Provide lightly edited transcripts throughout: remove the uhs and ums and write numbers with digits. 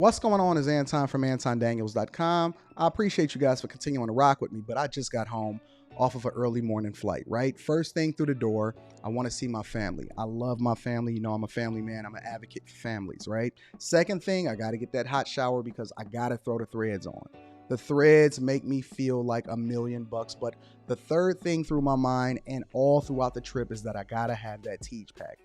What's going on is Anton from AntonDaniels.com. I appreciate you guys for continuing to rock with me, but I just got home off of an early morning flight, right? First thing through the door, I want to see my family. I love my family. You know, I'm a family man. I'm an advocate for families, right? Second thing, I got to get that hot shower because I got to throw the threads on. The threads make me feel like $1,000,000, but the third thing through my mind and all throughout the trip is that I gotta have that Teej pack.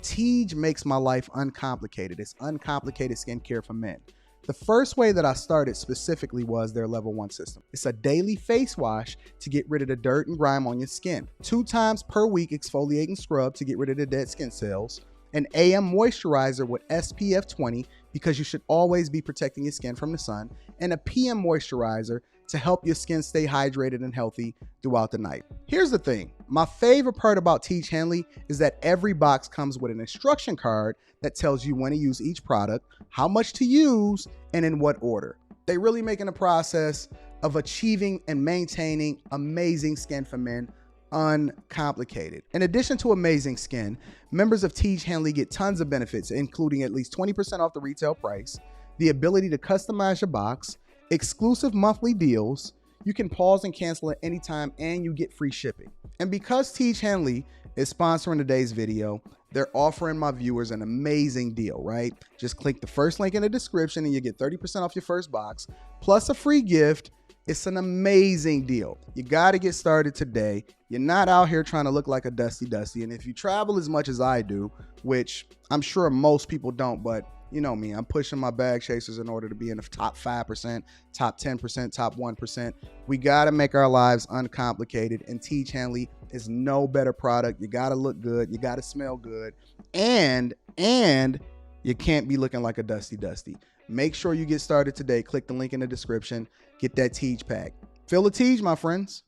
Teej makes my life uncomplicated. It's uncomplicated skincare for men. The first way that I started specifically was their level 1 system. It's a daily face wash to get rid of the dirt and grime on your skin. 2 times per week exfoliating scrub to get rid of the dead skin cells. An AM moisturizer with SPF 20 because you should always be protecting your skin from the sun. And a PM moisturizer to help your skin stay hydrated and healthy throughout the night. Here's the thing. My favorite part about Teej Henley is that every box comes with an instruction card that tells you when to use each product, how much to use, and in what order. They really making the process of achieving and maintaining amazing skin for men uncomplicated. In addition to amazing skin, members of Teej Henley get tons of benefits, including at least 20% off the retail price, the ability to customize your box, exclusive monthly deals, you can pause and cancel at any time, and you get free shipping. And because Teej Henley is sponsoring today's video, they're offering my viewers an amazing deal, right? Just click the first link in the description and you get 30% off your first box, plus a free gift. It's an amazing deal. You got to get started today. You're not out here trying to look like a Dusty. And if you travel as much as I do, which I'm sure most people don't, but you know me, I'm pushing my bag chasers in order to be in the top 5%, top 10%, top 1%. We got to make our lives uncomplicated, and Teej Henley is no better product. You got to look good. You got to smell good. And you can't be looking like a Dusty. Make sure you get started today. Click the link in the description. Get that Teej pack. Feel the Teej, my friends.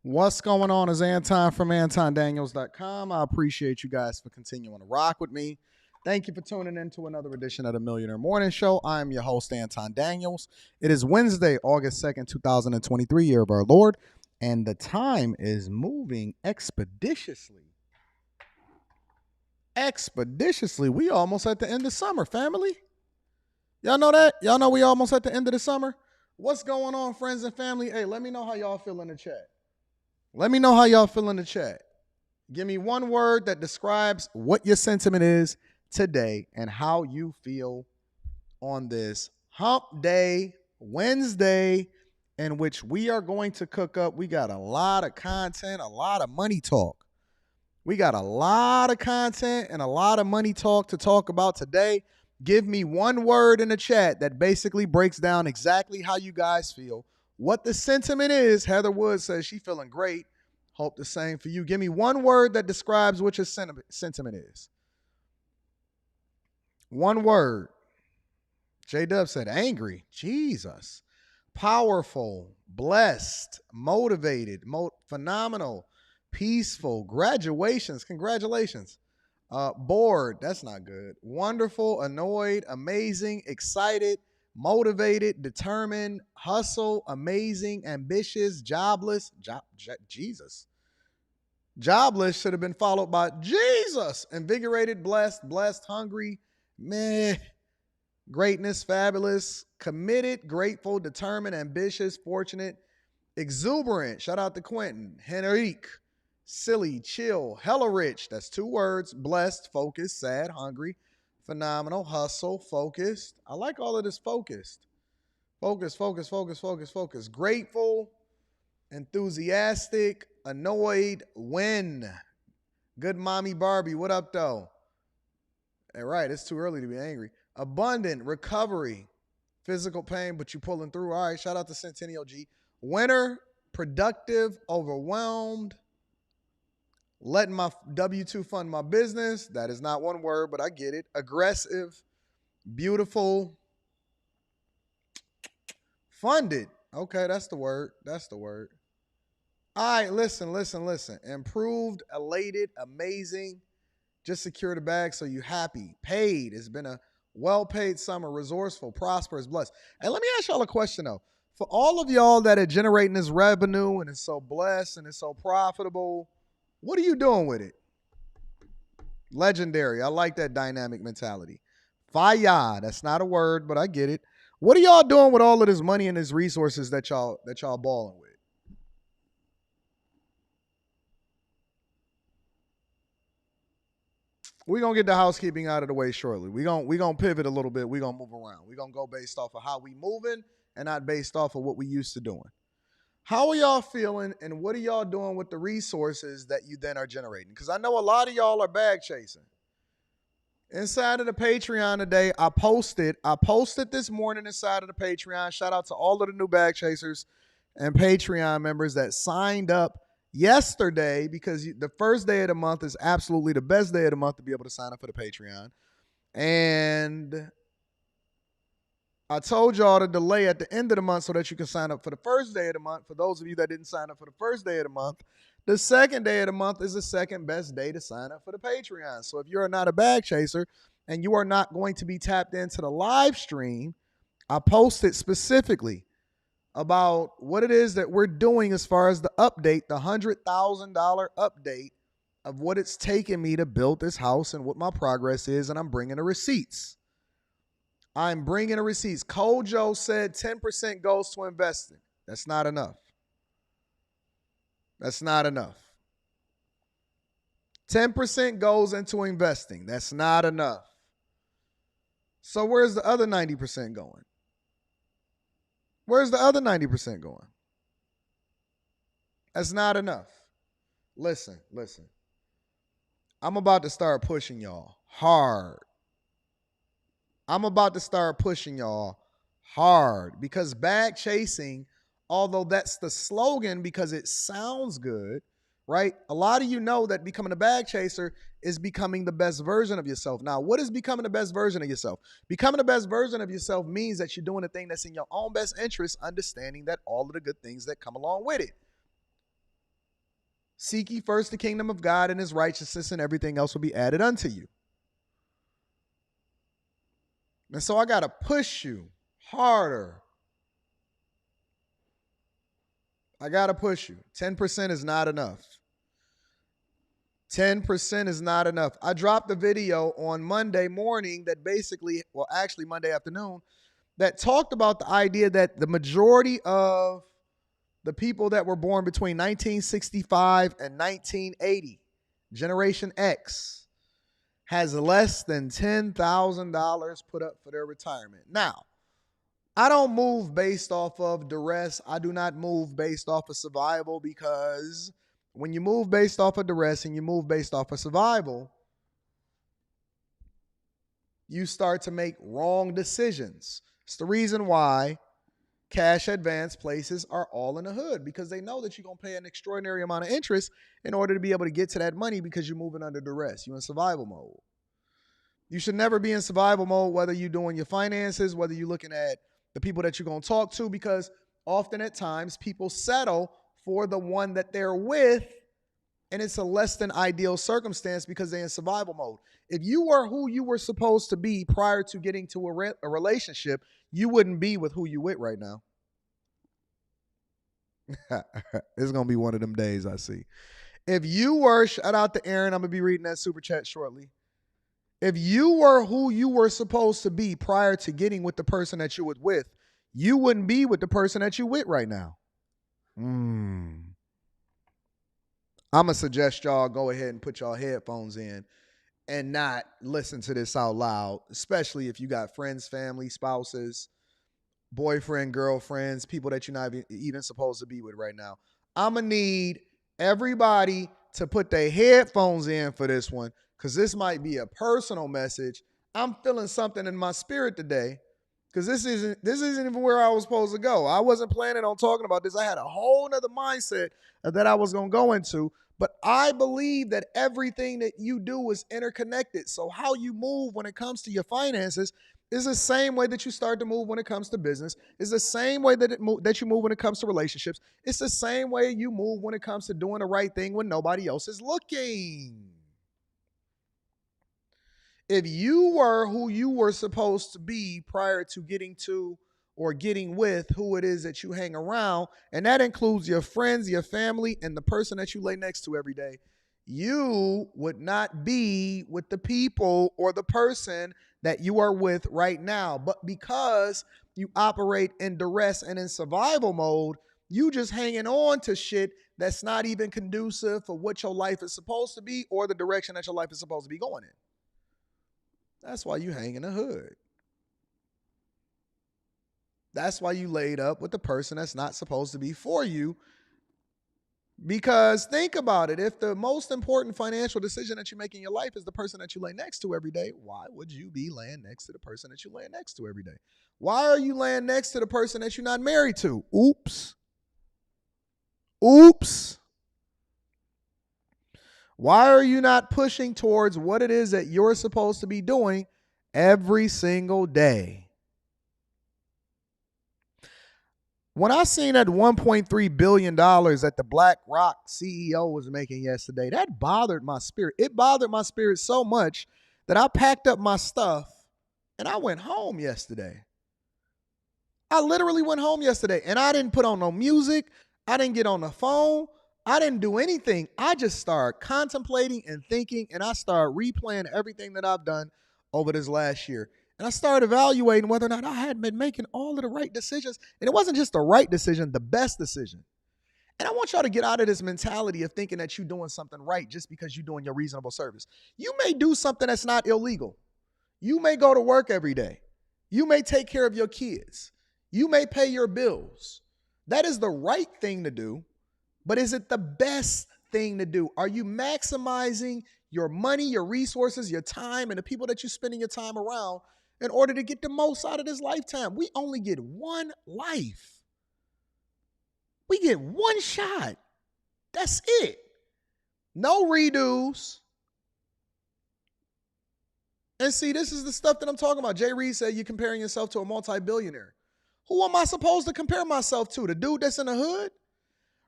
What's going on is Anton from AntonDaniels.com. I appreciate you guys for continuing to rock with me. Thank you for tuning in to another edition of the Millionaire Morning Show. I am your host, Anton Daniels. It is Wednesday, August 2nd, 2023, year of our Lord, and the time is moving expeditiously. We almost at the end of summer, family. Y'all know that? Y'all know we almost at the end of the summer? What's going on, friends and family? Hey, let me know how y'all feel in the chat. Give me one word that describes what your sentiment is today and how you feel on this hump day, Wednesday, in which we are going to cook up. We got a lot of content, a lot of money talk. We got a lot of content and a lot of money talk to talk about today. Give me one word in the chat that basically breaks down exactly how you guys feel, what the sentiment is. Heather Wood says she's feeling great. Hope the same for you. Give me one word that describes what your sentiment is. One word. J-Dub said angry. Jesus. Powerful, blessed, motivated, phenomenal, peaceful, congratulations. Bored, that's not good. Wonderful, annoyed, amazing, excited, motivated, determined, hustle, amazing, ambitious, jobless, Jesus. Jobless should have been followed by Jesus. Invigorated, blessed, hungry, meh, greatness, fabulous, committed, grateful, determined, ambitious, fortunate, exuberant. Shout out to Quentin. Henrique, silly, chill, hella rich. That's 2 words. Blessed, focused, sad, hungry, phenomenal, hustle, focused. I like all of this focused. Focus. Grateful, enthusiastic, annoyed, win. Good mommy Barbie, what up though? All right, it's too early to be angry. Abundant, recovery, physical pain, but you pulling through. All right, shout out to Centennial G. Winner, productive, overwhelmed, letting my W-2 fund my business. That is not one word, but I get it. Aggressive, beautiful, funded. Okay, that's the word. All right, listen. Improved, elated, amazing. Just secure the bag so you happy. Paid. It's been a well-paid summer. Resourceful, prosperous, blessed. Hey, let me ask y'all a question, though. For all of y'all that are generating this revenue and it's so blessed and it's so profitable, What are you doing with it? Legendary. I like that dynamic mentality. Fire. That's not a word, but I get it. What are y'all doing with all of this money and these resources that y'all balling with? We're gonna get the housekeeping out of the way shortly. We're gonna pivot a little bit. We're gonna move around. We're gonna go based off of how we moving and not based off of what we used to doing. How are y'all feeling and what are y'all doing with the resources that you then are generating? Because I know a lot of y'all are bag chasing. Inside of the Patreon today, I posted this morning inside of the Patreon. Shout out to all of the new bag chasers and Patreon members that signed up yesterday, because the first day of the month is absolutely the best day of the month to be able to sign up for the Patreon. And I told y'all to delay at the end of the month so that you can sign up for the first day of the month. For those of you that didn't sign up for the first day of the month, the second day of the month is the second best day to sign up for the Patreon. So if you're not a bag chaser and you are not going to be tapped into the live stream, I posted specifically about what it is that we're doing as far as the update, the $100,000 update of what it's taken me to build this house and what my progress is, and I'm bringing the receipts. I'm bringing the receipts. Kojo said 10% goes to investing. That's not enough. That's not enough. 10% goes into investing. That's not enough. So where's the other 90% going? Where's the other 90% going? That's not enough. Listen. I'm about to start pushing y'all hard. Because bag chasing, although that's the slogan because it sounds good, right? A lot of you know that becoming a bag chaser is becoming the best version of yourself. Now, what is becoming the best version of yourself? Becoming the best version of yourself means that you're doing the thing that's in your own best interest, understanding that all of the good things that come along with it. Seek ye first the kingdom of God and his righteousness, and everything else will be added unto you. And so I got to push you harder. I got to push you. 10% is not enough. 10% is not enough. I dropped a video on Monday morning that basically, well, actually Monday afternoon, that talked about the idea that the majority of the people that were born between 1965 and 1980, Generation X, has less than $10,000 put up for their retirement. Now, I don't move based off of duress. I do not move based off of survival, because when you move based off of duress and you move based off of survival, you start to make wrong decisions. It's the reason why cash advance places are all in the hood, because they know that you're going to pay an extraordinary amount of interest in order to be able to get to that money, because you're moving under duress. You're in survival mode. You should never be in survival mode, whether you're doing your finances, whether you're looking at the people that you're going to talk to, because often at times people settle for the one that they're with, and it's a less than ideal circumstance because they're in survival mode. If you were who you were supposed to be prior to getting to a relationship, you wouldn't be with who you with right now. It's going to be one of them days, I see. If you were, shout out to Aaron, I'm going to be reading that super chat shortly. If you were who you were supposed to be prior to getting with the person that you were with, you wouldn't be with the person that you with right now. I'm going to suggest y'all go ahead and put y'all headphones in and not listen to this out loud, especially if you got friends, family, spouses, boyfriend, girlfriends, people that you're not even supposed to be with right now. I'm going to need everybody to put their headphones in for this one, because this might be a personal message. I'm feeling something in my spirit today, because this isn't even where I was supposed to go. I wasn't planning on talking about this. I had a whole nother mindset that I was going to go into, but I believe that everything that you do is interconnected. So how you move when it comes to your finances is the same way that you start to move when it comes to business. It's the same way that you move when it comes to relationships. It's the same way you move when it comes to doing the right thing when nobody else is looking. If you were who you were supposed to be prior to getting to or getting with who it is that you hang around, and that includes your friends, your family, and the person that you lay next to every day, you would not be with the people or the person that you are with right now. But because you operate in duress and in survival mode, you just hanging on to shit that's not even conducive for what your life is supposed to be or the direction that your life is supposed to be going in. That's why you hang in the hood. That's why you laid up with the person that's not supposed to be for you. Because think about it. If the most important financial decision that you make in your life is the person that you lay next to every day, why would you be laying next to the person that you lay next to every day? Why are you laying next to the person that you're not married to? Oops. Oops. Why are you not pushing towards what it is that you're supposed to be doing every single day? When I seen that $1.3 billion that the BlackRock CEO was making yesterday, that bothered my spirit. It bothered my spirit so much that I packed up my stuff and I went home yesterday. I literally went home yesterday and I didn't put on no music. I didn't get on the phone. I didn't do anything. I just started contemplating and thinking, and I started replaying everything that I've done over this last year. And I started evaluating whether or not I had been making all of the right decisions. And it wasn't just the right decision, the best decision. And I want y'all to get out of this mentality of thinking that you're doing something right just because you're doing your reasonable service. You may do something that's not illegal. You may go to work every day. You may take care of your kids. You may pay your bills. That is the right thing to do. But is it the best thing to do? Are you maximizing your money, your resources, your time, and the people that you're spending your time around in order to get the most out of this lifetime? We only get one life. We get one shot. That's it. No redos. And see, this is the stuff that I'm talking about. Jay Reed said you're comparing yourself to a multi-billionaire. Who am I supposed to compare myself to? The dude that's in the hood?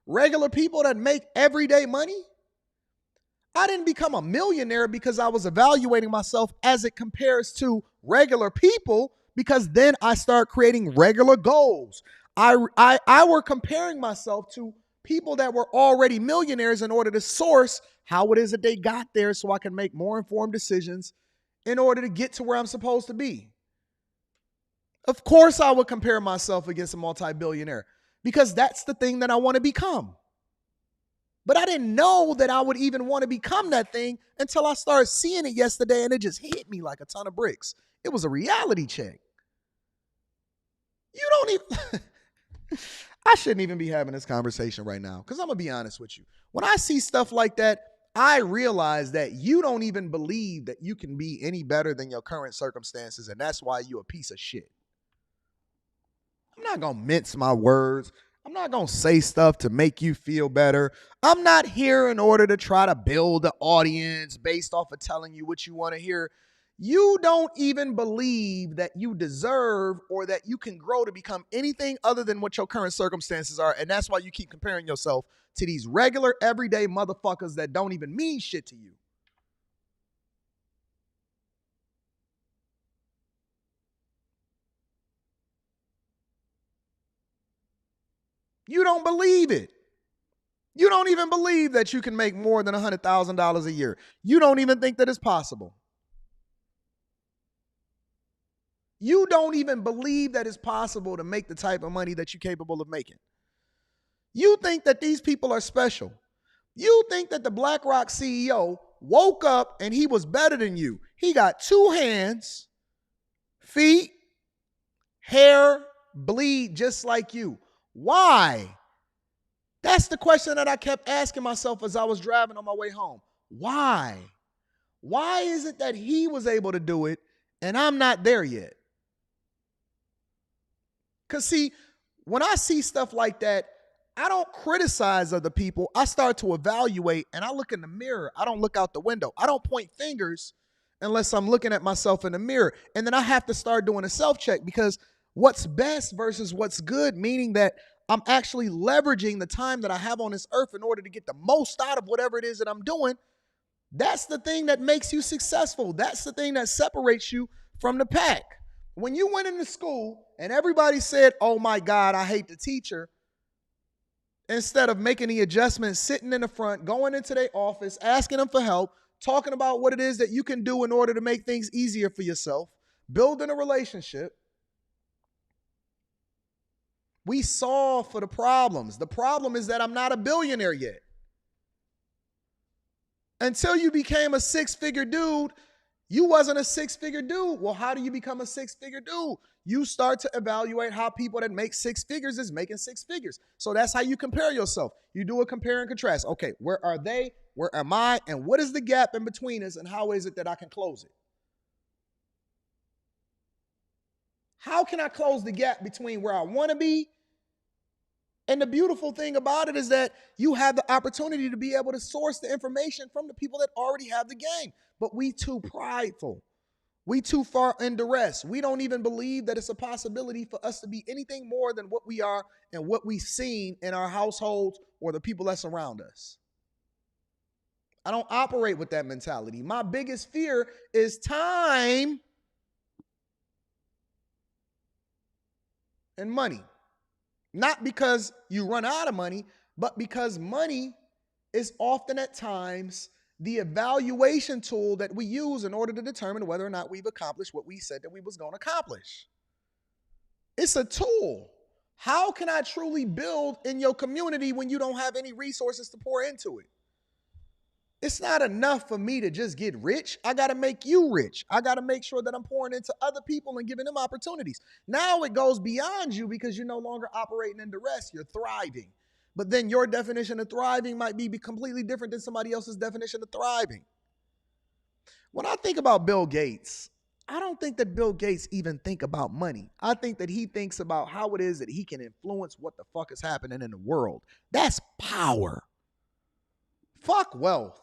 Regular people that make everyday money? I didn't become a millionaire because I was evaluating myself as it compares to regular people, because then I start creating regular goals. I were comparing myself to people that were already millionaires in order to source how it is that they got there so I can make more informed decisions in order to get to where I'm supposed to be. Of course, I would compare myself against a multi-billionaire because that's the thing that I want to become. But I didn't know that I would even want to become that thing until I started seeing it yesterday, and it just hit me like a ton of bricks. It was a reality check. You don't even... I shouldn't even be having this conversation right now because I'm going to be honest with you. When I see stuff like that, I realize that you don't even believe that you can be any better than your current circumstances, and that's why you're a piece of shit. I'm not going to mince my words. I'm not going to say stuff to make you feel better. I'm not here in order to try to build an audience based off of telling you what you want to hear. You don't even believe that you deserve or that you can grow to become anything other than what your current circumstances are. And that's why you keep comparing yourself to these regular, everyday motherfuckers that don't even mean shit to you. You don't believe it. You don't even believe that you can make more than $100,000 a year. You don't even think that it's possible. You don't even believe that it's possible to make the type of money that you're capable of making. You think that these people are special. You think that the BlackRock CEO woke up and he was better than you. He got 2 hands, feet, hair, bleed just like you. Why? That's the question that I kept asking myself as I was driving on my way home. Why? Why is it that he was able to do it and I'm not there yet? Because see, when I see stuff like that, I don't criticize other people. I start to evaluate and I look in the mirror. I don't look out the window. I don't point fingers unless I'm looking at myself in the mirror. And then I have to start doing a self-check because what's best versus what's good, meaning that I'm actually leveraging the time that I have on this earth in order to get the most out of whatever it is that I'm doing. That's the thing that makes you successful. That's the thing that separates you from the pack. When you went into school and everybody said, oh my God, I hate the teacher, instead of making the adjustments, sitting in the front, going into their office, asking them for help, talking about what it is that you can do in order to make things easier for yourself, building a relationship. We solve for the problems. The problem is that I'm not a billionaire yet. Until you became a six-figure dude, you wasn't a six-figure dude. Well, how do you become a six-figure dude? You start to evaluate how people that make six figures is making six figures. So that's how you compare yourself. You do a compare and contrast. Okay, where are they? Where am I? And what is the gap in between us? And how is it that I can close it? How can I close the gap between where I want to be? And the beautiful thing about it is that you have the opportunity to be able to source the information from the people that already have the game. But we too prideful. We too far in duress. We don't even believe that it's a possibility for us to be anything more than what we are and what we've seen in our households or the people that surround us. I don't operate with that mentality. My biggest fear is time and money. Not because you run out of money, but because money is often at times the evaluation tool that we use in order to determine whether or not we've accomplished what we said that we was going to accomplish. It's a tool. How can I truly build in your community when you don't have any resources to pour into it? It's not enough for me to just get rich. I got to make you rich. I got to make sure that I'm pouring into other people and giving them opportunities. Now it goes beyond you because you're no longer operating in duress. You're thriving. But then your definition of thriving might be completely different than somebody else's definition of thriving. When I think about Bill Gates, I don't think that Bill Gates even think about money. I think that he thinks about how it is that he can influence what the fuck is happening in the world. That's power. Fuck wealth.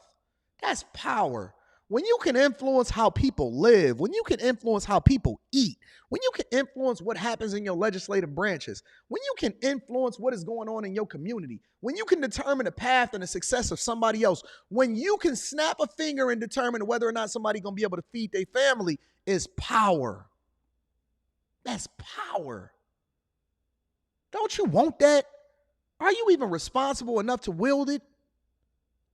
That's power. When you can influence how people live, when you can influence how people eat, when you can influence what happens in your legislative branches, when you can influence what is going on in your community, when you can determine the path and the success of somebody else, when you can snap a finger and determine whether or not somebody's going to be able to feed their family, is power. That's power. Don't you want that? Are you even responsible enough to wield it?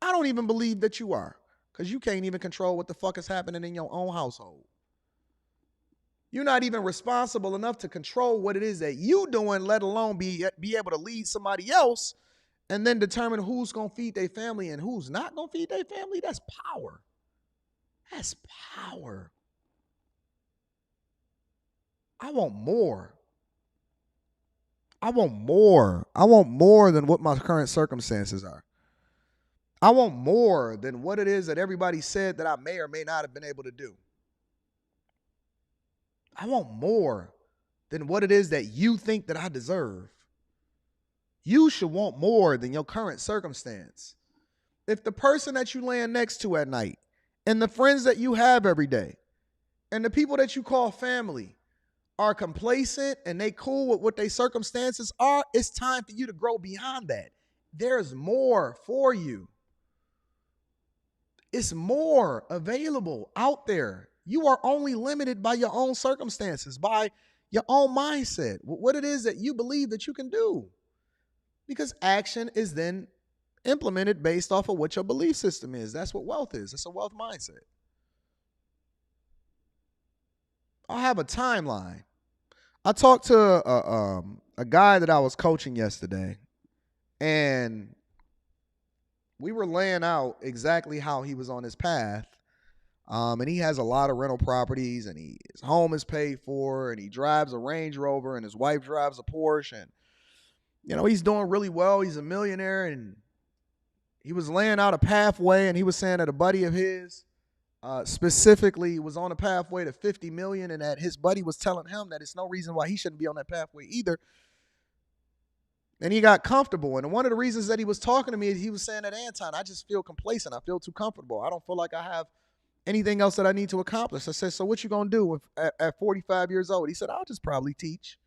I don't even believe that you are, because you can't even control what the fuck is happening in your own household. You're not even responsible enough to control what it is that you doing, let alone be able to lead somebody else and then determine who's going to feed their family and who's not going to feed their family. That's power. That's power. I want more. I want more. I want more than what my current circumstances are. I want more than what it is that everybody said that I may or may not have been able to do. I want more than what it is that you think that I deserve. You should want more than your current circumstance. If the person that you laying next to at night and the friends that you have every day and the people that you call family are complacent and they cool with what their circumstances are, it's time for you to grow beyond that. There's more for you. It's more available out there. You are only limited by your own circumstances, by your own mindset, what it is that you believe that you can do. Because action is then implemented based off of what your belief system is. That's what wealth is. It's a wealth mindset. I have a timeline. I talked to a guy that I was coaching yesterday, and we were laying out exactly how he was on his path. And he has a lot of rental properties, and his home is paid for, and he drives a Range Rover, and his wife drives a Porsche. And, he's doing really well. He's a millionaire, and he was laying out a pathway, and he was saying that a buddy of his specifically was on a pathway to 50 million, and that his buddy was telling him that it's no reason why he shouldn't be on that pathway either. And he got comfortable. And one of the reasons that he was talking to me, he was saying that, Anton, I just feel complacent. I feel too comfortable. I don't feel like I have anything else that I need to accomplish. I said, so what you going to do at 45 years old? He said, I'll just probably teach.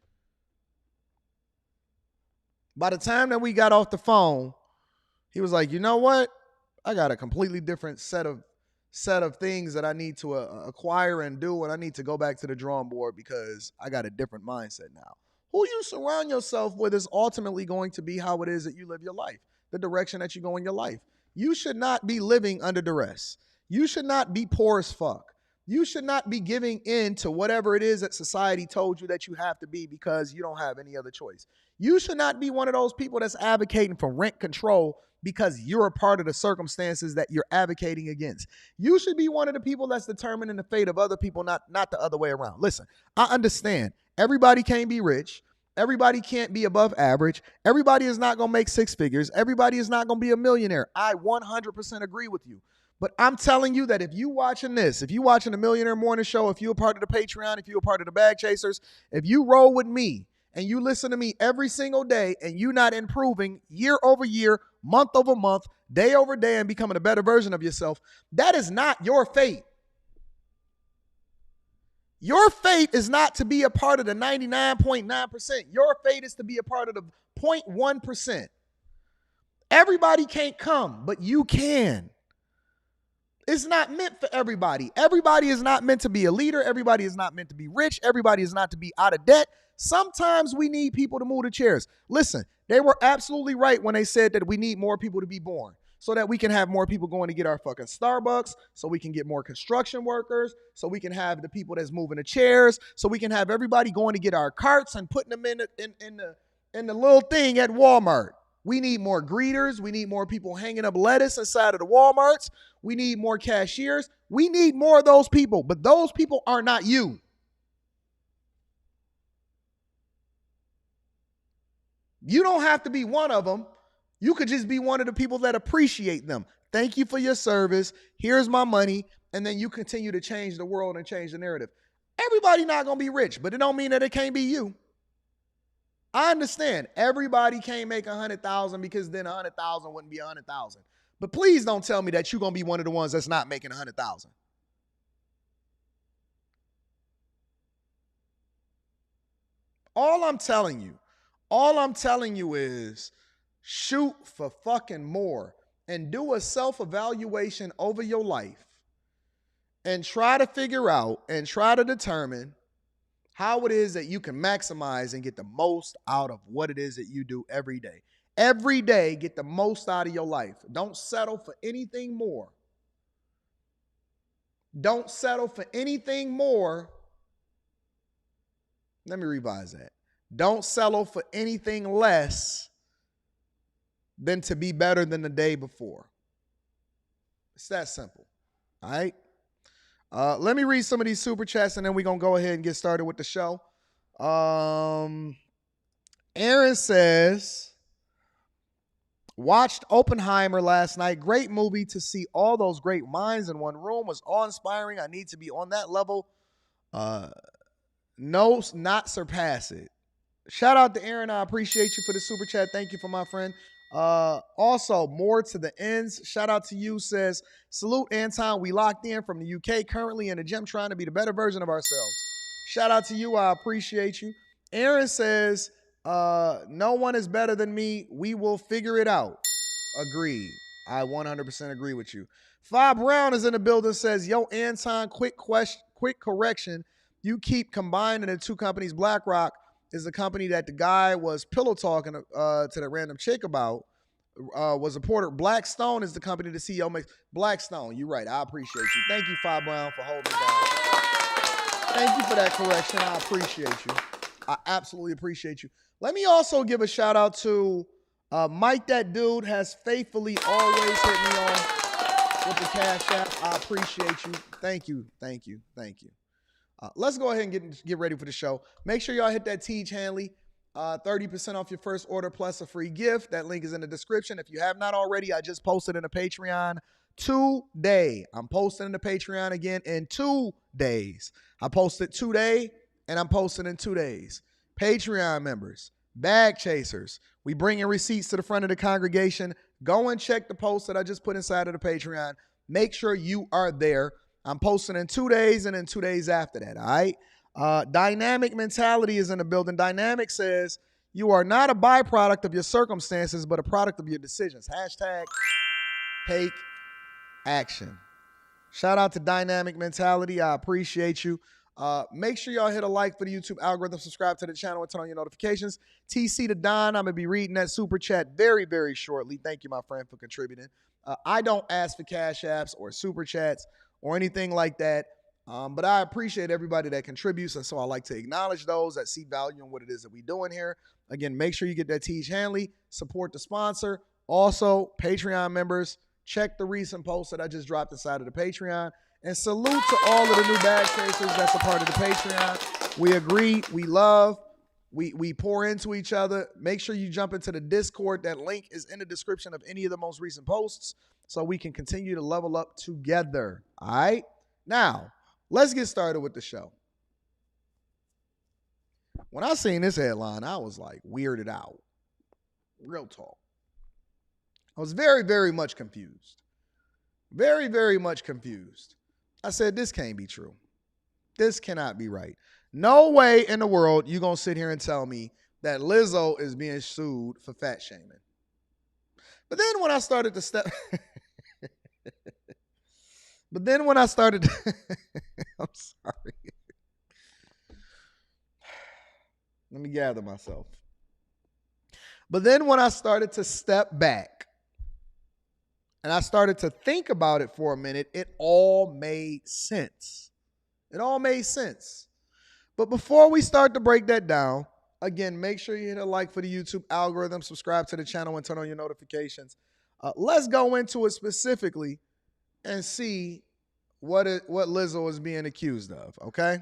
By the time that we got off the phone, he was like, you know what? I got a completely different set of things that I need to acquire and do, and I need to go back to the drawing board because I got a different mindset now. Who you surround yourself with is ultimately going to be how it is that you live your life, the direction that you go in your life. You should not be living under duress. You should not be poor as fuck. You should not be giving in to whatever it is that society told you that you have to be because you don't have any other choice. You should not be one of those people that's advocating for rent control because you're a part of the circumstances that you're advocating against. You should be one of the people that's determining the fate of other people, not the other way around. Listen, I understand. Everybody can't be rich. Everybody can't be above average. Everybody is not going to make six figures. Everybody is not going to be a millionaire. I 100% agree with you. But I'm telling you that if you watching this, if you watching the Millionaire Morning Show, if you're a part of the Patreon, if you're a part of the Bag Chasers, if you roll with me and you listen to me every single day and you're not improving year over year, month over month, day over day, and becoming a better version of yourself, that is not your fate. Your fate is not to be a part of the 99.9%. Your fate is to be a part of the 0.1%. Everybody can't come, but you can. It's not meant for everybody. Everybody is not meant to be a leader. Everybody is not meant to be rich. Everybody is not to be out of debt. Sometimes we need people to move the chairs. Listen, they were absolutely right when they said that we need more people to be born so that we can have more people going to get our fucking Starbucks, so we can get more construction workers, so we can have the people that's moving the chairs, so we can have everybody going to get our carts and putting them in the little thing at Walmart. We need more greeters. We need more people hanging up lettuce inside of the Walmarts. We need more cashiers. We need more of those people, but those people are not you. You don't have to be one of them. You could just be one of the people that appreciate them. Thank you for your service. Here's my money. And then you continue to change the world and change the narrative. Everybody not going to be rich, but it don't mean that it can't be you. I understand everybody can't make 100,000 because then 100,000 wouldn't be 100,000. But please don't tell me that you're going to be one of the ones that's not making 100,000. All I'm telling you is shoot for fucking more and do a self-evaluation over your life and try to figure out and try to determine how it is that you can maximize and get the most out of what it is that you do every day. Every day, get the most out of your life. Don't settle for anything more. Don't settle for anything more. Let me revise that. Don't settle for anything less than to be better than the day before. It's that simple. All right? Let me read some of these super chats and then we're going to go ahead and get started with the show. Aaron says, watched Oppenheimer last night. Great movie. To see all those great minds in one room was awe-inspiring. I need to be on that level. No, not surpass it. Shout out to Aaron. I appreciate you for the super chat. Thank you for my friend. Also, more to the ends. Shout out to you. Says, salute Anton. We locked in from the UK. Currently in the gym trying to be the better version of ourselves. Shout out to you. I appreciate you. Aaron says, no one is better than me. We will figure it out. Agreed. I 100% agree with you. Five Brown is in the building. Says, yo, Anton, quick correction. You keep combining the two companies. BlackRock is the company that the guy was pillow talking to the random chick about, was reported. Blackstone is the company the CEO makes. Blackstone, you're right. I appreciate you. Thank you, Five Brown, for holding me down. Thank you for that correction. I appreciate you. I absolutely appreciate you. Let me also give a shout out to Mike. That dude has faithfully always hit me on with the Cash App. I appreciate you. Thank you. Thank you. Thank you. Let's go ahead and get ready for the show. Make sure y'all hit that Teej Hanley. 30% off your first order plus a free gift. That link is in the description. If you have not already, I just posted in the Patreon today. I'm posting in the Patreon again in 2 days. I posted today and I'm posting in 2 days. Patreon members, Bag Chasers, we bringing receipts to the front of the congregation. Go and check the post that I just put inside of the Patreon. Make sure you are there. I'm posting in 2 days and in 2 days after that, all right? Dynamic Mentality is in the building. Dynamic says, you are not a byproduct of your circumstances, but a product of your decisions. Hashtag take action. Shout out to Dynamic Mentality. I appreciate you. Make sure y'all hit a like for the YouTube algorithm, subscribe to the channel, and turn on your notifications. TC to Don, I'm going to be reading that super chat very, very shortly. Thank you, my friend, for contributing. I don't ask for cash apps or super chats or anything like that, but I appreciate everybody that contributes, and so I like to acknowledge those that see value in what it is that we're doing here. Again, make sure you get that Teach Hanley, support the sponsor. Also, Patreon members, check the recent post that I just dropped inside of the Patreon. And salute to all of the new bag chasers that's a part of the Patreon. We agree, we love, we pour into each other. Make sure you jump into the Discord. That link is in the description of any of the most recent posts so we can continue to level up together. All right? Now, let's get started with the show. When I seen this headline, I was like weirded out. Real talk. I was very, very much confused. Very, very much confused. I said, this can't be true. This cannot be right. No way in the world you going to sit here and tell me that Lizzo is being sued for fat shaming. But then when I started to step... I'm sorry. Let me gather myself. But then when I started to step back and I started to think about it for a minute, it all made sense. It all made sense. But before we start to break that down, again, make sure you hit a like for the YouTube algorithm, subscribe to the channel, and turn on your notifications. Let's go into it specifically and see what Lizzo is being accused of, okay?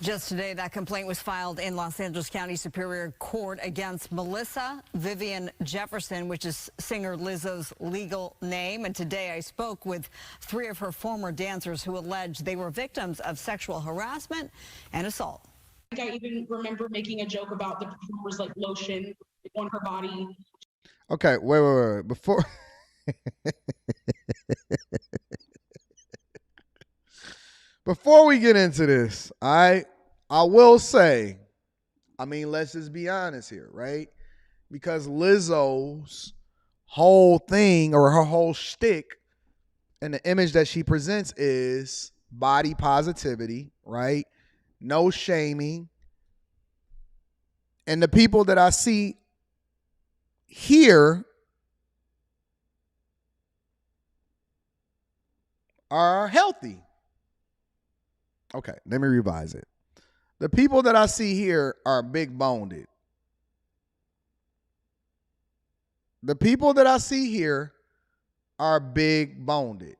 Just today, that complaint was filed in Los Angeles County Superior Court against Melissa Vivian Jefferson, which is singer Lizzo's legal name. And today I spoke with 3 of her former dancers who alleged they were victims of sexual harassment and assault. I even remember making a joke about the performers like lotion on her body. Okay, wait. Before... Before we get into this, I will say, I mean, let's just be honest here, right? Because Lizzo's whole thing or her whole shtick and the image that she presents is body positivity, right? No shaming. And the people that I see here are healthy. Okay, let me revise it. The people that I see here are big boned. The people that I see here are big boned.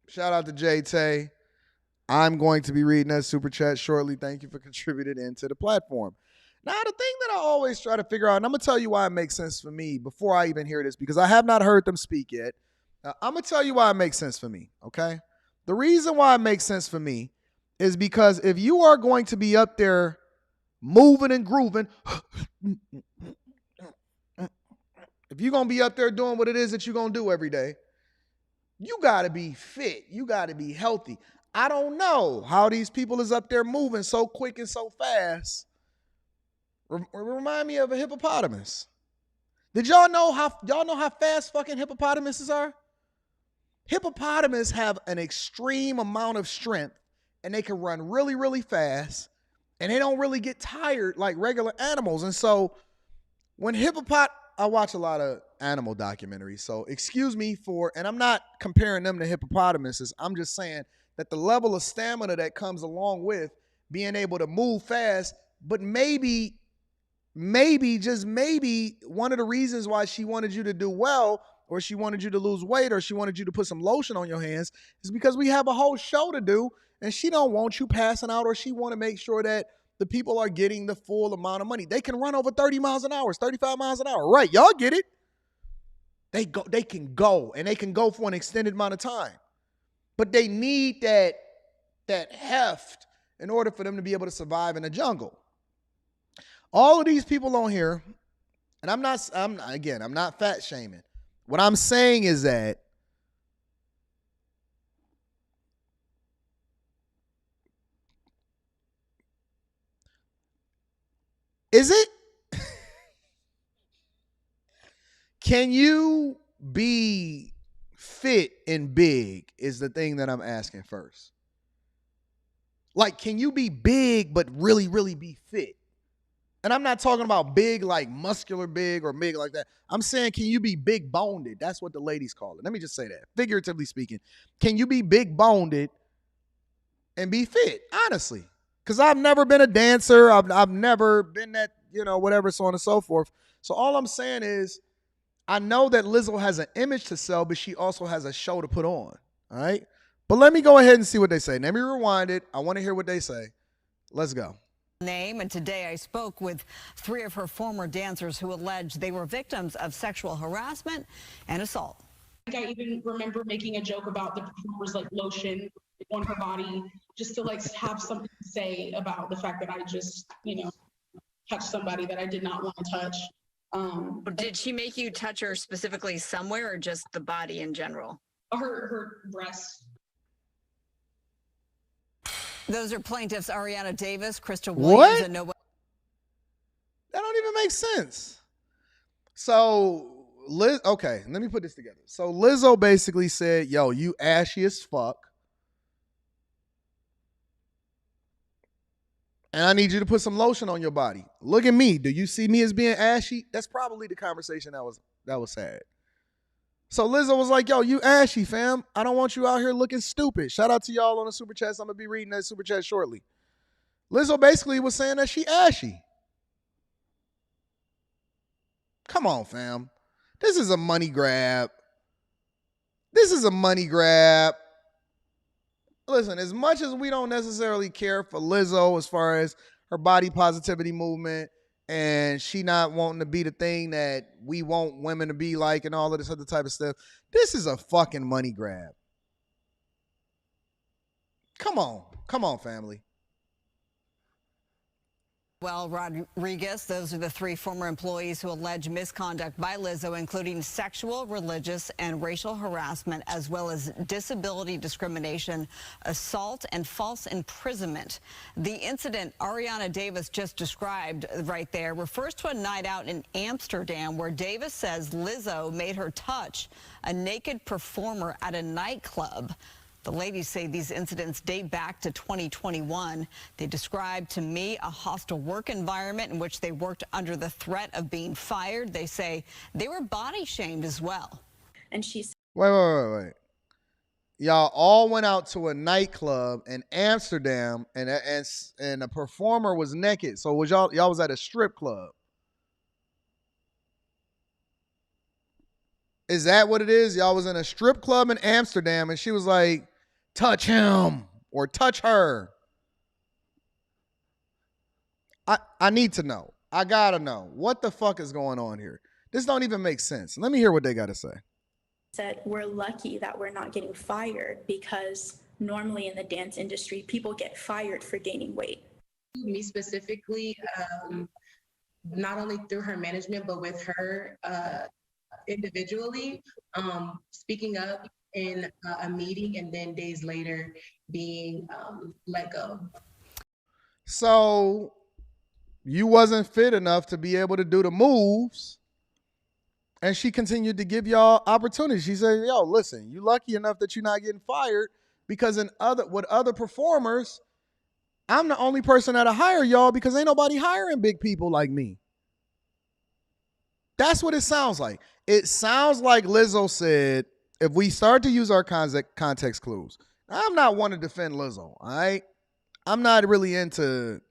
Shout out to Jay Tay. I'm going to be reading that super chat shortly. Thank you for contributing into the platform. Now, the thing that I always try to figure out, and I'm going to tell you why it makes sense for me before I even hear this, because I have not heard them speak yet. I'm going to tell you why it makes sense for me, okay? The reason why it makes sense for me is because if you are going to be up there moving and grooving, if you're going to be up there doing what it is that you're going to do every day, you got to be fit. You got to be healthy. I don't know how these people is up there moving so quick and so fast. Remind me of a hippopotamus. Did y'all know how fast fucking hippopotamuses are? Hippopotamus have an extreme amount of strength and they can run really, really fast and they don't really get tired like regular animals. And so when I watch a lot of animal documentaries, so excuse me and I'm not comparing them to hippopotamuses. I'm just saying that the level of stamina that comes along with being able to move fast, but maybe, just maybe one of the reasons why she wanted you to do well or she wanted you to lose weight, or she wanted you to put some lotion on your hands, is because we have a whole show to do, and she don't want you passing out, or she want to make sure that the people are getting the full amount of money. They can run over 30 miles an hour, 35 miles an hour. Right, y'all get it. They can go, and they can go for an extended amount of time. But they need that heft in order for them to be able to survive in the jungle. All of these people on here, and I'm not fat shaming. What I'm saying is that can you be fit and big is the thing that I'm asking first. Like, can you be big but really, really be fit? And I'm not talking about big like muscular big or big like that. I'm saying, can you be big boned? That's what the ladies call it. Let me just say that. Figuratively speaking, can you be big boned and be fit? Honestly. Because I've never been a dancer. I've never been that, whatever, so on and so forth. So all I'm saying is, I know that Lizzo has an image to sell, but she also has a show to put on. All right? But let me go ahead and see what they say. Let me rewind it. I want to hear what they say. Let's go. Name, and today I spoke with 3 of her former dancers who alleged they were victims of sexual harassment and assault. I even remember making a joke about the performer's like lotion on her body, just to like have something to say about the fact that I just, touched somebody that I did not want to touch. Did she make you touch her specifically somewhere, or just the body in general? Her breasts. Those are plaintiffs Ariana Davis, Krista What? Williams, and Nobel. That don't even make sense. So, okay, let me put this together. So Lizzo basically said, yo, you ashy as fuck. And I need you to put some lotion on your body. Look at me. Do you see me as being ashy? That's probably the conversation that was had. So Lizzo was like, yo, you ashy, fam. I don't want you out here looking stupid. Shout out to y'all on the super chats. I'm going to be reading that super chat shortly. Lizzo basically was saying that she ashy. Come on, fam. This is a money grab. Listen, as much as we don't necessarily care for Lizzo as far as her body positivity movement and she not wanting to be the thing that we want women to be like and all of this other type of stuff, this is a fucking money grab. Come on, family. Well, Rodriguez, those are the 3 former employees who allege misconduct by Lizzo, including sexual, religious, and racial harassment, as well as disability discrimination, assault, and false imprisonment. The incident Ariana Davis just described right there refers to a night out in Amsterdam where Davis says Lizzo made her touch a naked performer at a nightclub. The ladies say these incidents date back to 2021. They described to me a hostile work environment in which they worked under the threat of being fired. They say they were body shamed as well. And she said, Wait. Y'all all went out to a nightclub in Amsterdam and a performer was naked. So was y'all was at a strip club? Is that what it is? Y'all was in a strip club in Amsterdam and she was like, touch him or touch her. I need to know. I gotta know. What the fuck is going on here? This don't even make sense. Let me hear what they gotta say. Said, we're lucky that we're not getting fired because normally in the dance industry, people get fired for gaining weight. Me specifically, not only through her management, but with her individually, speaking up in a meeting and then days later being let go. So you wasn't fit enough to be able to do the moves. And she continued to give y'all opportunities. She said, yo, listen, you lucky enough that you're not getting fired because with other performers, I'm the only person that'll hire y'all because ain't nobody hiring big people like me. That's what it sounds like. It sounds like Lizzo said, if we start to use our context clues, I'm not one to defend Lizzo, all right? I'm not really into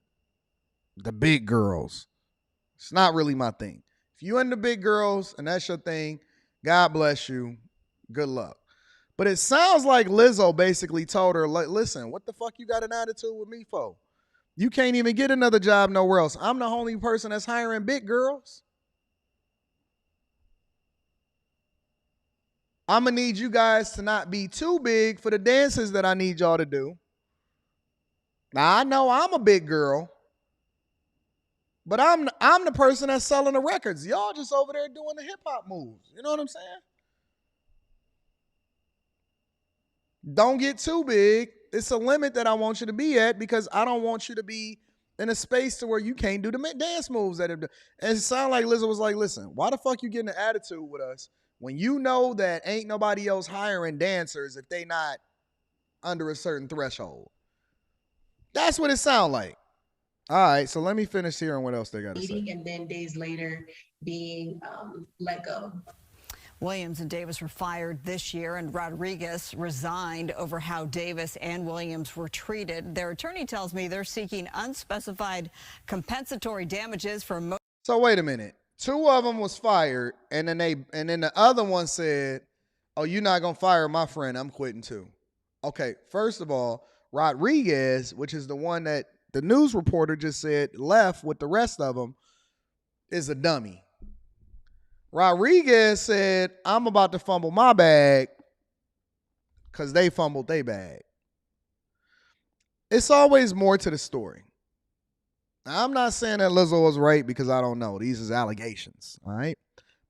the big girls. It's not really my thing. If you into big girls and that's your thing, God bless you. Good luck. But it sounds like Lizzo basically told her, like, listen, what the fuck you got an attitude with me for? You can't even get another job nowhere else. I'm the only person that's hiring big girls. I'm going to need you guys to not be too big for the dances that I need y'all to do. Now, I know I'm a big girl, but I'm the person that's selling the records. Y'all just over there doing the hip-hop moves. You know what I'm saying? Don't get too big. It's a limit that I want you to be at because I don't want you to be in a space to where you can't do the dance moves that it. And it sounded like Lizzo was like, listen, why the fuck you getting an attitude with us When you know that ain't nobody else hiring dancers if they not under a certain threshold. That's what it sounds like. All right, so let me finish hearing what else they got to say. And then days later being let go. Williams and Davis were fired this year, and Rodriguez resigned over how Davis and Williams were treated. Their attorney tells me they're seeking unspecified compensatory damages for. So wait a minute. Two of them was fired, and then the other one said, "Oh, you're not gonna fire my friend. I'm quitting too." Okay, first of all, Rodriguez, which is the one that the news reporter just said left with the rest of them, is a dummy. Rodriguez said, I'm about to fumble my bag because they fumbled their bag. It's always more to the story. Now, I'm not saying that Lizzo was right because I don't know. These is allegations, all right?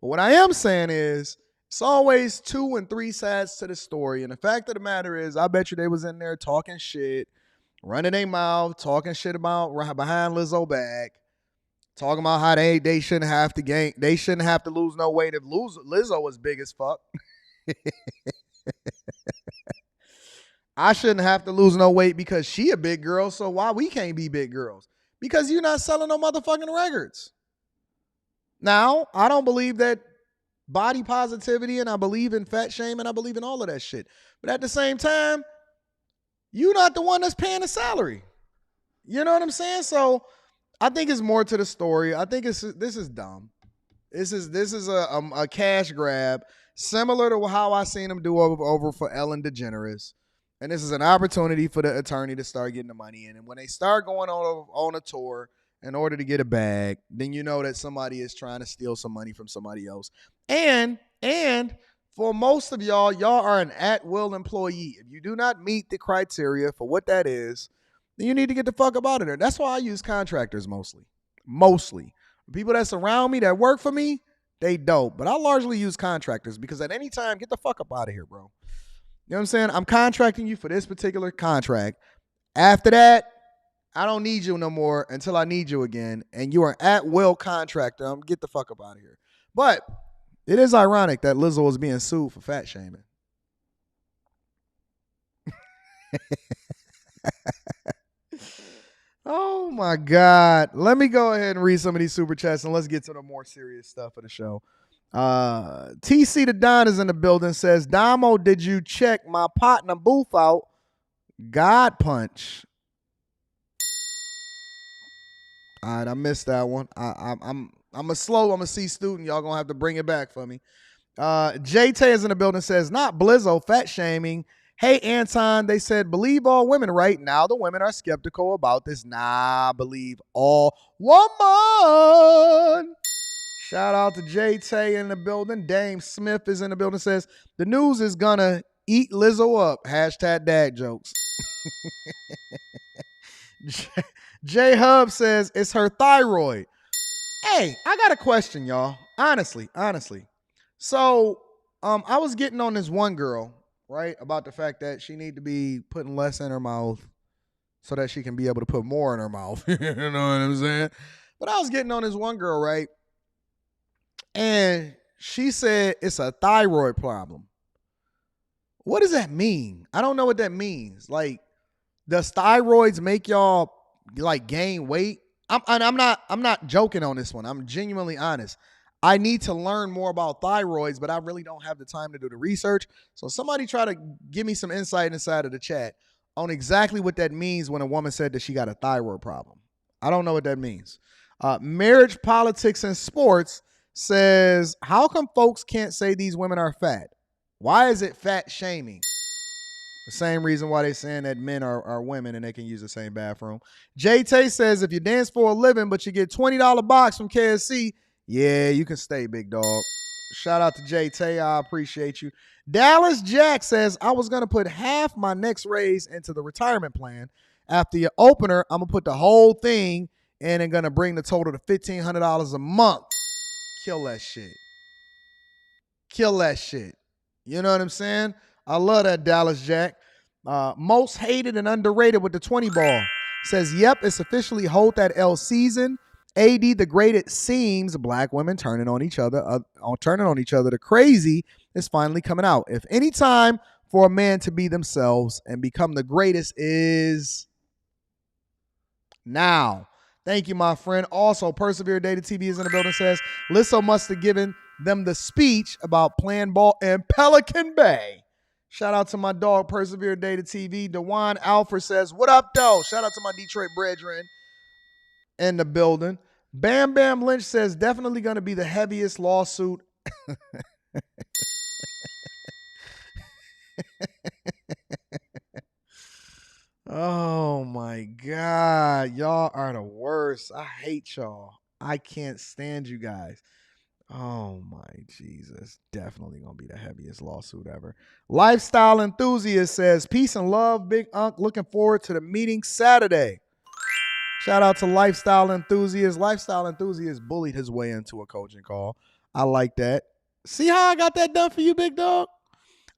But what I am saying is it's always 2 and 3 sides to the story. And the fact of the matter is, I bet you they was in there talking shit, running their mouth, talking shit about behind Lizzo back. Talking about how they shouldn't have to gain, they shouldn't have to lose no weight if Lizzo was big as fuck. I shouldn't have to lose no weight because she a big girl, so why we can't be big girls? Because you're not selling no motherfucking records. Now, I don't believe that body positivity, and I believe in fat shame, and I believe in all of that shit. But at the same time, you're not the one that's paying the salary. You know what I'm saying? So I think it's more to the story. I think this is dumb. This is a cash grab, similar to how I seen him do over for Ellen DeGeneres. And this is an opportunity for the attorney to start getting the money in. And when they start going on a tour in order to get a bag, then you know that somebody is trying to steal some money from somebody else. And for most of y'all are an at-will employee. If you do not meet the criteria for what that is, then you need to get the fuck up out of there. That's why I use contractors mostly. The people that surround me, that work for me, they dope. But I largely use contractors because at any time, get the fuck up out of here, bro. You know what I'm saying? I'm contracting you for this particular contract. After that, I don't need you no more until I need you again. And you are an at-will contractor. Get the fuck up out of here. But it is ironic that Lizzo was being sued for fat shaming. Oh my God. Let me go ahead and read some of these super chats and let's get to the more serious stuff of the show. TC the Don is in the building, says, Damo, did you check my partner booth out? God punch. All right, I missed that one. I'm a C student. Y'all gonna have to bring it back for me. JT is in the building, says, not Blizzo, fat shaming. Hey, Anton, they said, believe all women, right? Now the women are skeptical about this. Nah, believe all woman. Shout out to JT in the building. Dame Smith is in the building, says, the news is gonna eat Lizzo up. Hashtag dad jokes. J Hub says, it's her thyroid. Hey, I got a question, y'all. Honestly. So, I was getting on this one girl, right, about the fact that she need to be putting less in her mouth so that she can be able to put more in her mouth. You know what I'm saying? But I was getting on this one girl, right? And she said it's a thyroid problem. What does that mean? I don't know what that means. Like, does thyroids make y'all like gain weight? I'm not joking on this one. I'm genuinely honest. I need to learn more about thyroids, but I really don't have the time to do the research. So somebody try to give me some insight inside of the chat on exactly what that means when a woman said that she got a thyroid problem. I don't know what that means. Marriage, Politics, and Sports says, how come folks can't say these women are fat? Why is it fat shaming? The same reason why they're saying that men are women and they can use the same bathroom. JT says, if you dance for a living, but you get $20 box from KSC, yeah, you can stay, big dog. Shout out to JT. I appreciate you. Dallas Jack says, I was going to put half my next raise into the retirement plan. After your opener, I'm going to put the whole thing in and going to bring the total to $1,500 a month. Kill that shit. You know what I'm saying? I love that, Dallas Jack. Most hated and underrated with the 20 ball says, yep, it's officially Hold That L season. AD the Great, it seems black women turning on each other to crazy is finally coming out. If any time for a man to be themselves and become the greatest is now. Thank you, my friend. Also, Persevere Data TV is in the building, says Lizzo must have given them the speech about playing ball in Pelican Bay. Shout out to my dog, Persevere Data TV. Dewan Alfred says, what up, though? Shout out to my Detroit brethren in the building. Bam Bam Lynch says, definitely going to be the heaviest lawsuit. Oh my God. Y'all are the worst. I hate y'all. I can't stand you guys. Oh my Jesus. Definitely gonna be the heaviest lawsuit ever. Lifestyle Enthusiast says, peace and love, Big Unc. Looking forward to the meeting Saturday. Shout out to Lifestyle Enthusiast. Lifestyle Enthusiast bullied his way into a coaching call. I like that. See how I got that done for you, big dog?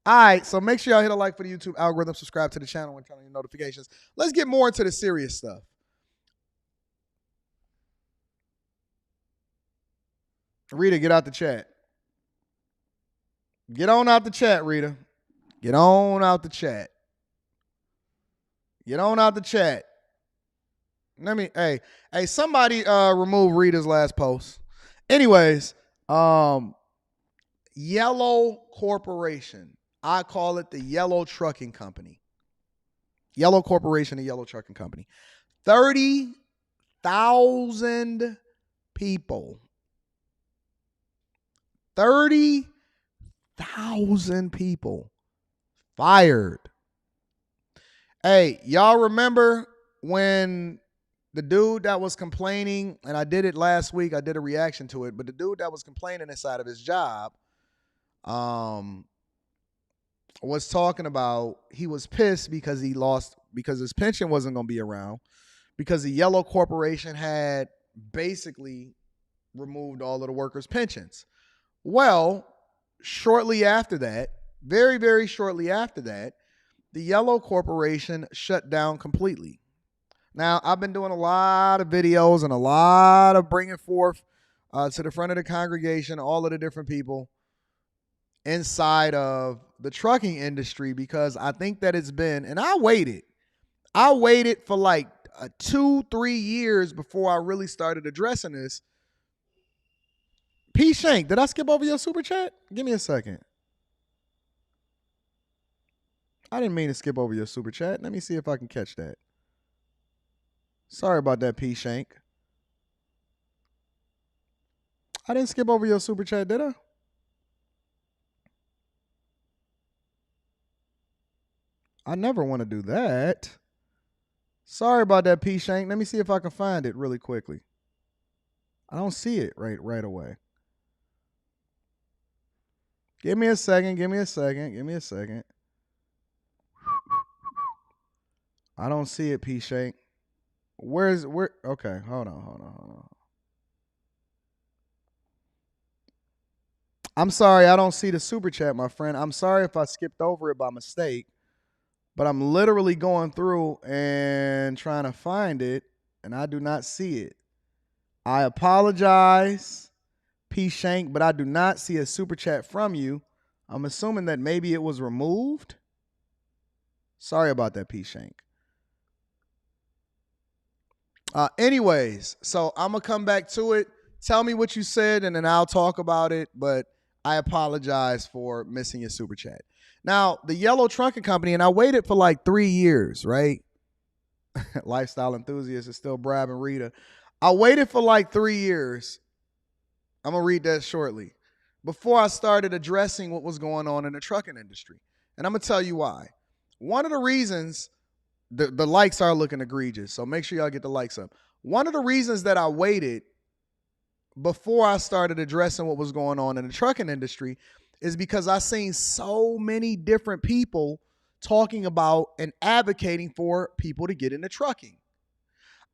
All right, so make sure y'all hit a like for the YouTube algorithm, subscribe to the channel, and turn on your notifications. Let's get more into the serious stuff. Rita, get out the chat. Get on out the chat, Rita. Get on out the chat. Get on out the chat. Hey, somebody remove Rita's last post. Anyways, Yellow Corporation. I call it the Yellow Trucking Company. Yellow Corporation and Yellow Trucking Company. 30,000 people. 30,000 people fired. Hey, y'all remember when the dude that was complaining, and I did it last week, I did a reaction to it, but the dude that was complaining inside of his job, was talking about he was pissed because because his pension wasn't going to be around, because the Yellow Corporation had basically removed all of the workers' pensions. Well, shortly after that, very, very shortly after that, the Yellow Corporation shut down completely. Now, I've been doing a lot of videos and a lot of bringing forth to the front of the congregation all of the different people inside of the trucking industry, because I think that it's been, and I waited for like 2-3 years before I really started addressing this. P. Shank, did I skip over your super chat? Give me a second. I didn't mean to skip over your super chat. Let me see if I can catch that. Sorry about that, P. Shank. I didn't skip over your super chat, did I? I never want to do that. Sorry about that, P. Shank. Let me see if I can find it really quickly. I don't see it right away. Give me a second. I don't see it, P. Shank. Where? Okay, hold on. I'm sorry, I don't see the super chat, my friend. I'm sorry if I skipped over it by mistake, but I'm literally going through and trying to find it, and I do not see it. I apologize, P. Shank, but I do not see a super chat from you. I'm assuming that maybe it was removed. Sorry about that, P. Shank. Anyways, so I'm going to come back to it. Tell me what you said, and then I'll talk about it, but I apologize for missing your super chat. Now, the Yellow Trucking Company, and I waited for like 3 years, right? Lifestyle Enthusiast is still bribing Rita. I waited for like 3 years. I'm going to read that shortly. Before I started addressing what was going on in the trucking industry. And I'm going to tell you why. One of the reasons, the likes are looking egregious, so make sure y'all get the likes up. One of the reasons that I waited before I started addressing what was going on in the trucking industry is because I seen so many different people talking about and advocating for people to get into trucking.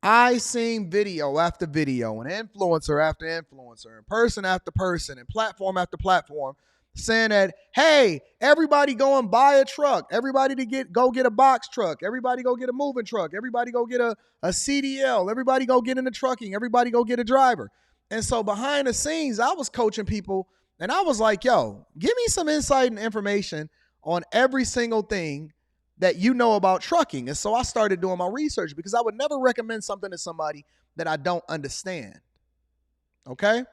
I seen video after video and influencer after influencer and person after person and platform after platform saying that, hey, everybody go and buy a truck. Everybody go get a box truck. Everybody go get a moving truck. Everybody go get a CDL. Everybody go get into trucking. Everybody go get a driver. And so behind the scenes, I was coaching people and I was like, yo, give me some insight and information on every single thing that you know about trucking. And so I started doing my research because I would never recommend something to somebody that I don't understand. Okay?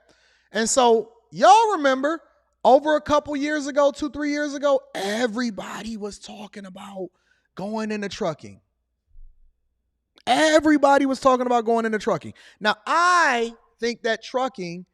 And so y'all remember over a couple years ago, 2-3 years ago, everybody was talking about going into trucking. Everybody was talking about going into trucking. Now, I think that trucking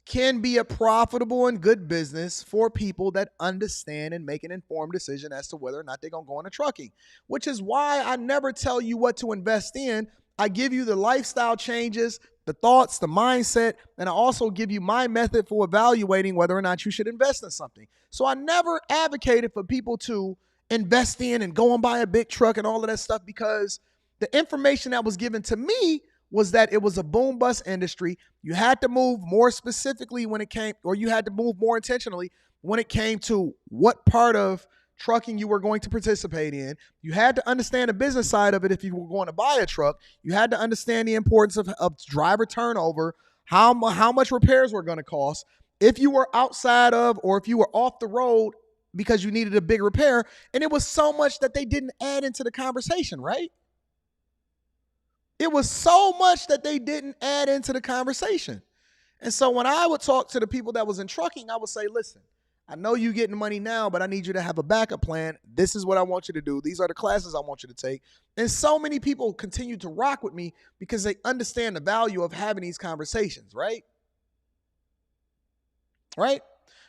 can be a profitable and good business for people that understand and make an informed decision as to whether or not they're going to go into trucking, which is why I never tell you what to invest in. I give you the lifestyle changes, the thoughts, the mindset, and I also give you my method for evaluating whether or not you should invest in something. So I never advocated for people to invest in and go and buy a big truck and all of that stuff, because the information that was given to me was that it was a boom bust industry. You had to move more specifically when it came, or you had to move more intentionally when it came to what part of trucking you were going to participate in. You had to understand the business side of it if you were going to buy a truck. You had to understand the importance of driver turnover, how much repairs were going to cost, if you were outside of or if you were off the road because you needed a big repair. And it was so much that they didn't add into the conversation, right? It was so much that they didn't add into the conversation. And so when I would talk to the people that was in trucking, I would say, listen, I know you're getting money now, but I need you to have a backup plan. This is what I want you to do. These are the classes I want you to take. And so many people continue to rock with me because they understand the value of having these conversations, right? Right?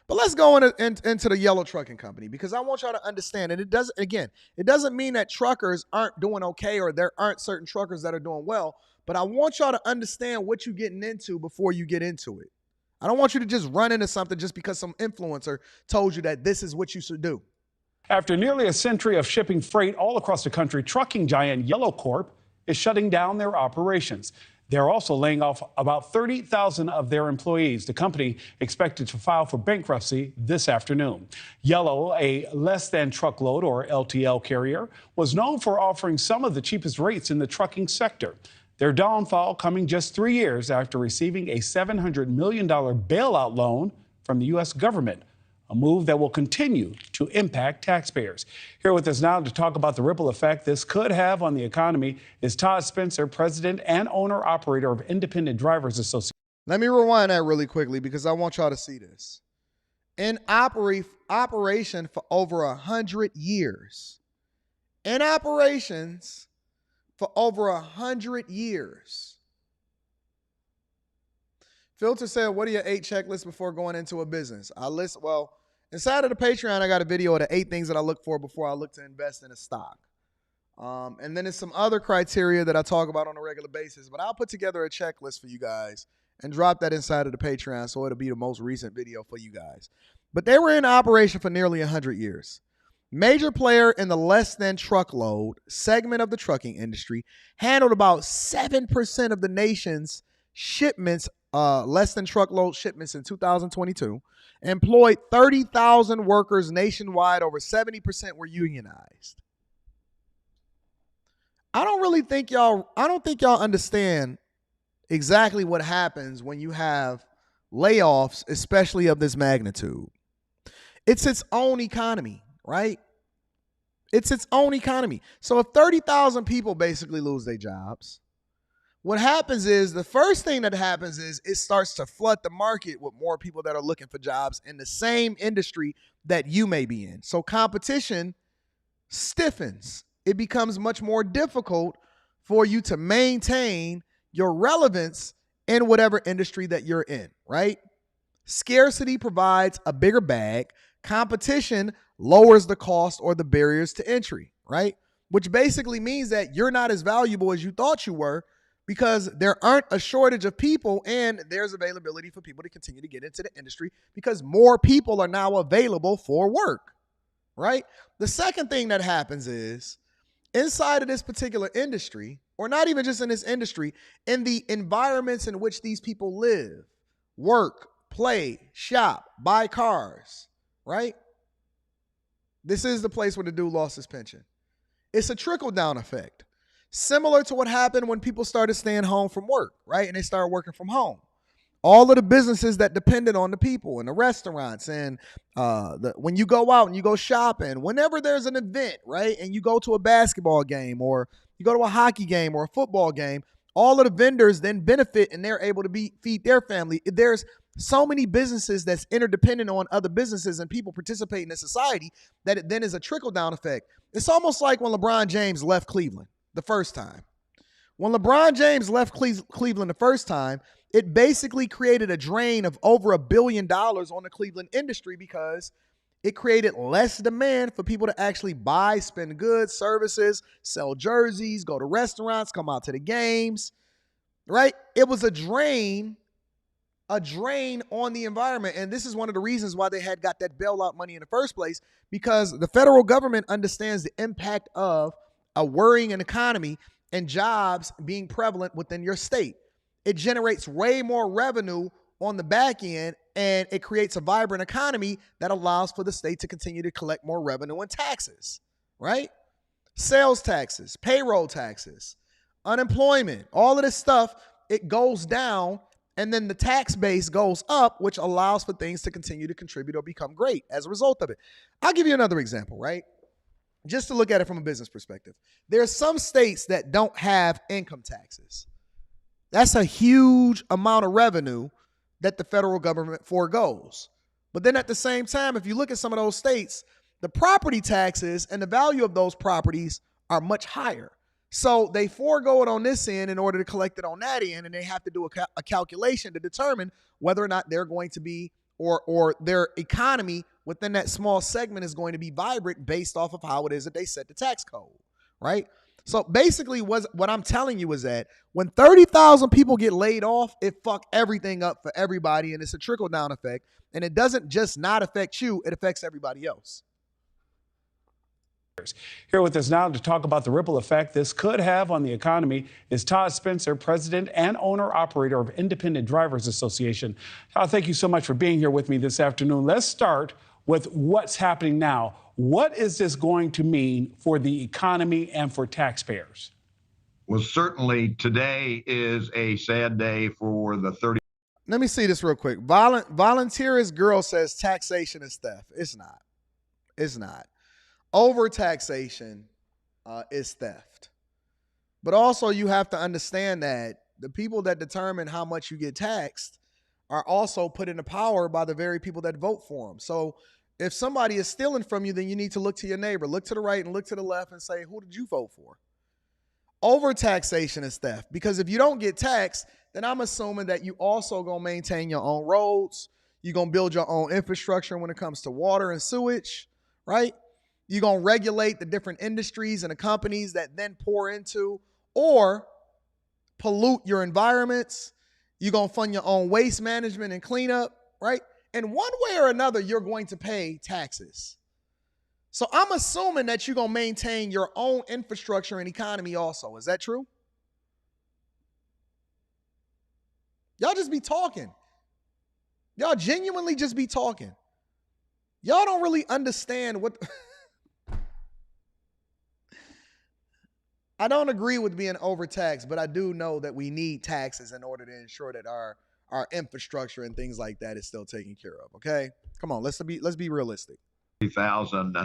But let's go into the yellow trucking company, because I want y'all to understand, and it doesn't mean that truckers aren't doing okay or there aren't certain truckers that are doing well, but I want y'all to understand what you're getting into before you get into it. I don't want you to just run into something just because some influencer told you that this is what you should do. After nearly a century of shipping freight all across the country, trucking giant Yellow Corp is shutting down their operations. They're also laying off about 30,000 of their employees. The company expected to file for bankruptcy this afternoon. Yellow, a less than truckload or LTL carrier, was known for offering some of the cheapest rates in the trucking sector. Their downfall coming just 3 years after receiving a $700 million bailout loan from the U.S. government, a move that will continue to impact taxpayers. Here with us now to talk about the ripple effect this could have on the economy is Todd Spencer, president and owner-operator of Independent Drivers Association. Let me rewind that really quickly because I want y'all to see this. In operation for over 100 years. In operations for over 100 years. Filter said, what are your 8 checklists before going into a business? Inside of the Patreon, I got a video of the 8 things that I look for before I look to invest in a stock. And then there's some other criteria that I talk about on a regular basis, but I'll put together a checklist for you guys and drop that inside of the Patreon so it'll be the most recent video for you guys. But they were in operation for nearly 100 years. Major player in the less than truckload segment of the trucking industry, handled about 7% of the nation's shipments, less than truckload shipments in 2022, employed 30,000 workers nationwide. Over 70% were unionized. I don't think y'all understand exactly what happens when you have layoffs, especially of this magnitude. It's its own economy, right? It's its own economy. So if 30,000 people basically lose their jobs, what happens is, the first thing that happens is it starts to flood the market with more people that are looking for jobs in the same industry that you may be in. So competition stiffens. It becomes much more difficult for you to maintain your relevance in whatever industry that you're in, right? Scarcity provides a bigger bag. Competition lowers the cost or the barriers to entry, right? Which basically means that you're not as valuable as you thought you were, because there aren't a shortage of people and there's availability for people to continue to get into the industry because more people are now available for work, right? The second thing that happens is, inside of this particular industry, or not even just in this industry, in the environments in which these people live, work, play, shop, buy cars, right? This is the place where the dude lost his pension. It's a trickle-down effect, similar to what happened when people started staying home from work, right? And they started working from home. All of the businesses that depended on the people and the restaurants and when you go out and you go shopping, whenever there's an event, right? And you go to a basketball game or you go to a hockey game or a football game, all of the vendors then benefit and they're able to feed their family. There's so many businesses that's interdependent on other businesses and people participate in a society that it then is a trickle-down effect. It's almost like when LeBron James left Cleveland the first time. When LeBron James left Cleveland the first time, it basically created a drain of over $1 billion on the Cleveland industry because it created less demand for people to actually buy, spend goods, services, sell jerseys, go to restaurants, come out to the games, right? It was a drain on the environment. And this is one of the reasons why they had got that bailout money in the first place, because the federal government understands the impact of a worrying economy and jobs being prevalent within your state. It generates way more revenue on the back end, and it creates a vibrant economy that allows for the state to continue to collect more revenue and taxes, right? Sales taxes, payroll taxes, unemployment, all of this stuff, it goes down, and then the tax base goes up, which allows for things to continue to contribute or become great as a result of it. I'll give you another example, right? Just to look at it from a business perspective. There are some states that don't have income taxes. That's a huge amount of revenue that the federal government foregoes. But then at the same time, if you look at some of those states, the property taxes and the value of those properties are much higher. So they forego it on this end in order to collect it on that end, and they have to do a calculation to determine whether or not they're going to be or their economy within that small segment is going to be vibrant based off of how it is that they set the tax code, right? So basically what I'm telling you is that when 30,000 people get laid off, it fuck everything up for everybody, and it's a trickle-down effect, and it doesn't just not affect you, it affects everybody else. Here with us now to talk about the ripple effect this could have on the economy is Todd Spencer, president and owner-operator of Independent Drivers Association. Todd, thank you so much for being here with me this afternoon. Let's start with what's happening now. What is this going to mean for the economy and for taxpayers? Well, certainly today is a sad day for the 30. Let me see this real quick. Volunteerist girl says taxation is theft. It's not. It's not. Overtaxation is theft. But also you have to understand that the people that determine how much you get taxed are also put into power by the very people that vote for them. So if somebody is stealing from you, then you need to look to your neighbor, look to the right and look to the left and say, who did you vote for? Overtaxation is theft, because if you don't get taxed, then I'm assuming that you also going to maintain your own roads. You're going to build your own infrastructure when it comes to water and sewage, right? You're going to regulate the different industries and the companies that then pour into or pollute your environments. You're going to fund your own waste management and cleanup, right? And one way or another, you're going to pay taxes. So I'm assuming that you're going to maintain your own infrastructure and economy also. Is that true? Y'all just be talking. Y'all genuinely just be talking. Y'all don't really understand what... I don't agree with being overtaxed, but I do know that we need taxes in order to ensure that our infrastructure and things like that is still taken care of. Okay, come on, let's be realistic. 30,000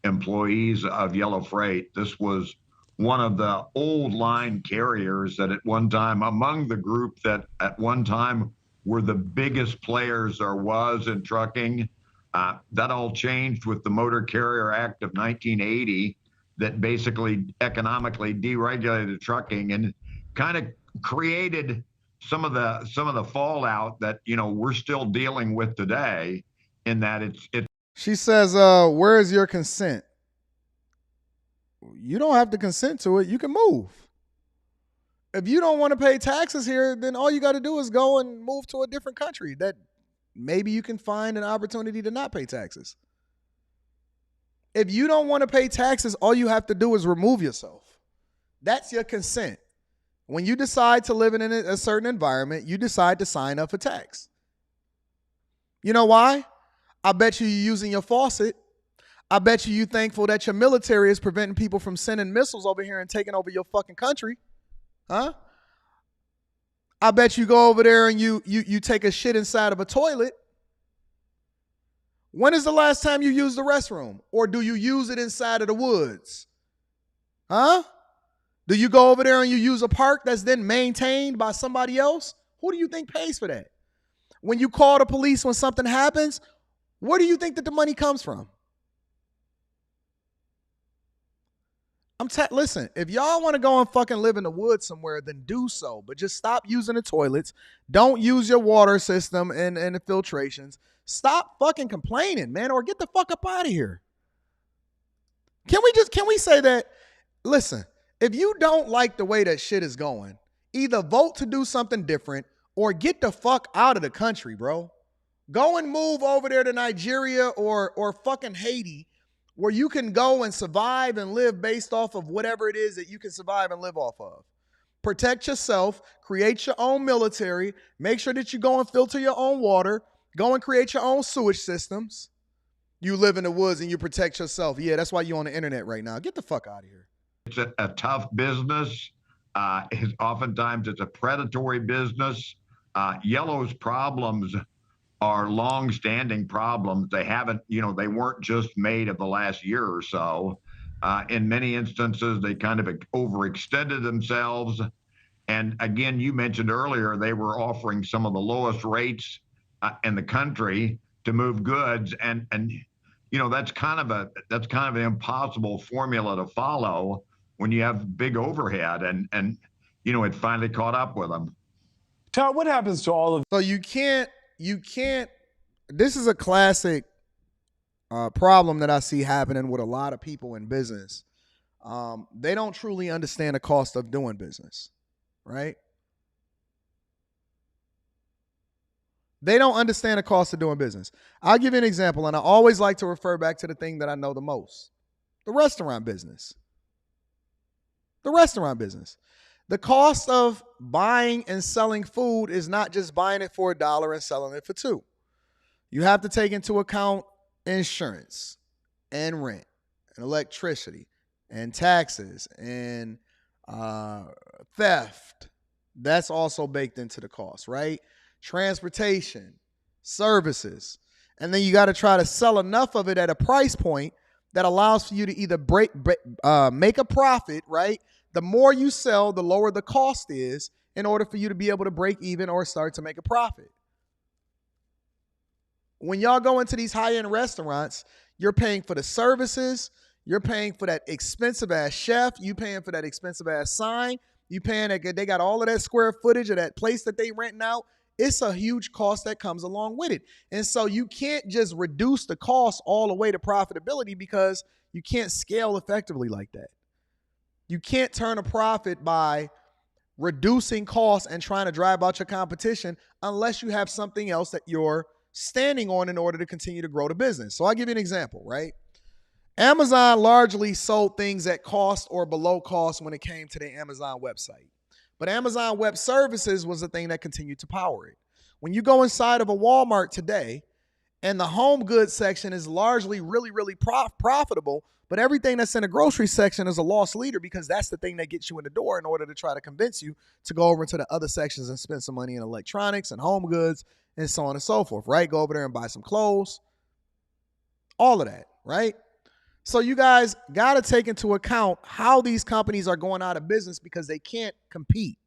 employees of Yellow Freight. This was one of the old line carriers that at one time, among the group that at one time were the biggest players there was in trucking. That all changed with the Motor Carrier Act of 1980. That basically economically deregulated trucking and kind of created some of the fallout that, you know, we're still dealing with today, in that it's. She says, where is your consent? You don't have to consent to it. You can move. If you don't want to pay taxes here, then all you got to do is go and move to a different country that maybe you can find an opportunity to not pay taxes. If you don't want to pay taxes, all you have to do is remove yourself. That's your consent. When you decide to live in a certain environment, you decide to sign up for tax. You know why? I bet you're using your faucet. I bet you're thankful that your military is preventing people from sending missiles over here and taking over your fucking country. Huh? I bet you go over there and you take a shit inside of a toilet. When is the last time you used the restroom? Or do you use it inside of the woods? Huh? Do you go over there and you use a park that's then maintained by somebody else? Who do you think pays for that? When you call the police when something happens, where do you think that the money comes from? Listen, if y'all want to go and fucking live in the woods somewhere, then do so. But just stop using the toilets. Don't use your water system and the filtrations. Stop fucking complaining, man, or get the fuck up out of here. Can we say that? Listen, if you don't like the way that shit is going, either vote to do something different or get the fuck out of the country, bro. Go and move over there to Nigeria or fucking Haiti, where you can go and survive and live based off of whatever it is that you can survive and live off of. Protect yourself, create your own military, make sure that you go and filter your own water, go and create your own sewage systems. You live in the woods and you protect yourself. Yeah, that's why you're on the internet right now. Get the fuck out of here. It's a tough business. Oftentimes it's a predatory business. Yellow's problems are long-standing problems. They haven't, they weren't just made of the last year or so. In many instances, they kind of overextended themselves. And again, you mentioned earlier, they were offering some of the lowest rates in the country to move goods. And that's kind of an impossible formula to follow when you have big overhead. And it finally caught up with them. Todd, what happens to all of... So you can't, this is a classic problem that I see happening with a lot of people in business. They don't truly understand the cost of doing business, right? They don't understand the cost of doing business. I'll give you an example, and I always like to refer back to the thing that I know the most, the restaurant business. The restaurant business. The cost of buying and selling food is not just buying it for $1 and selling it for $2. You have to take into account insurance and rent and electricity and taxes and theft. That's also baked into the cost, right? Transportation, services. And then you got to try to sell enough of it at a price point that allows for you to either make a profit, right? The more you sell, the lower the cost is in order for you to be able to break even or start to make a profit. When y'all go into these high-end restaurants, you're paying for the services, you're paying for that expensive-ass chef, you paying for that expensive-ass sign, you paying that they got all of that square footage of that place that they renting out. It's a huge cost that comes along with it. And so you can't just reduce the cost all the way to profitability because you can't scale effectively like that. You can't turn a profit by reducing costs and trying to drive out your competition unless you have something else that you're standing on in order to continue to grow the business. So I'll give you an example, right? Amazon largely sold things at cost or below cost when it came to the Amazon website. But Amazon Web Services was the thing that continued to power it. When you go inside of a Walmart today and the home goods section is largely really, really profitable, but everything that's in the grocery section is a loss leader because that's the thing that gets you in the door in order to try to convince you to go over into the other sections and spend some money in electronics and home goods and so on and so forth, right? Go over there and buy some clothes, all of that, right? So you guys got to take into account how these companies are going out of business because they can't compete.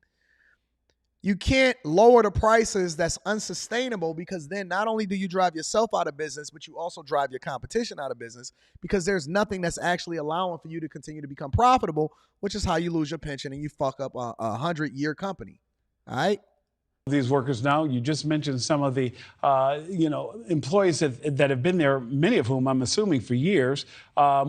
You can't lower the prices that's unsustainable because then not only do you drive yourself out of business, but you also drive your competition out of business because there's nothing that's actually allowing for you to continue to become profitable, which is how you lose your pension and you fuck up a 100-year company. All right? These workers now, you just mentioned some of the, employees that have been there, many of whom I'm assuming for years.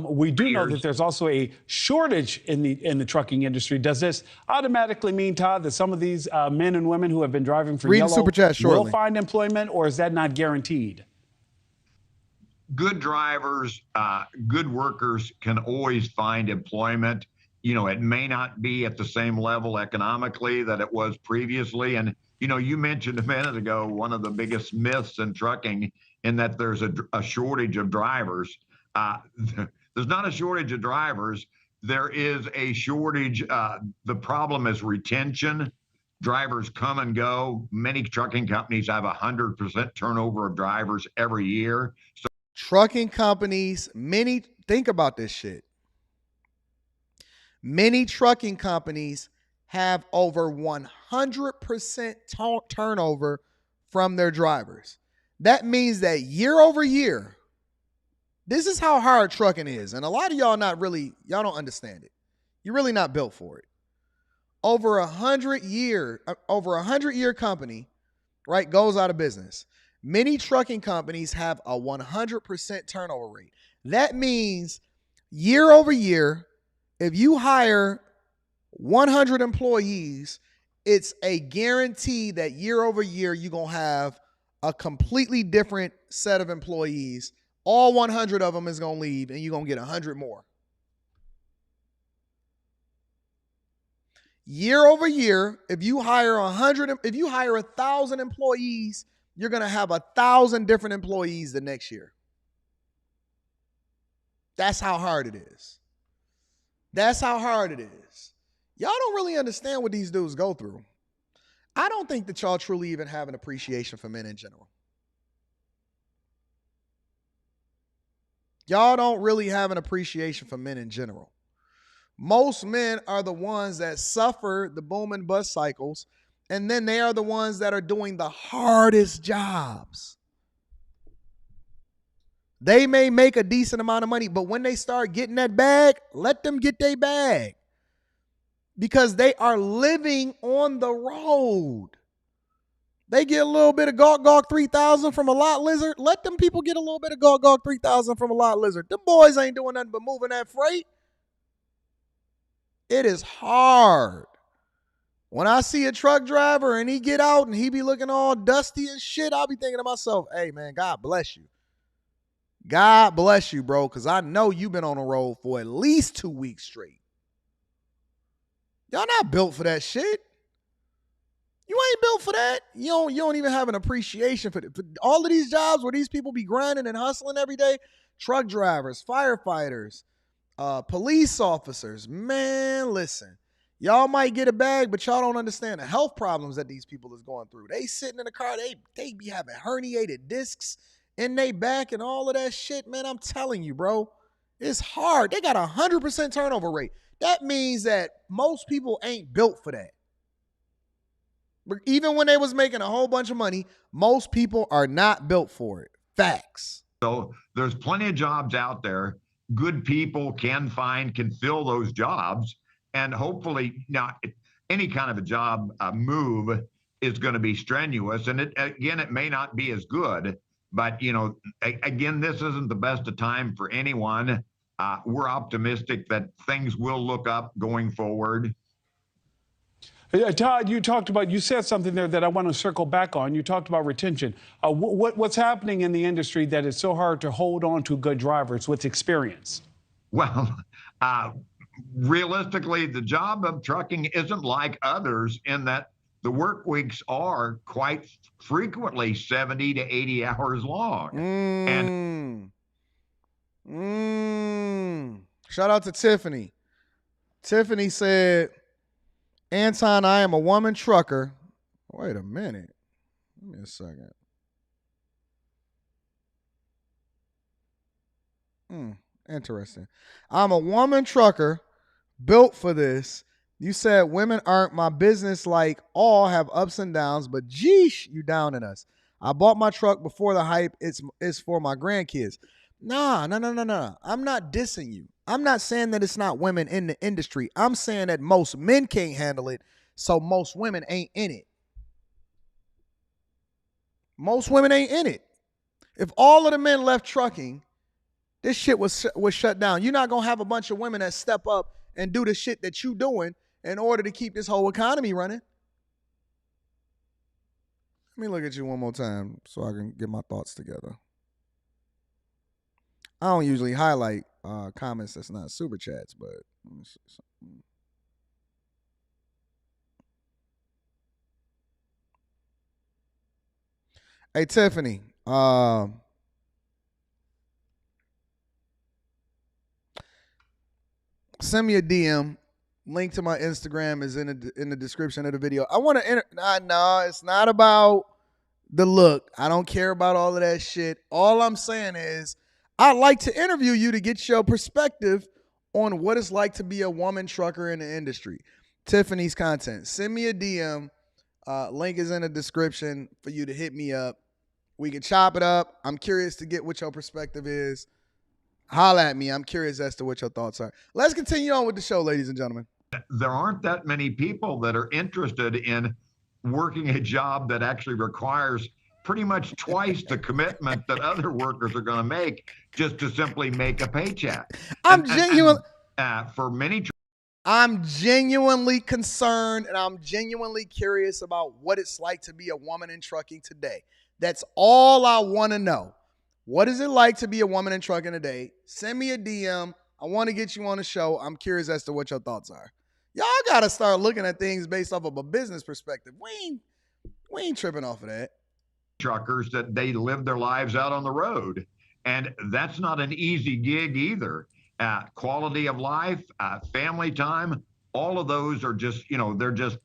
We do know that there's also a shortage in the trucking industry. Does this automatically mean, Todd, that some of these men and women who have been driving for Yellow Super Chat will find employment, or is that not guaranteed? Good drivers, good workers can always find employment. It may not be at the same level economically that it was previously. And you mentioned a minute ago, one of the biggest myths in trucking and that there's a shortage of drivers. There's not a shortage of drivers. There is a shortage. The problem is retention. Drivers come and go. Many trucking companies have 100% turnover of drivers every year. So trucking companies, think about this shit. Many trucking companies have over 100% turnover from their drivers. That means that year over year, this is how hard trucking is. And a lot of y'all y'all don't understand it. You're really not built for it. Over a 100-year company, right, goes out of business. Many trucking companies have a 100% turnover rate. That means year over year, if you hire 100 employees, it's a guarantee that year over year, you're going to have a completely different set of employees. All 100 of them is going to leave, and you're going to get 100 more. Year over year, if you hire 1,000 employees, you're going to have 1,000 different employees the next year. That's how hard it is. That's how hard it is. Y'all don't really understand what these dudes go through. I don't think that y'all truly even have an appreciation for men in general. Y'all don't really have an appreciation for men in general. Most men are the ones that suffer the boom and bust cycles, and then they are the ones that are doing the hardest jobs. They may make a decent amount of money, but when they start getting that bag, let them get their bag. Because they are living on the road. They get a little bit of Gawk Gawk 3000 from a lot lizard. Let them people get a little bit of Gawk Gawk 3000 from a lot lizard. Them boys ain't doing nothing but moving that freight. It is hard. When I see a truck driver and he get out and he be looking all dusty and shit, I'll be thinking to myself, hey, man, God bless you. God bless you, bro, because I know you've been on the road for at least 2 weeks straight. Y'all not built for that shit. You ain't built for that. You don't even have an appreciation for all of these jobs where these people be grinding and hustling every day. Truck drivers, firefighters, police officers. Man, listen. Y'all might get a bag, but y'all don't understand the health problems that these people is going through. They sitting in the car, they be having herniated discs in their back and all of that shit. Man, I'm telling you, bro. It's hard. They got 100% turnover rate. That means that most people ain't built for that. But even when they was making a whole bunch of money, most people are not built for it. Facts. So there's plenty of jobs out there. Good people can fill those jobs. And hopefully, now, any kind of a job move is going to be strenuous. And it may not be as good. But, again, this isn't the best of time for anyone. We're optimistic that things will look up going forward. Todd, you said something there that I want to circle back on. You talked about retention. What's happening in the industry that is so hard to hold on to good drivers with experience? Well, realistically, the job of trucking isn't like others in that the work weeks are quite frequently 70 to 80 hours long. Shout out to Tiffany. Tiffany said, Anton, I am a woman trucker. Wait a minute. Give me a second. Interesting. I'm a woman trucker built for this. You said women aren't my business, like all have ups and downs, but geesh, you downing us. I bought my truck before the hype. It's for my grandkids. No. I'm not dissing you. I'm not saying that it's not women in the industry. I'm saying that most men can't handle it, so most women ain't in it. Most women ain't in it. If all of the men left trucking, this shit was shut down. You're not going to have a bunch of women that step up and do the shit that you doing in order to keep this whole economy running. Let me look at you one more time so I can get my thoughts together. I don't usually highlight comments that's not super chats, but let me see something. Hey, Tiffany, Send me a DM. Link to my Instagram is in the description of the video. I want to no, it's not about the look. I don't care about all of that shit. All I'm saying is I'd like to interview you to get your perspective on what it's like to be a woman trucker in the industry. Tiffany's content. Send me a DM. Link is in the description for you to hit me up. We can chop it up. I'm curious to get what your perspective is. Holla at me. I'm curious as to what your thoughts are. Let's continue on with the show, ladies and gentlemen. There aren't that many people that are interested in working a job that actually requires pretty much twice the commitment that other workers are going to make just to simply make a paycheck. I'm genuinely concerned, and I'm genuinely curious about what it's like to be a woman in trucking today. That's all I want to know. What is it like to be a woman in trucking today? Send me a DM. I want to get you on the show. I'm curious as to what your thoughts are. Y'all got to start looking at things based off of a business perspective. We ain't tripping off of that. Truckers that they live their lives out on the road. And that's not an easy gig either. Quality of life, family time, all of those are just, they're just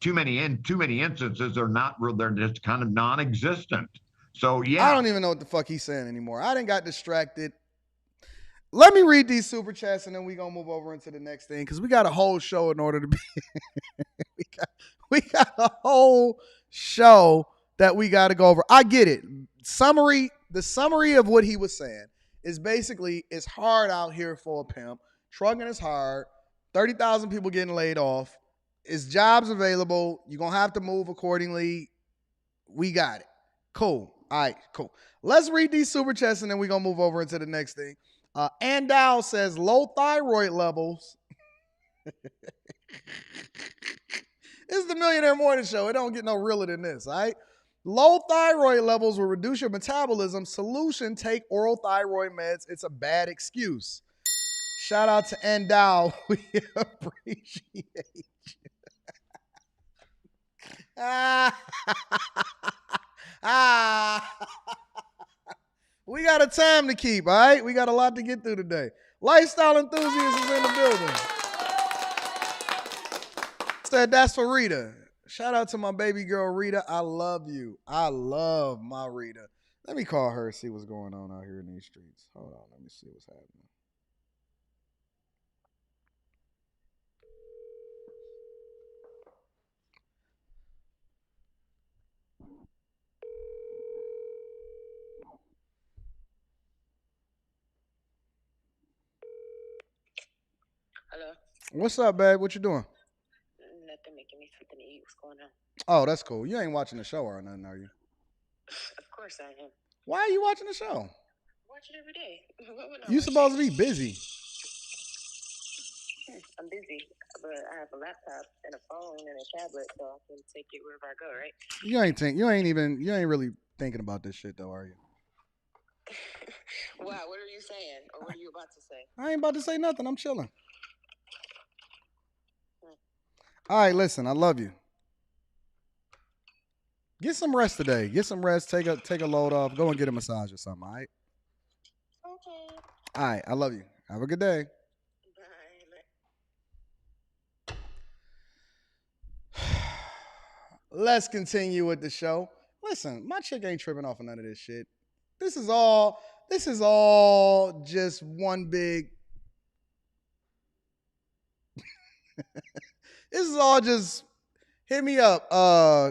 too many instances. They're just kind of non-existent. So, yeah. I don't even know what the fuck he's saying anymore. I done got distracted. Let me read these super chats and then we're going to move over into the next thing because we got a whole show in order to be. we got a whole show that we got to go over. I get it. The summary of what he was saying is basically it's hard out here for a pimp. Trucking is hard. 30,000 people getting laid off. Is jobs available? You're going to have to move accordingly. We got it. Cool. All right, cool. Let's read these super chats and then we're going to move over into the next thing. Andal says low thyroid levels. This is the Millionaire Morning Show. It don't get no realer than this, all right? Low thyroid levels will reduce your metabolism. Solution, take oral thyroid meds. It's a bad excuse. Shout out to Andal. We appreciate you. We got a time to keep, all right? We got a lot to get through today. Lifestyle enthusiast is in the building. Said that's for Rita. Shout out to my baby girl, Rita. I love you. I love my Rita. Let me call her and see what's going on out here in these streets. Hold on. Let me see what's happening. Hello. What's up, babe? What you doing? Nothing, making me something to eat. What's going on? Oh, that's cool. You ain't watching the show or nothing, are you? Of course I am. Why are you watching the show? Watch it every day. You supposed to be busy. I'm busy, but I have a laptop and a phone and a tablet, so I can take it wherever I go, right? You ain't really thinking about this shit though, are you? Wow, what are you saying? Or what are you about to say? I ain't about to say nothing. I'm chilling. All right, listen, I love you. Get some rest today. Get some rest. Take a load off. Go and get a massage or something, all right? Okay. All right, I love you. Have a good day. Bye. Let's continue with the show. Listen, my chick ain't tripping off of none of this shit. This is all just one big this is all just hit me up,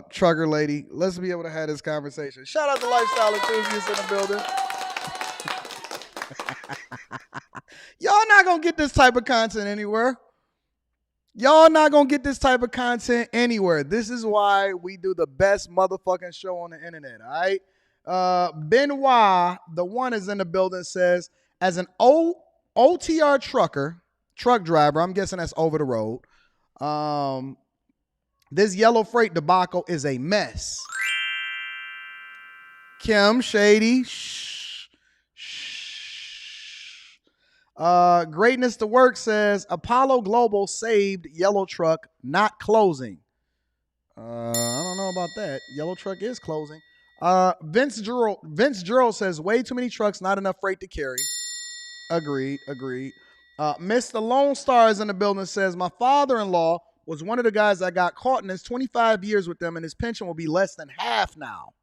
trucker lady. Let's be able to have this conversation. Shout out to Lifestyle Enthusiasts in the building. Y'all not gonna get this type of content anywhere. Y'all not gonna get this type of content anywhere. This is why we do the best motherfucking show on the internet, all right? Benoit, the one is in the building, says, as an OTR truck driver, I'm guessing that's over the road, this yellow freight debacle is a mess. Kim, shady, Greatness to Work says, Apollo Global saved yellow truck not closing. I don't know about that. Yellow truck is closing. Vince Gerald says, way too many trucks, not enough freight to carry. Agreed. Mr. Lone Star is in the building, says, my father-in-law was one of the guys that got caught in his 25 years with them, and his pension will be less than half now.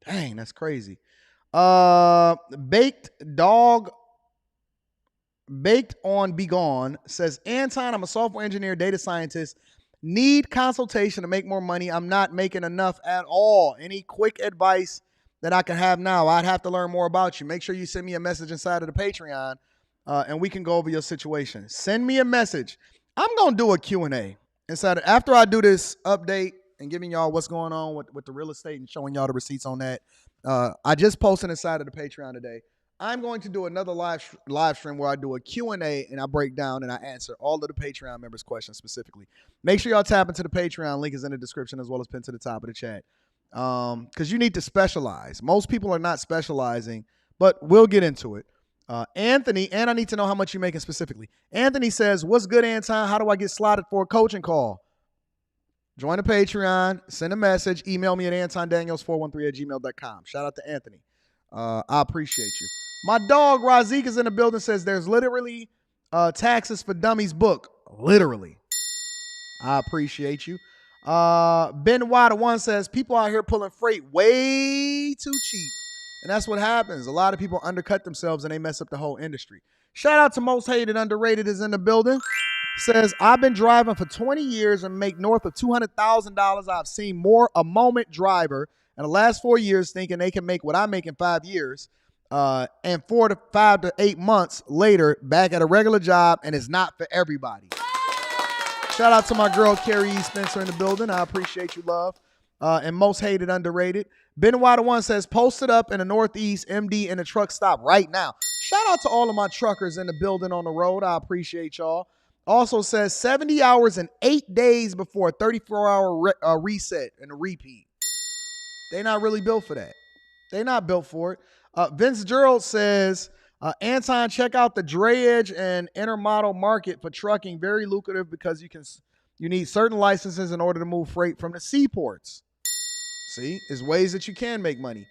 Dang, that's crazy. Baked on Be Gone says, Anton, I'm a software engineer, data scientist. Need consultation to make more money. I'm not making enough at all. Any quick advice that I can have now? I'd have to learn more about you. Make sure you send me a message inside of the Patreon, and we can go over your situation. Send me a message. I'm going to do a Q&A inside after I do this update and giving y'all what's going on with the real estate and showing y'all the receipts on that. I just posted inside of the Patreon today. I'm going to do another live stream where I do a Q&A and I break down and I answer all of the Patreon members' questions specifically. Make sure y'all tap into the Patreon. Link is in the description as well as pinned to the top of the chat. Because you need to specialize. Most people are not specializing, but we'll get into it. Anthony, and I need to know how much you're making specifically. Anthony says, what's good, Anton? How do I get slotted for a coaching call? Join the Patreon, send a message, email me at antondaniels413@gmail.com. Shout out to Anthony. I appreciate you. My dog, Razik, is in the building, says there's literally taxes for dummies book. Literally. I appreciate you. Ben Water One says people out here pulling freight way too cheap. And that's what happens. A lot of people undercut themselves and they mess up the whole industry. Shout out to Most Hated Underrated is in the building. Says, I've been driving for 20 years and make north of $200,000. I've seen more a moment driver in the last 4 years thinking they can make what I make in 5 years. And 4 to 5 to 8 months later, back at a regular job, and it's not for everybody. Shout out to my girl, Carrie E. Spencer in the building. I appreciate you, love. And Most Hated Underrated. Ben Water One says, posted up in the Northeast, MD in the truck stop right now. Shout out to all of my truckers in the building on the road. I appreciate y'all. Also says 70 hours and 8 days before a 34-hour reset and a repeat. They not really built for that. They not built for it. Vince Gerald says, Anton, check out the drayage and intermodal market for trucking. Very lucrative because you need certain licenses in order to move freight from the seaports. See, there's ways that you can make money.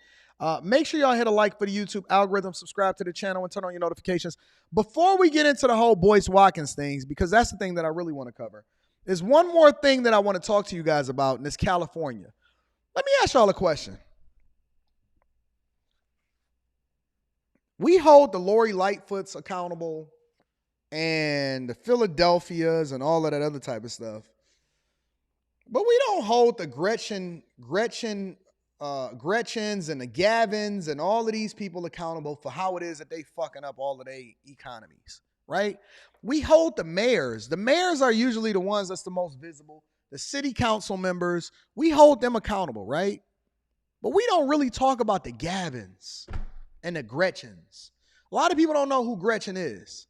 Make sure y'all hit a like for the YouTube algorithm, subscribe to the channel, and turn on your notifications. Before we get into the whole Boyce Watkins things, because that's the thing that I really want to cover, there's one more thing that I want to talk to you guys about, and it's California. Let me ask y'all a question. We hold the Lori Lightfoots accountable and the Philadelphias and all of that other type of stuff. But we don't hold the Gretchens and the Gavins and all of these people accountable for how it is that they fucking up all of their economies, right? We hold the mayors. The mayors are usually the ones that's the most visible. The city council members, we hold them accountable, right? But we don't really talk about the Gavins and the Gretchens. A lot of people don't know who Gretchen is.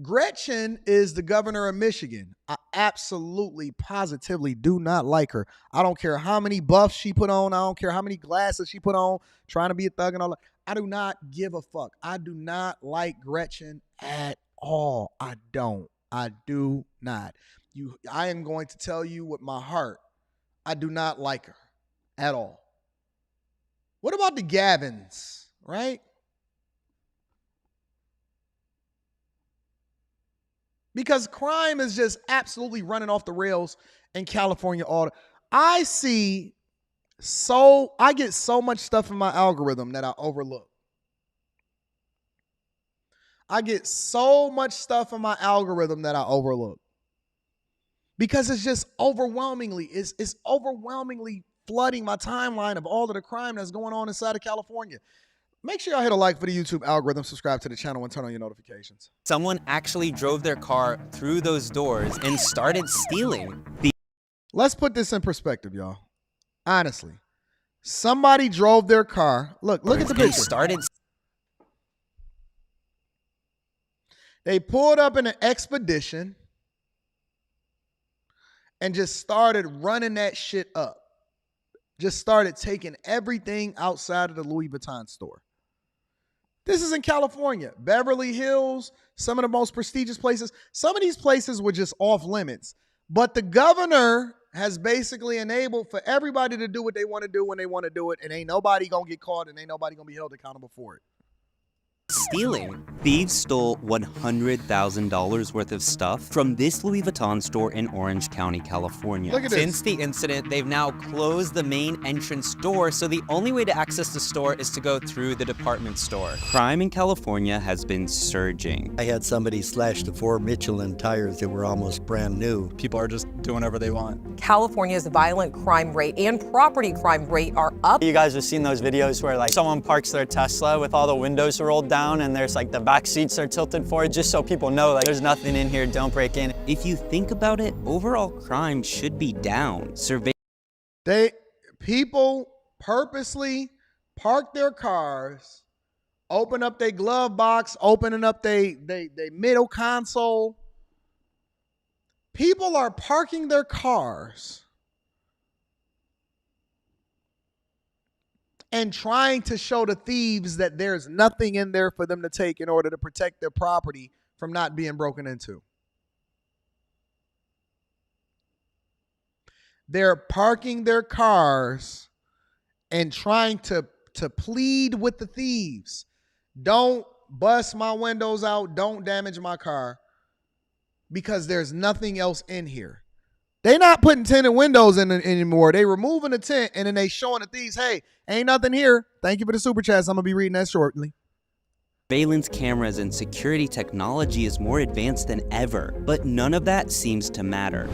Gretchen is the governor of Michigan. I absolutely, positively do not like her. I don't care how many buffs she put on. I don't care how many glasses she put on, trying to be a thug and all that. I do not give a fuck. I do not like Gretchen at all. I don't. I do not. I am going to tell you with my heart, I do not like her at all. What about the Gavins, right? Because crime is just absolutely running off the rails in California. I get so much stuff in my algorithm that I overlook. I get so much stuff in my algorithm that I overlook. Because it's just overwhelmingly, it's overwhelmingly flooding my timeline of all of the crime that's going on inside of California. Make sure y'all hit a like for the YouTube algorithm, subscribe to the channel, and turn on your notifications. Someone actually drove their car through those doors and started stealing. Let's put this in perspective, y'all. Honestly, somebody drove their car. Look at the picture. They pulled up in an Expedition and just started running that shit up. Just started taking everything outside of the Louis Vuitton store. This is in California, Beverly Hills, some of the most prestigious places. Some of these places were just off limits. But the governor has basically enabled for everybody to do what they want to do when they want to do it, and ain't nobody gonna get caught and ain't nobody gonna be held accountable for it. Stealing. Thieves stole $100,000 worth of stuff from this Louis Vuitton store in Orange County, California. Look at this. Since the incident, they've now closed the main entrance door, so the only way to access the store is to go through the department store. Crime in California has been surging. I had somebody slash the 4 Michelin tires that were almost brand new. People are just doing whatever they want. California's violent crime rate and property crime rate are up. You guys have seen those videos where like someone parks their Tesla with all the windows rolled down and there's like the back seats are tilted forward, just so people know like there's nothing in here, don't break in. If you think about it, overall crime should be down. People purposely park their cars, open up their glove box, opening up their middle console. People are parking their cars and trying to show the thieves that there's nothing in there for them to take in order to protect their property from not being broken into. They're parking their cars and trying to plead with the thieves. Don't bust my windows out. Don't damage my car because there's nothing else in here. They not putting tinted windows in anymore. They removing the tent and then they showing the thieves, hey, ain't nothing here. Thank you for the super chats. I'm going to be reading that shortly. Surveillance cameras and security technology is more advanced than ever, but none of that seems to matter.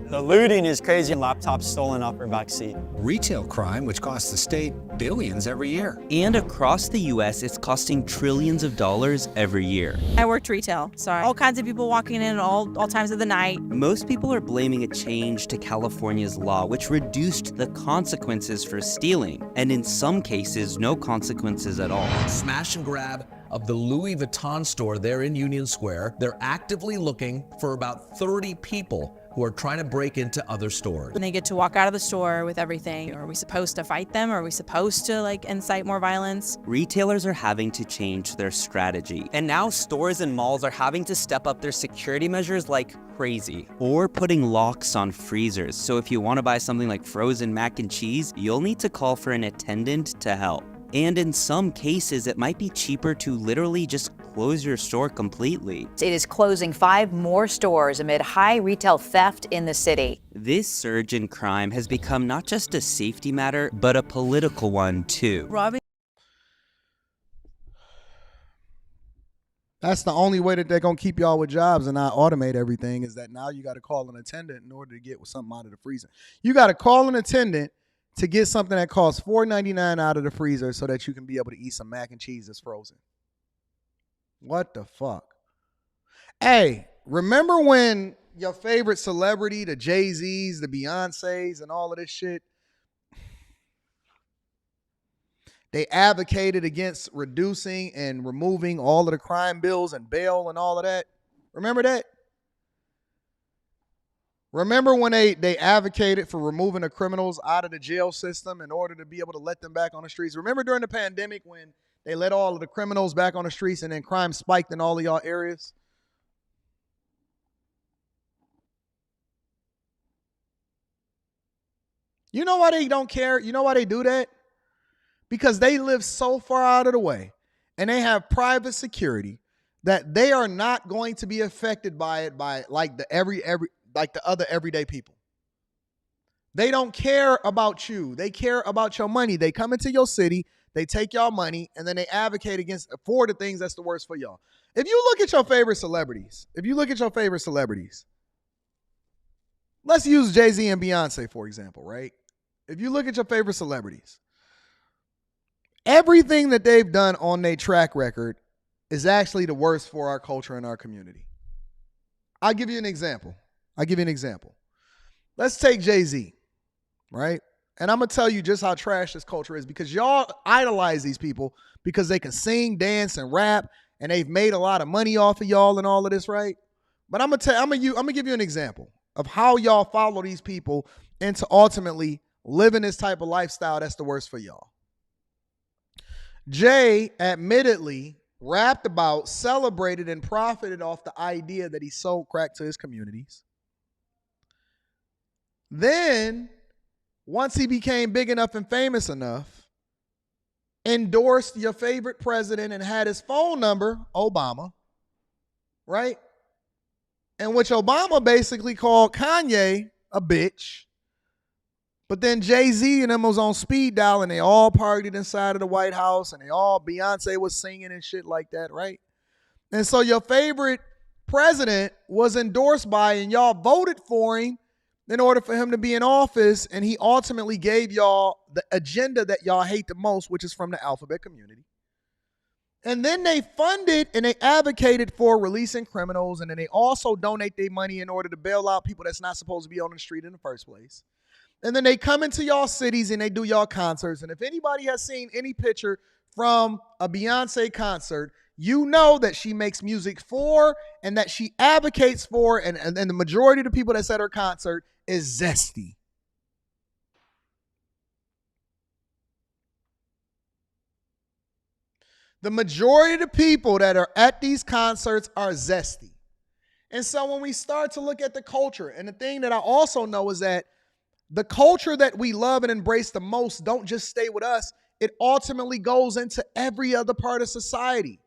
The looting is crazy. Laptops stolen off her back seat. Retail crime, which costs the state billions every year. And across the U.S., it's costing trillions of dollars every year. I worked retail, so all kinds of people walking in all times of the night. Most people are blaming a change to California's law, which reduced the consequences for stealing, and in some cases, no consequences at all. Smash and grab of the Louis Vuitton store there in Union Square. They're actively looking for about 30 people who are trying to break into other stores. And they get to walk out of the store with everything. Are we supposed to fight them? Are we supposed to incite more violence? Retailers are having to change their strategy. And now stores and malls are having to step up their security measures like crazy. Or putting locks on freezers. So if you want to buy something like frozen mac and cheese, you'll need to call for an attendant to help. And in some cases, it might be cheaper to literally just close your store completely. It is closing 5 more stores amid high retail theft in the city. This surge in crime has become not just a safety matter, but a political one too. Robbie? That's the only way that they're going to keep y'all with jobs and not automate everything, is that now you got to call an attendant in order to get something out of the freezer. You got to call an attendant to get something that costs $4.99 out of the freezer so that you can be able to eat some mac and cheese that's frozen. What the fuck? Hey, remember when your favorite celebrity, the Jay-Z's, the Beyoncés, and all of this shit, they advocated against reducing and removing all of the crime bills and bail and all of that? Remember that? Remember when they advocated for removing the criminals out of the jail system in order to be able to let them back on the streets? Remember during the pandemic when they let all of the criminals back on the streets and then crime spiked in all of y'all areas? You know why they don't care? You know why they do that? Because they live so far out of the way and they have private security that they are not going to be affected by it by like the other everyday people. They don't care about you. They care about your money. They come into your city, they take y'all money, and then they advocate for the things that's the worst for y'all. If you look at your favorite celebrities, let's use Jay-Z and Beyonce, for example, right? If you look at your favorite celebrities, everything that they've done on their track record is actually the worst for our culture and our community. I'll give you an example. Let's take Jay-Z, right? And I'm going to tell you just how trash this culture is, because y'all idolize these people because they can sing, dance, and rap, and they've made a lot of money off of y'all and all of this, right? But I'm going to give you an example of how y'all follow these people into ultimately living this type of lifestyle that's the worst for y'all. Jay admittedly rapped about, celebrated, and profited off the idea that he sold crack to his communities. Then, once he became big enough and famous enough, endorsed your favorite president and had his phone number, Obama, right? In which Obama basically called Kanye a bitch. But then Jay-Z and them was on speed dial and they all partied inside of the White House and Beyonce was singing and shit like that, right? And so your favorite president was endorsed by and y'all voted for him in order for him to be in office, and he ultimately gave y'all the agenda that y'all hate the most, which is from the alphabet community. And then they funded and they advocated for releasing criminals, and then they also donate their money in order to bail out people that's not supposed to be on the street in the first place. And then they come into y'all cities and they do y'all concerts. And if anybody has seen any picture from a Beyonce concert, you know that she makes music for and that she advocates for, and the majority of the people that's at her concert is zesty. The majority of the people that are at these concerts are zesty. And so when we start to look at the culture, and the thing that I also know is that the culture that we love and embrace the most don't just stay with us. It ultimately goes into every other part of society,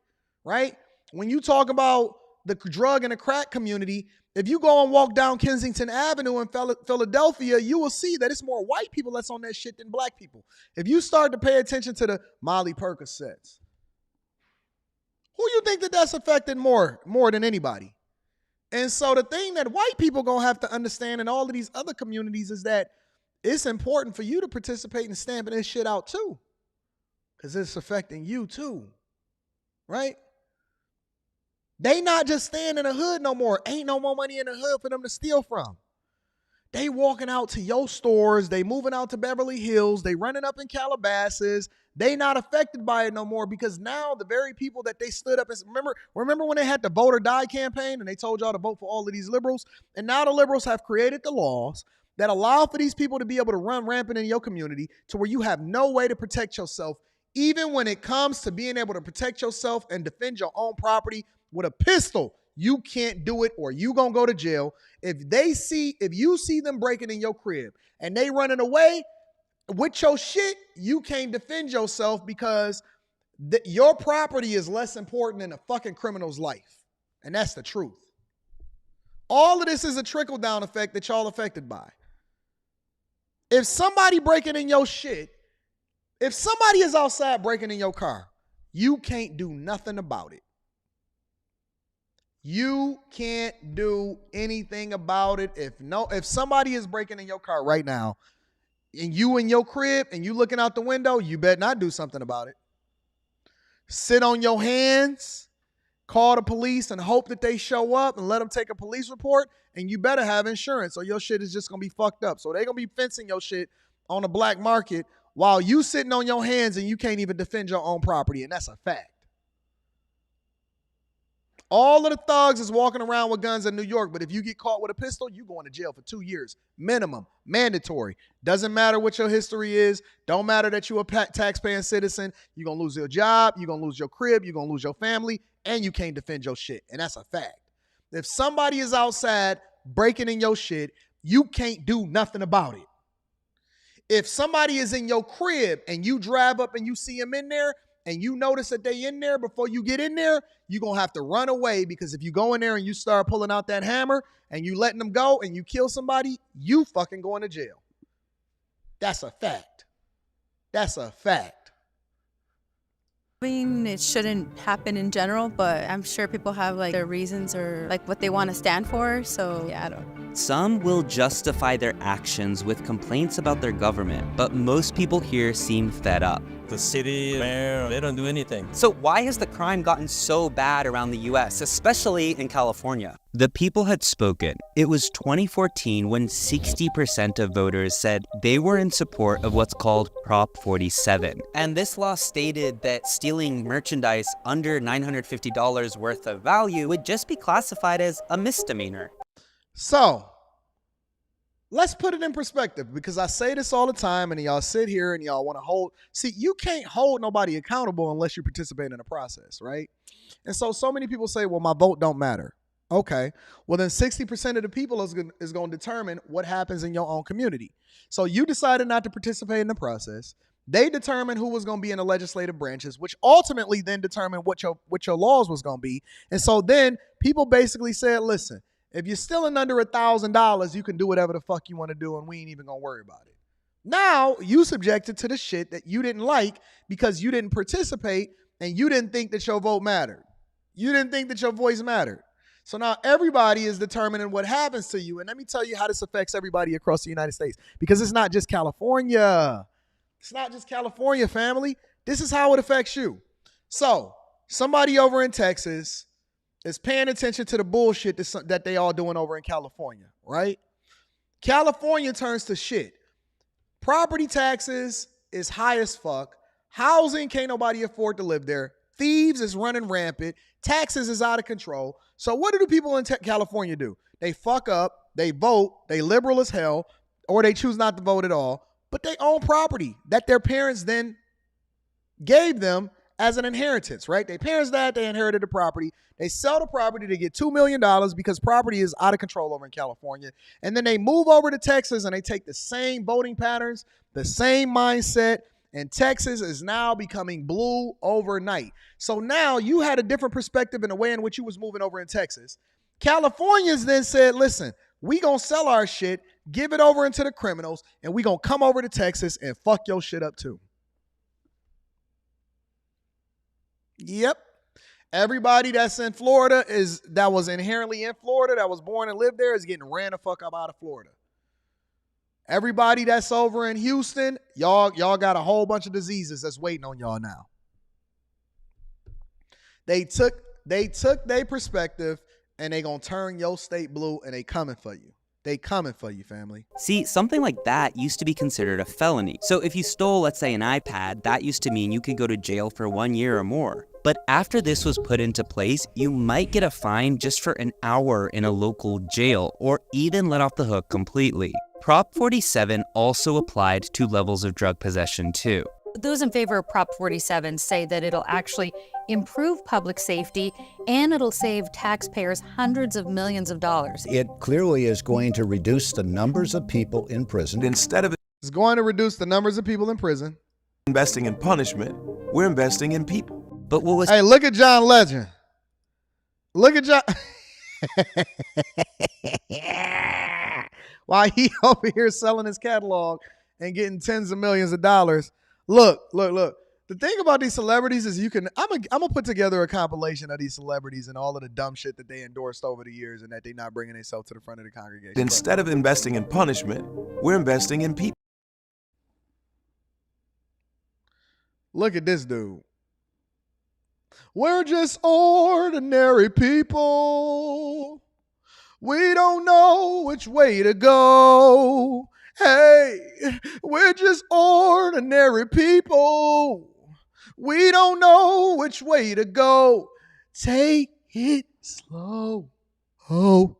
right? When you talk about the drug and the crack community, if you go and walk down Kensington Avenue in Philadelphia, you will see that it's more white people that's on that shit than black people. If you start to pay attention to the Molly Percocets, who you think that's affected more than anybody? And so the thing that white people gonna have to understand in all of these other communities is that it's important for you to participate in stamping this shit out too, because it's affecting you too, right? They not just staying in the hood no more. Ain't no more money in the hood for them to steal from. They walking out to your stores. They moving out to Beverly Hills. They running up in Calabasas. They not affected by it no more, because now the very people that they stood up and remember when they had the vote or die campaign and they told y'all to vote for all of these liberals, and now the liberals have created the laws that allow for these people to be able to run rampant in your community to where you have no way to protect yourself, even when it comes to being able to protect yourself and defend your own property with a pistol. You can't do it, or you gonna go to jail. If you see them breaking in your crib and they running away with your shit, you can't defend yourself, because your property is less important than a fucking criminal's life. And that's the truth. All of this is a trickle-down effect that y'all affected by. If somebody breaking in your shit, if somebody is outside breaking in your car, you can't do nothing about it. You can't do anything about it. If somebody is breaking in your car right now, and you in your crib and you looking out the window, you better not do something about it. Sit on your hands, call the police and hope that they show up and let them take a police report, and you better have insurance or your shit is just going to be fucked up. So they're going to be fencing your shit on the black market while you sitting on your hands and you can't even defend your own property, and that's a fact. All of the thugs is walking around with guns in New York, but if you get caught with a pistol, you going to jail for 2 years. Minimum. Mandatory. Doesn't matter what your history is. Don't matter that you're a taxpaying citizen. You're going to lose your job. You're going to lose your crib. You're going to lose your family. And you can't defend your shit. And that's a fact. If somebody is outside breaking in your shit, you can't do nothing about it. If somebody is in your crib and you drive up and you see them in there, and you notice that they in there before you get in there, you're going to have to run away, because if you go in there and you start pulling out that hammer and you letting them go and you kill somebody, you fucking going to jail. That's a fact. That's a fact. I mean, it shouldn't happen in general, but I'm sure people have like their reasons or like what they want to stand for. So yeah, I don't. Some will justify their actions with complaints about their government, but most people here seem fed up. The city, mayor, they don't do anything. So why has the crime gotten so bad around the US, especially in California? The people had spoken. It was 2014 when 60% of voters said they were in support of what's called Prop 47. And this law stated that stealing merchandise under $950 worth of value would just be classified as a misdemeanor. So, let's put it in perspective, because I say this all the time and y'all sit here and y'all want to hold. See, you can't hold nobody accountable unless you participate in the process, right? And so many people say, well, my vote don't matter. Okay. Well, then 60% of the people is going to determine what happens in your own community. So you decided not to participate in the process. They determined who was going to be in the legislative branches, which ultimately then determined what your laws was going to be. And so then people basically said, listen, if you're stealing under $1,000, you can do whatever the fuck you want to do, and we ain't even going to worry about it. Now you subjected to the shit that you didn't like because you didn't participate and you didn't think that your vote mattered. You didn't think that your voice mattered. So now everybody is determining what happens to you. And let me tell you how this affects everybody across the United States, because it's not just California. It's not just California, family. This is how it affects you. So somebody over in Texas is paying attention to the bullshit that they all doing over in California, right? California turns to shit. Property taxes is high as fuck. Housing, can't nobody afford to live there. Thieves is running rampant. Taxes is out of control. So what do the people in California do? They fuck up, they vote, they liberal as hell, or they choose not to vote at all, but they own property that their parents then gave them as an inheritance, right? Their parents died, they inherited the property. They sell the property to get $2 million because property is out of control over in California. And then they move over to Texas and they take the same voting patterns, the same mindset, and Texas is now becoming blue overnight. So now you had a different perspective in the way in which you was moving over in Texas. Californians then said, listen, we gonna sell our shit, give it over into the criminals, and we gonna come over to Texas and fuck your shit up too. Yep. Everybody that's in Florida that was inherently in Florida, that was born and lived there, is getting ran the fuck up out of Florida. Everybody that's over in Houston, y'all got a whole bunch of diseases that's waiting on y'all now. They took their perspective and they gonna turn your state blue, and they coming for you. They coming for you, family. See, something like that used to be considered a felony. So if you stole, let's say, an iPad, that used to mean you could go to jail for 1 year or more. But after this was put into place, you might get a fine just for an hour in a local jail, or even let off the hook completely. Prop 47 also applied to levels of drug possession too. Those in favor of Prop 47 say that it'll actually improve public safety and it'll save taxpayers hundreds of millions of dollars. It clearly is going to reduce the numbers of people in prison. Instead of It's going to reduce the numbers of people in prison. investing in punishment, we're investing in people. But what was... Hey, look at John Legend. Look at John. While he over here selling his catalog and getting tens of millions of dollars. Look. The thing about these celebrities is I'm gonna put together a compilation of these celebrities and all of the dumb shit that they endorsed over the years and that they not bringing themselves to the front of the congregation. Instead of investing in punishment, we're investing in people. Look at this dude. We're just ordinary people. We don't know which way to go. Hey, we're just ordinary people. We don't know which way to go. Take it slow. Oh.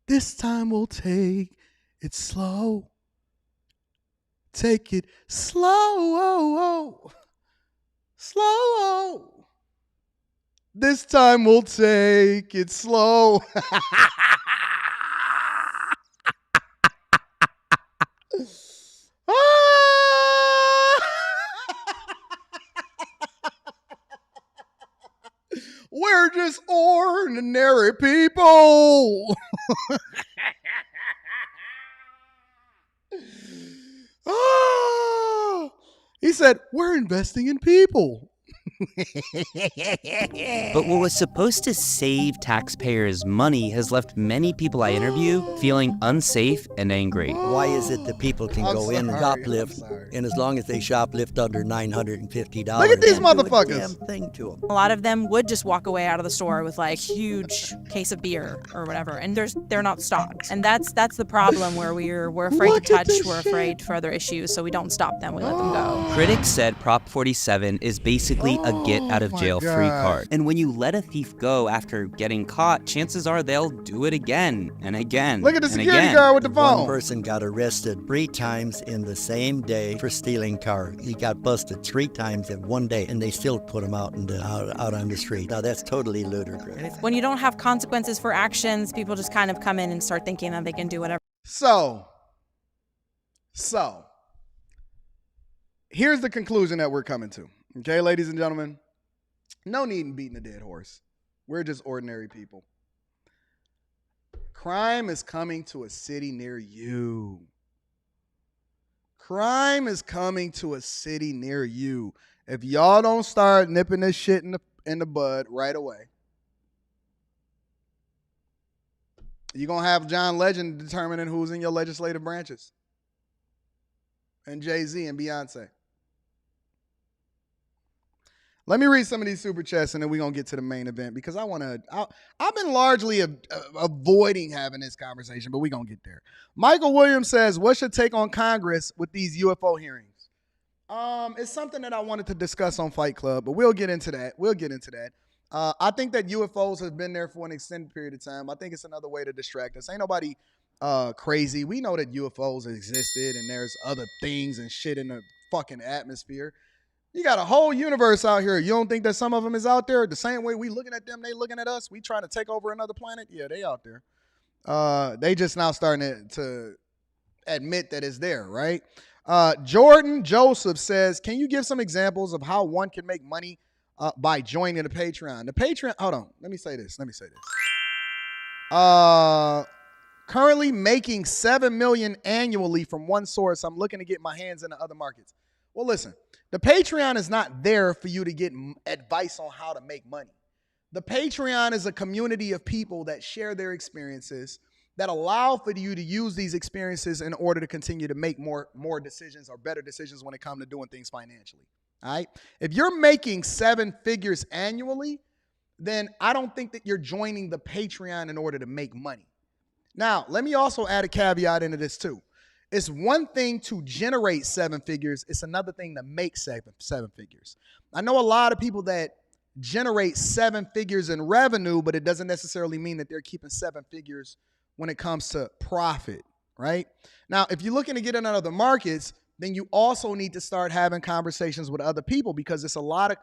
This time we'll take it slow. Take it slow. Slow. This time we'll take it slow. We're just ordinary people. He said, we're investing in people. But what was supposed to save taxpayers money has left many people I interview feeling unsafe and angry. Why is it that people can go in and shoplift, and as long as they shoplift under $950, look at these motherfuckers. Do a damn thing to them. A lot of them would just walk away out of the store with like huge case of beer or whatever, and they're not stopped. And that's the problem where we're afraid to touch, we're afraid for other issues, so we don't stop them, we let them go. Critics said Prop 47 is basically a a get out of my jail free God. card. And when you let a thief go after getting caught, chances are they'll do it again and again. Look at the and security again. guard with the One phone. person got arrested 3 times in the same day for stealing cars. He got busted 3 times in one day, and they still put him out on the street. Now that's totally ludicrous. When you don't have consequences for actions, people just kind of come in and start thinking that they can do whatever. So, here's the conclusion that we're coming to. Okay, ladies and gentlemen, no need in beating a dead horse. We're just ordinary people. Crime is coming to a city near you. Crime is coming to a city near you. If y'all don't start nipping this shit in the bud right away, you're going to have John Legend determining who's in your legislative branches. And Jay-Z and Beyonce. Let me read some of these super chats and then we're going to get to the main event because I've been largely avoiding having this conversation, but we're going to get there. Michael Williams says, what's your take on Congress with these UFO hearings? It's something that I wanted to discuss on Fight Club, but we'll get into that. I think that UFOs have been there for an extended period of time. I think it's another way to distract us. Ain't nobody crazy. We know that UFOs existed and there's other things and shit in the fucking atmosphere. You got a whole universe out here. You don't think that some of them is out there? The same way we looking at them, they looking at us. We trying to take over another planet? Yeah, they out there. They just now starting to admit that it's there, right? Jordan Joseph says, can you give some examples of how one can make money by joining the Patreon? The Patreon, hold on. Let me say this. Currently making $7 million annually from one source. I'm looking to get my hands into other markets. Well, listen, the Patreon is not there for you to get advice on how to make money. The Patreon is a community of people that share their experiences that allow for you to use these experiences in order to continue to make more decisions or better decisions when it comes to doing things financially. All right. If you're making 7 figures annually, then I don't think that you're joining the Patreon in order to make money. Now, let me also add a caveat into this too. It's one thing to generate 7 figures. It's another thing to make seven figures. I know a lot of people that generate 7 figures in revenue, but it doesn't necessarily mean that they're keeping 7 figures when it comes to profit, right? Now, if you're looking to get into other markets, then you also need to start having conversations with other people because it's a lot of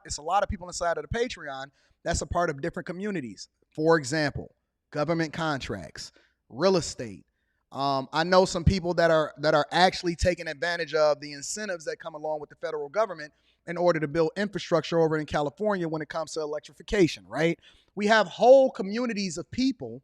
people inside of the Patreon that's a part of different communities. For example, government contracts, real estate. I know some people that are actually taking advantage of the incentives that come along with the federal government in order to build infrastructure over in California when it comes to electrification, right? We have whole communities of people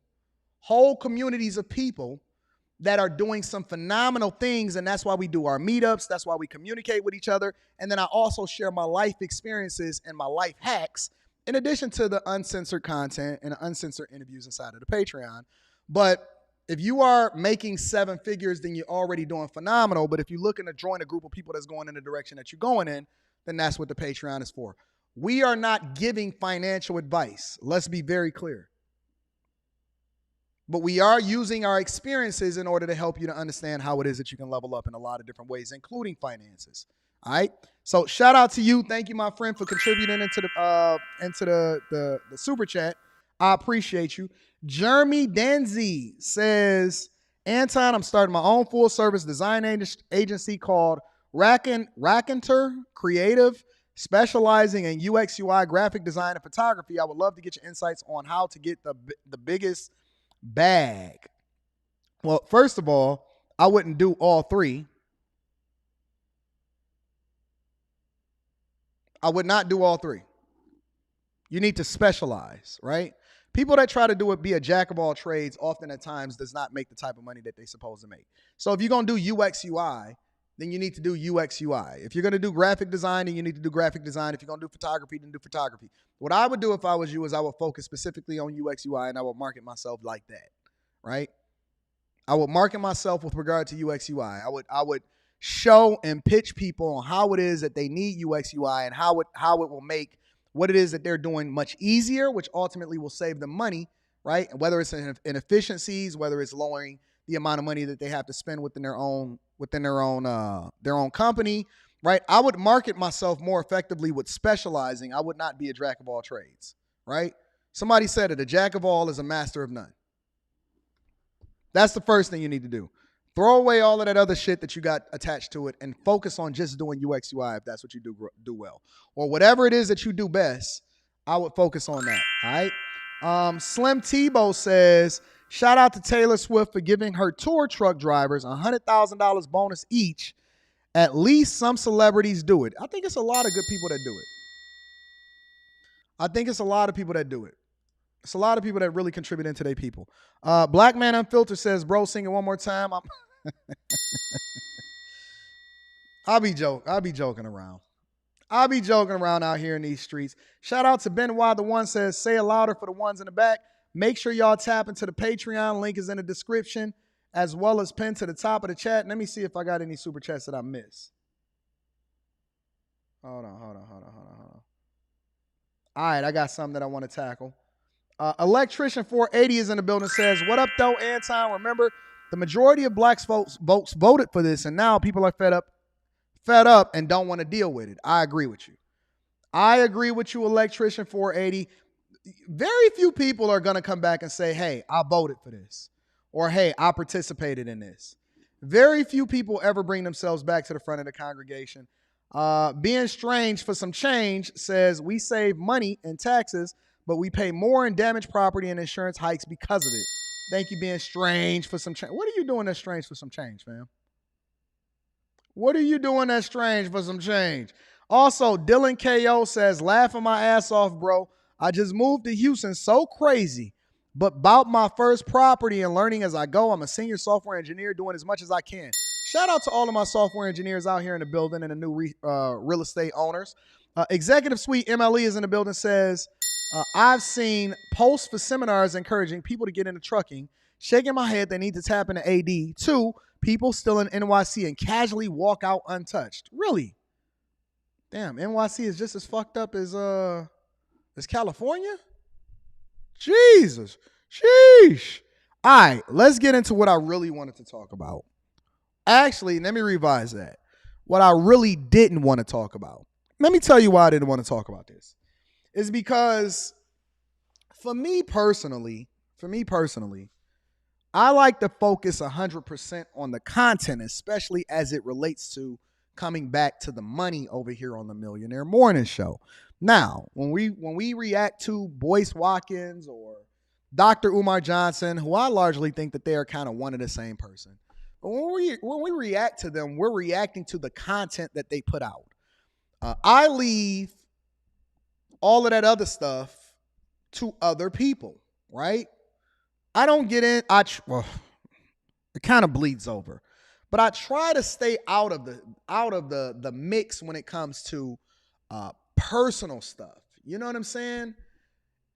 that are doing some phenomenal things, and that's why we do our meetups. That's why we communicate with each other. And then I also share my life experiences and my life hacks in addition to the uncensored content and the uncensored interviews inside of the Patreon. But if you are making 7 figures, then you're already doing phenomenal. But if you're looking to join a group of people that's going in the direction that you're going in, then that's what the Patreon is for. We are not giving financial advice. Let's be very clear. But we are using our experiences in order to help you to understand how it is that you can level up in a lot of different ways, including finances. All right. So shout out to you. Thank you, my friend, for contributing into the super chat. I appreciate you. Jeremy Danzy says, Anton, I'm starting my own full service design agency called Rackenter Creative, specializing in UX, UI, graphic design, and photography. I would love to get your insights on how to get the biggest bag. Well, first of all, I wouldn't do all 3. I would not do all 3. You need to specialize, right? People that try to do it, be a jack of all trades, often at times does not make the type of money that they're supposed to make. So if you're going to do UX, UI, then you need to do UX, UI. If you're going to do graphic design, then you need to do graphic design. If you're going to do photography, then do photography. What I would do if I was you is I would focus specifically on UX, UI, and I would market myself like that, right? I would market myself with regard to UX, UI. I would show and pitch people on how it is that they need UX, UI, and how it will make what it is that they're doing much easier, which ultimately will save them money, right? And whether it's in efficiencies, whether it's lowering the amount of money that they have to spend within their own company, right? I would market myself more effectively with specializing. I would not be a jack of all trades, right? Somebody said it, a jack of all is a master of none. That's the first thing you need to do. Throw away all of that other shit that you got attached to it and focus on just doing UX UI if that's what you do well. Or whatever it is that you do best, I would focus on that, all right? Slim Tebow says, shout out to Taylor Swift for giving her tour truck drivers $100,000 bonus each. At least some celebrities do it. I think it's a lot of good people that do it. I think it's a lot of people that do it. It's a lot of people that really contribute into their people. Black Man Unfiltered says, bro, sing it one more time. I'll be joking around. I'll be joking around out here in these streets. Shout out to Benoit. The one says, say it louder for the ones in the back. Make sure y'all tap into the Patreon. Link is in the description, as well as pinned to the top of the chat. Let me see if I got any super chats that I missed. Hold on. All right, I got something that I want to tackle. Electrician 480 is in the building, says, what up, though, Anton? Remember, the majority of black folks voted for this, and now people are fed up and don't want to deal with it. I agree with you. I agree with you, Electrician 480. Very few people are going to come back and say, hey, I voted for this. Or, hey, I participated in this. Very few people ever bring themselves back to the front of the congregation. Being strange for some change says, we save money in taxes, but we pay more in damaged property and insurance hikes because of it. Thank you, being strange for some change. What are you doing that's strange for some change, fam? What are you doing that's strange for some change? Also, Dylan KO says, laughing my ass off, bro. I just moved to Houston, so crazy. But bought my first property and learning as I go. I'm a senior software engineer doing as much as I can. Shout out to all of my software engineers out here in the building and the new real estate owners. Executive Suite MLE is in the building, says, I've seen posts for seminars encouraging people to get into trucking. Shaking my head, they need to tap into AD. 2, people still in NYC and casually walk out untouched. Really? Damn, NYC is just as fucked up as California? Jesus. Sheesh. All right, let's get into what I really wanted to talk about. Actually, let me revise that. What I really didn't want to talk about. Let me tell you why I didn't want to talk about this. Is because for me personally, I like to focus 100% on the content, especially as it relates to coming back to the money over here on the Millionaire Morning Show. Now, when we react to Boyce Watkins or Dr. Umar Johnson, who I largely think that they are kind of one and the same person, but when we react to them, we're reacting to the content that they put out. I leave all of that other stuff to other people, right? I don't get in. It kind of bleeds over, but I try to stay out of the mix when it comes to personal stuff. You know what I'm saying?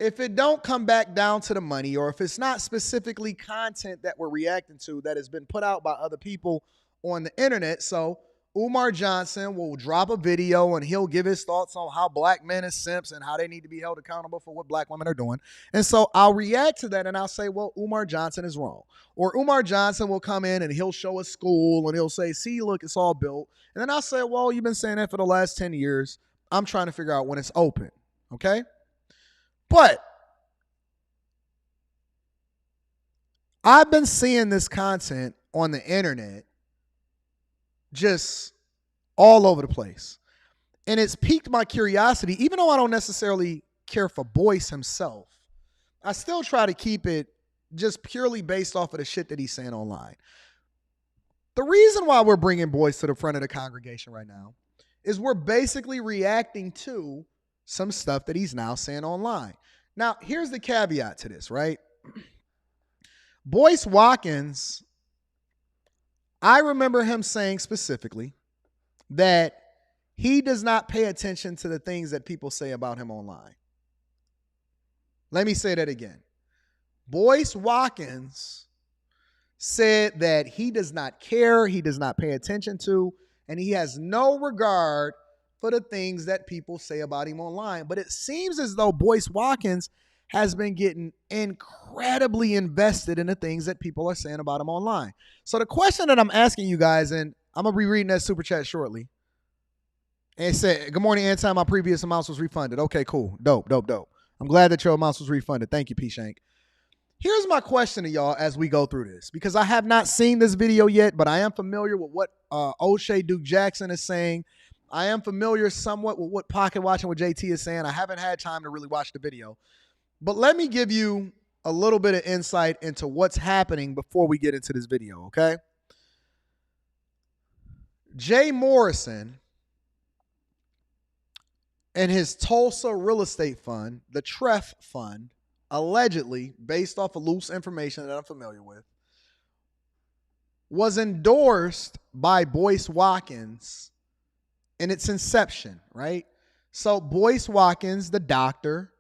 If it don't come back down to the money, or if it's not specifically content that we're reacting to that has been put out by other people on the internet. So Umar Johnson will drop a video and he'll give his thoughts on how black men are simps and how they need to be held accountable for what black women are doing. And so I'll react to that and I'll say, well, Umar Johnson is wrong. Or Umar Johnson will come in and he'll show a school and he'll say, see, look, it's all built. And then I'll say, well, you've been saying that for the last 10 years. I'm trying to figure out when it's open. Okay? But I've been seeing this content on the internet just all over the place. And it's piqued my curiosity, even though I don't necessarily care for Boyce himself. I still try to keep it just purely based off of the shit that he's saying online. The reason why we're bringing Boyce to the front of the congregation right now is we're basically reacting to some stuff that he's now saying online. Now, here's the caveat to this, right? Boyce Watkins, I remember him saying specifically that he does not pay attention to the things that people say about him online. Let me say that again. Boyce Watkins said that he does not care, he does not pay attention to, and he has no regard for the things that people say about him online. But it seems as though Boyce Watkins has been getting incredibly invested in the things that people are saying about him online. So the question that I'm asking you guys, and I'm going to be reading that super chat shortly. And it said, good morning, Anton. My previous amounts was refunded. Okay, cool. Dope. I'm glad that your amounts was refunded. Thank you, P. Shank. Here's my question to y'all as we go through this, because I have not seen this video yet, but I am familiar with what O'Shea Duke Jackson is saying. I am familiar somewhat with what Pocket Watching with JT is saying. I haven't had time to really watch the video. But let me give you a little bit of insight into what's happening before we get into this video, okay? Jay Morrison and his Tulsa real estate fund, the TREF fund, allegedly, based off of loose information that I'm familiar with, was endorsed by Boyce Watkins in its inception, right? So Boyce Watkins, the doctor,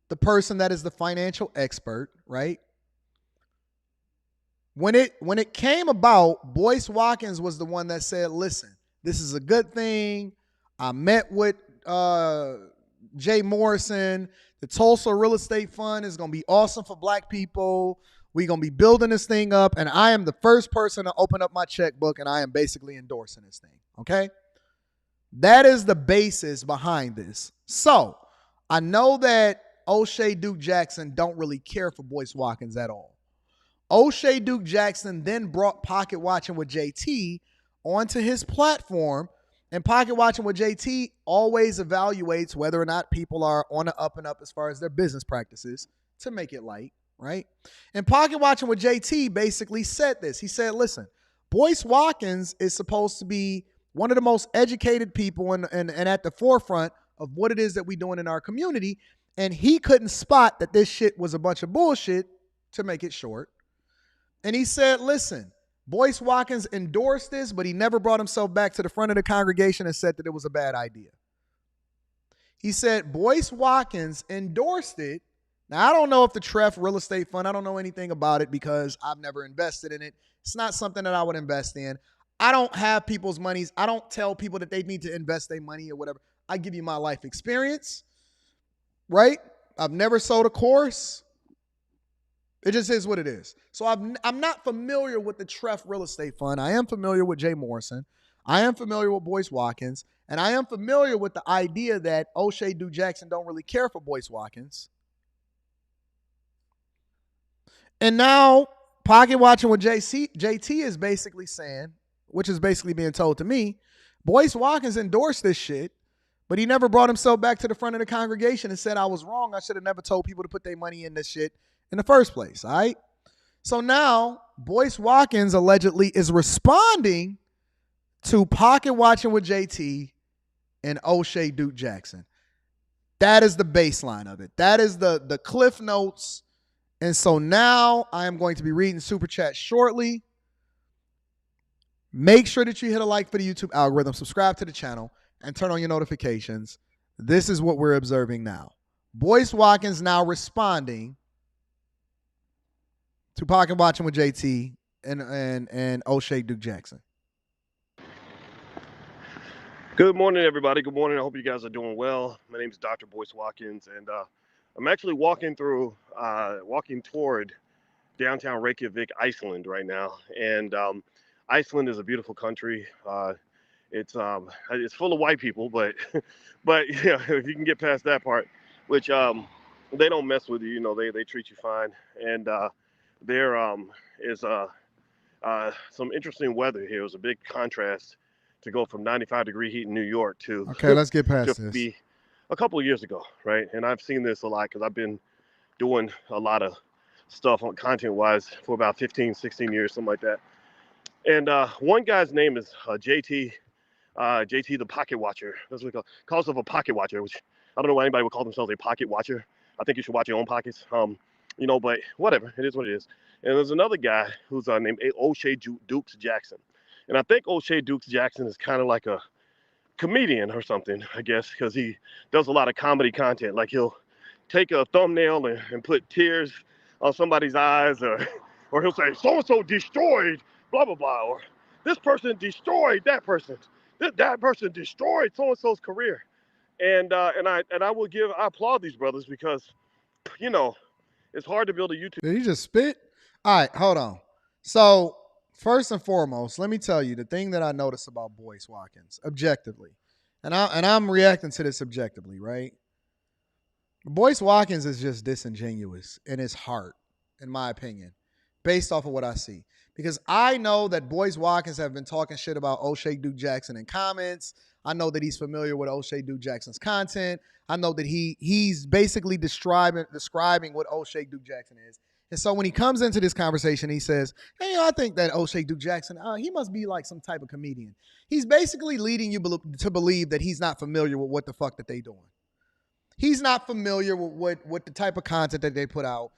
the person that is the financial expert, right? When it came about, Boyce Watkins was the one that said, listen, this is a good thing. I met with Jay Morrison. The Tulsa Real Estate Fund is going to be awesome for black people. We're going to be building this thing up, and I am the first person to open up my checkbook, and I am basically endorsing this thing, okay? That is the basis behind this. So I know that O'Shea Duke Jackson don't really care for Boyce Watkins at all. O'Shea Duke Jackson then brought Pocket Watching with JT onto his platform, and Pocket Watching with JT always evaluates whether or not people are on the up and up as far as their business practices to make it light, right? And Pocket Watching with JT basically said this. He said, listen, Boyce Watkins is supposed to be one of the most educated people and at the forefront of what it is that we're doing in our community, and he couldn't spot that this shit was a bunch of bullshit, to make it short. And he said, listen, Boyce Watkins endorsed this, but he never brought himself back to the front of the congregation and said that it was a bad idea. He said Boyce Watkins endorsed it. Now, I don't know if the TREF Real Estate Fund, I don't know anything about it because I've never invested in it. It's not something that I would invest in. I don't have people's monies. I don't tell people that they need to invest their money or whatever. I give you my life experience, right? I've never sold a course. It just is what it is. So I'm not familiar with the TREF Real Estate Fund. I am familiar with Jay Morrison. I am familiar with Boyce Watkins. And I am familiar with the idea that O'Shea Duke Jackson don't really care for Boyce Watkins. And now Pocket Watching with JT is basically saying, which is basically being told to me, Boyce Watkins endorsed this shit, but he never brought himself back to the front of the congregation and said, I was wrong. I should have never told people to put their money in this shit in the first place, all right? So now Boyce Watkins allegedly is responding to Pocket Watching with JT and O'Shea Duke Jackson. That is the baseline of it. That is the Cliff Notes. And so now I am going to be reading Super Chat shortly. Make sure that you hit a like for the YouTube algorithm, subscribe to the channel, and turn on your notifications. This is what we're observing now. Boyce Watkins now responding to Pocket Watching with JT and O'Shea Duke Jackson. Good morning, everybody. Good morning. I hope you guys are doing well. My name is Dr. Boyce Watkins, and I'm actually walking toward downtown Reykjavik, Iceland right now. And Iceland is a beautiful country. It's full of white people, but yeah, if you can get past that part, which they don't mess with you, you know, they treat you fine. And there is some interesting weather here. It was a big contrast to go from 95-degree heat in New York to okay, let's get past this. Be a couple of years ago, right? And I've seen this a lot because I've been doing a lot of stuff on content-wise for about 15, 16 years, something like that. And one guy's name is JT the Pocket Watcher. That's what he calls himself, a pocket watcher, which I don't know why anybody would call themselves a pocket watcher. I think you should watch your own pockets. You know, but whatever, it is what it is. And there's another guy who's named O'Shea Dukes Jackson. And I think O'Shea Dukes Jackson is kind of like a comedian or something, I guess, because he does a lot of comedy content. Like he'll take a thumbnail and put tears on somebody's eyes, or he'll say, so-and-so destroyed, blah, blah, blah, or this person destroyed that person. That person destroyed so-and-so's career. And I applaud these brothers because, you know, it's hard to build a YouTube. Did he just spit? All right, hold on. So first and foremost, let me tell you the thing that I noticed about Boyce Watkins, objectively, and I'm reacting to this objectively, right? Boyce Watkins is just disingenuous in his heart, in my opinion, based off of what I see. Because I know that Boyce Watkins have been talking shit about O'Shea Duke Jackson in comments. I know that he's familiar with O'Shea Duke Jackson's content. I know that he's basically describing what O'Shea Duke Jackson is. And so when he comes into this conversation, he says, hey, I think that O'Shea Duke Jackson, he must be like some type of comedian. He's basically leading you to believe that he's not familiar with what the fuck that they doing. He's not familiar with what the type of content that they put out.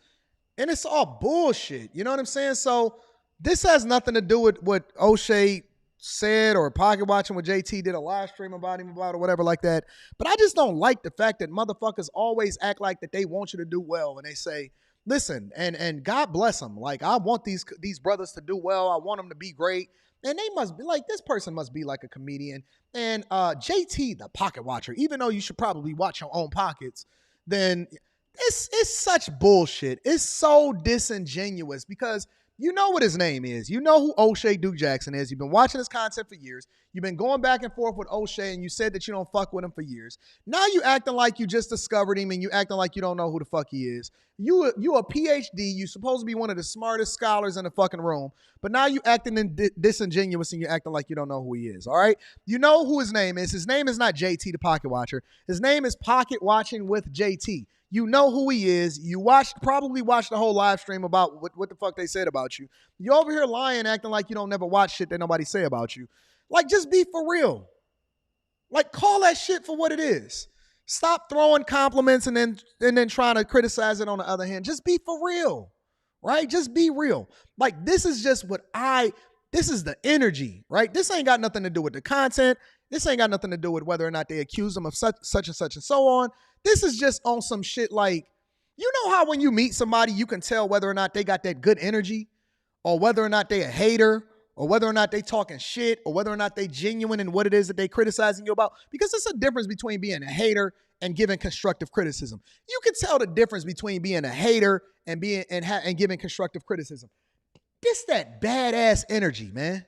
And it's all bullshit. You know what I'm saying? So this has nothing to do with what O'Shea said or pocket watching what JT did a live stream about him about or whatever like that. But I just don't like the fact that motherfuckers always act like that they want you to do well. And they say, listen, and God bless them. Like, I want these brothers to do well. I want them to be great. And they must be like, this person must be like a comedian. And JT, the pocket watcher, even though you should probably watch your own pockets, then it's such bullshit. It's so disingenuous because you know what his name is. You know who O'Shea Duke Jackson is. You've been watching his content for years. You've been going back and forth with O'Shea, and you said that you don't fuck with him for years. Now you acting like you just discovered him, and you acting like you don't know who the fuck he is. You a PhD. You supposed to be one of the smartest scholars in the fucking room, but now you acting disingenuous, and you acting like you don't know who he is. All right? You know who his name is. His name is not JT the Pocket Watcher. His name is Pocket Watching with JT. You know who he is. You probably watched the whole live stream about what the fuck they said about you. You over here lying, acting like you don't never watch shit that nobody say about you. Like, just be for real. Like, call that shit for what it is. Stop throwing compliments and then trying to criticize it on the other hand. Just be for real, right? Just be real. Like, this is just this is the energy, right? This ain't got nothing to do with the content. This ain't got nothing to do with whether or not they accuse them of such and such and so on. This is just on some shit like, you know how when you meet somebody, you can tell whether or not they got that good energy or whether or not they a hater or whether or not they talking shit or whether or not they genuine in what it is that they criticizing you about. Because there's a difference between being a hater and giving constructive criticism. You can tell the difference between being a hater and giving constructive criticism. It's that badass energy, man.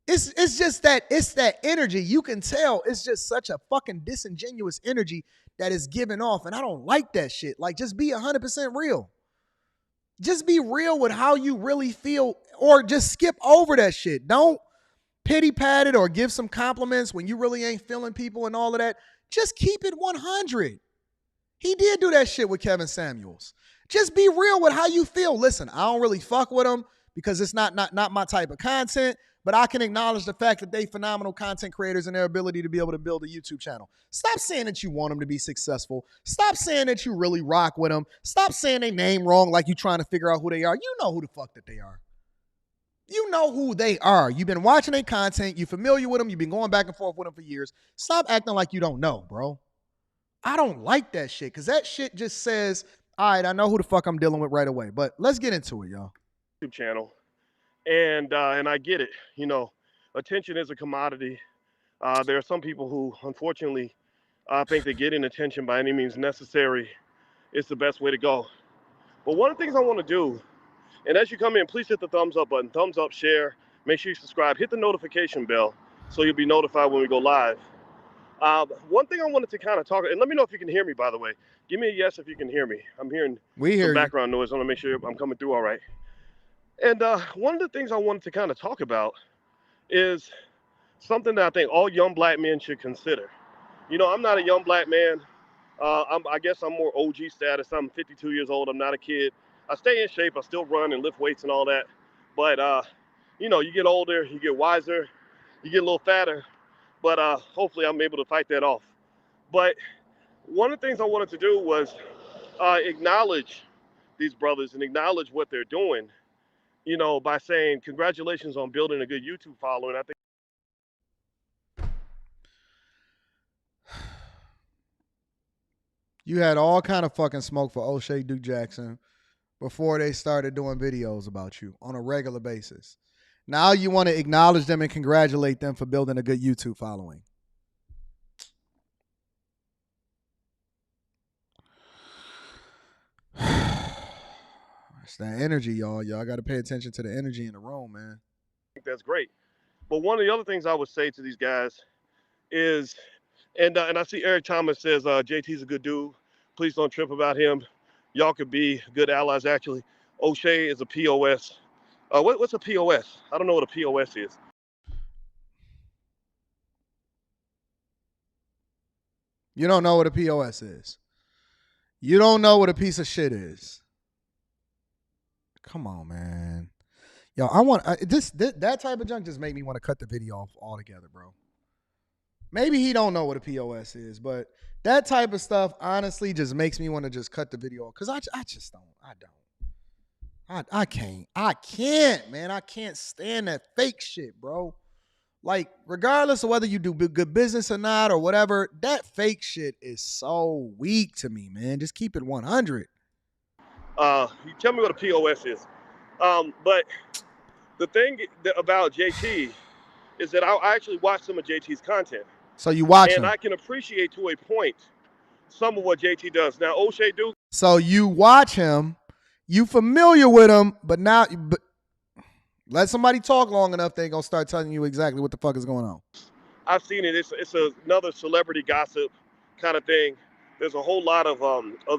It's just that energy. You can tell it's just such a fucking disingenuous energy that is given off. And I don't like that shit. Like, just be 100% real. Just be real with how you really feel, or just skip over that shit. Don't pity pat it or give some compliments when you really ain't feeling people and all of that. Just keep it 100. He did do that shit with Kevin Samuels. Just be real with how you feel. Listen, I don't really fuck with him because it's not my type of content. But I can acknowledge the fact that they phenomenal content creators and their ability to be able to build a YouTube channel. Stop saying that you want them to be successful. Stop saying that you really rock with them. Stop saying their name wrong like you trying to figure out who they are. You know who the fuck that they are. You know who they are. You've been watching their content. You're familiar with them. You've been going back and forth with them for years. Stop acting like you don't know, bro. I don't like that shit because that shit just says, all right, I know who the fuck I'm dealing with right away. But let's get into it, y'all. YouTube channel. And I get it. You know, attention is a commodity. There are some people who, unfortunately, think that getting attention by any means necessary is the best way to go. But one of the things I want to do, and as you come in, please hit the thumbs up button, thumbs up, share, make sure you subscribe, hit the notification bell so you'll be notified when we go live. One thing I wanted to kind of talk, and let me know if you can hear me, by the way. Give me a yes if you can hear me. I'm hearing some background noise. I want to make sure I'm coming through all right. And one of the things I wanted to kind of talk about is something that I think all young black men should consider. You know, I'm not a young black man. I guess I'm more OG status. I'm 52 years old. I'm not a kid. I stay in shape. I still run and lift weights and all that. But, you know, you get older, you get wiser, you get a little fatter. But hopefully I'm able to fight that off. But one of the things I wanted to do was acknowledge these brothers and acknowledge what they're doing. You know, by saying congratulations on building a good YouTube following. I think you had all kind of fucking smoke for O'Shea Duke Jackson before they started doing videos about you on a regular basis. Now you want to acknowledge them and congratulate them for building a good YouTube following. It's that energy, y'all. Y'all got to pay attention to the energy in the room, man. that's great. But one of the other things I would say to these guys is, and I see Eric Thomas says JT's a good dude. Please don't trip about him. Y'all could be good allies. Actually, O'Shea is a POS. What's a POS? I don't know what a POS is. You don't know what a POS is. You don't know what a piece of shit is. Come on, man. Yo, that type of junk just made me want to cut the video off altogether, bro. Maybe he don't know what a POS is, but that type of stuff honestly just makes me want to just cut the video off. Because I just don't. I can't, man. I can't stand that fake shit, bro. Like, regardless of whether you do good business or not or whatever, that fake shit is so weak to me, man. Just keep it 100. You tell me what a POS is. But the thing about JT is that I actually watch some of JT's content. So you watch him. And I can appreciate to a point some of what JT does. Now, O'Shea Duke. So you watch him, you familiar with him, but let somebody talk long enough, they gonna start telling you exactly what the fuck is going on. I've seen it. It's another celebrity gossip kind of thing. There's a whole lot of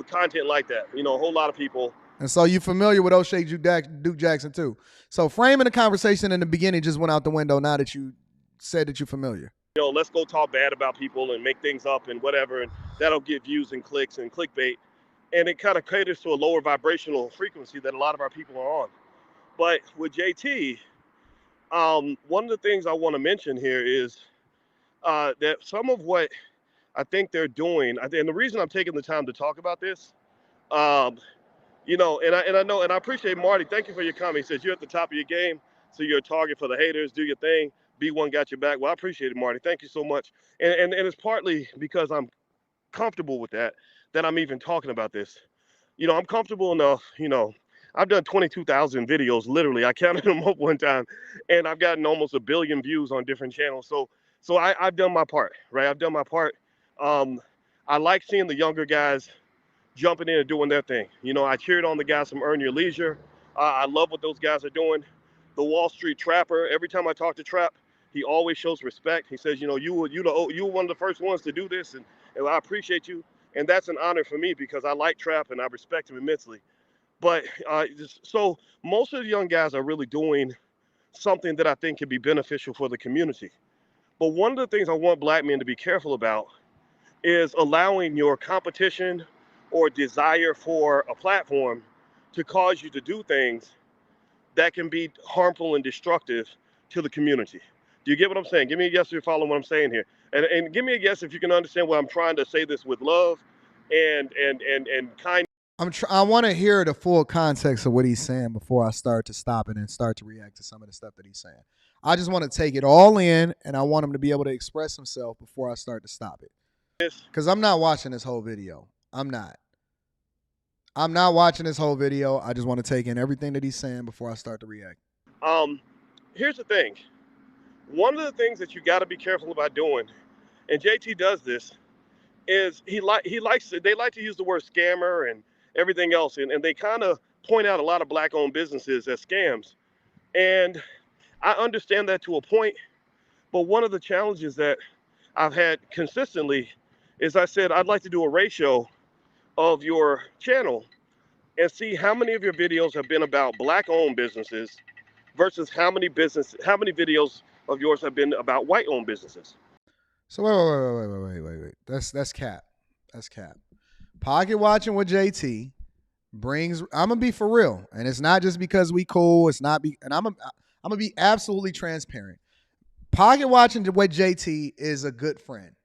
content like that. You know, a whole lot of people. And so you familiar with O'Shea Duke Jackson too. So framing the conversation in the beginning just went out the window now that you said that you're familiar. You know, let's go talk bad about people and make things up and whatever, and that'll get views and clicks and clickbait. And it kind of caters to a lower vibrational frequency that a lot of our people are on. But with JT, one of the things I want to mention here is that some of what I think they're doing, and the reason I'm taking the time to talk about this, you know, and I know, and I appreciate Marty. Thank you for your comment. He says you're at the top of your game, so you're a target for the haters. Do your thing. B1 got your back. Well, I appreciate it, Marty. Thank you so much. And it's partly because I'm comfortable with that I'm even talking about this. You know, I'm comfortable enough, you know, I've done 22,000 videos, literally. I counted them up one time, and I've gotten almost 1 billion views on different channels. So I've done my part, right? I've done my part. I like seeing the younger guys jumping in and doing their thing. You know, I cheered on the guys from Earn Your Leisure. I love what those guys are doing. The Wall Street Trapper, every time I talk to Trap, he always shows respect. He says, you know, you were one of the first ones to do this, and I appreciate you. And that's an honor for me because I like Trap and I respect him immensely. But so most of the young guys are really doing something that I think can be beneficial for the community. But one of the things I want black men to be careful about is allowing your competition or desire for a platform to cause you to do things that can be harmful and destructive to the community. Do you get what I'm saying? Give me a yes if you're following what I'm saying here. And give me a yes if you can understand what I'm trying to say this with love and kindness. I want to hear the full context of what he's saying before I start to stop it and start to react to some of the stuff that he's saying. I just want to take it all in, and I want him to be able to express himself before I start to stop it. Because I'm not watching this whole video. I'm not watching this whole video. I just want to take in everything that he's saying before I start to react. Here's the thing. One of the things that you got to be careful about doing, and JT does this, is they like to use the word scammer and everything else, and they kind of point out a lot of black-owned businesses as scams. And I understand that to a point, but one of the challenges that I've had consistently is I said I'd like to do a ratio of your channel and see how many of your videos have been about black-owned businesses versus how many videos of yours have been about white-owned businesses. So wait. That's cap. That's cap. Pocket watching with JT brings. I'm gonna be for real, and it's not just because we cool. It's not and I'm gonna be absolutely transparent. Pocket watching with JT is a good friend.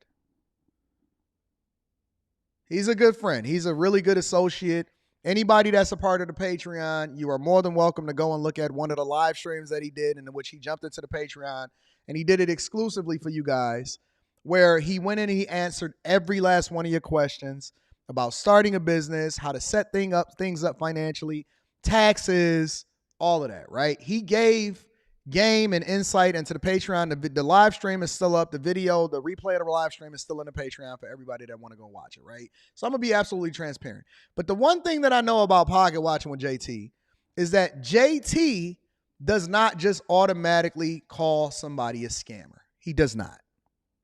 He's a good friend. He's a really good associate. Anybody that's a part of the Patreon, you are more than welcome to go and look at one of the live streams that he did, in which he jumped into the Patreon, and he did it exclusively for you guys, where he went in and he answered every last one of your questions about starting a business, how to set things up financially, taxes, all of that, right? He gave game and insight into the Patreon. The live stream is still up. The video, the replay of the live stream is still in the Patreon for everybody that want to go watch it, right? So I'm going to be absolutely transparent. But the one thing that I know about Pocket Watching with JT is that JT does not just automatically call somebody a scammer. He does not.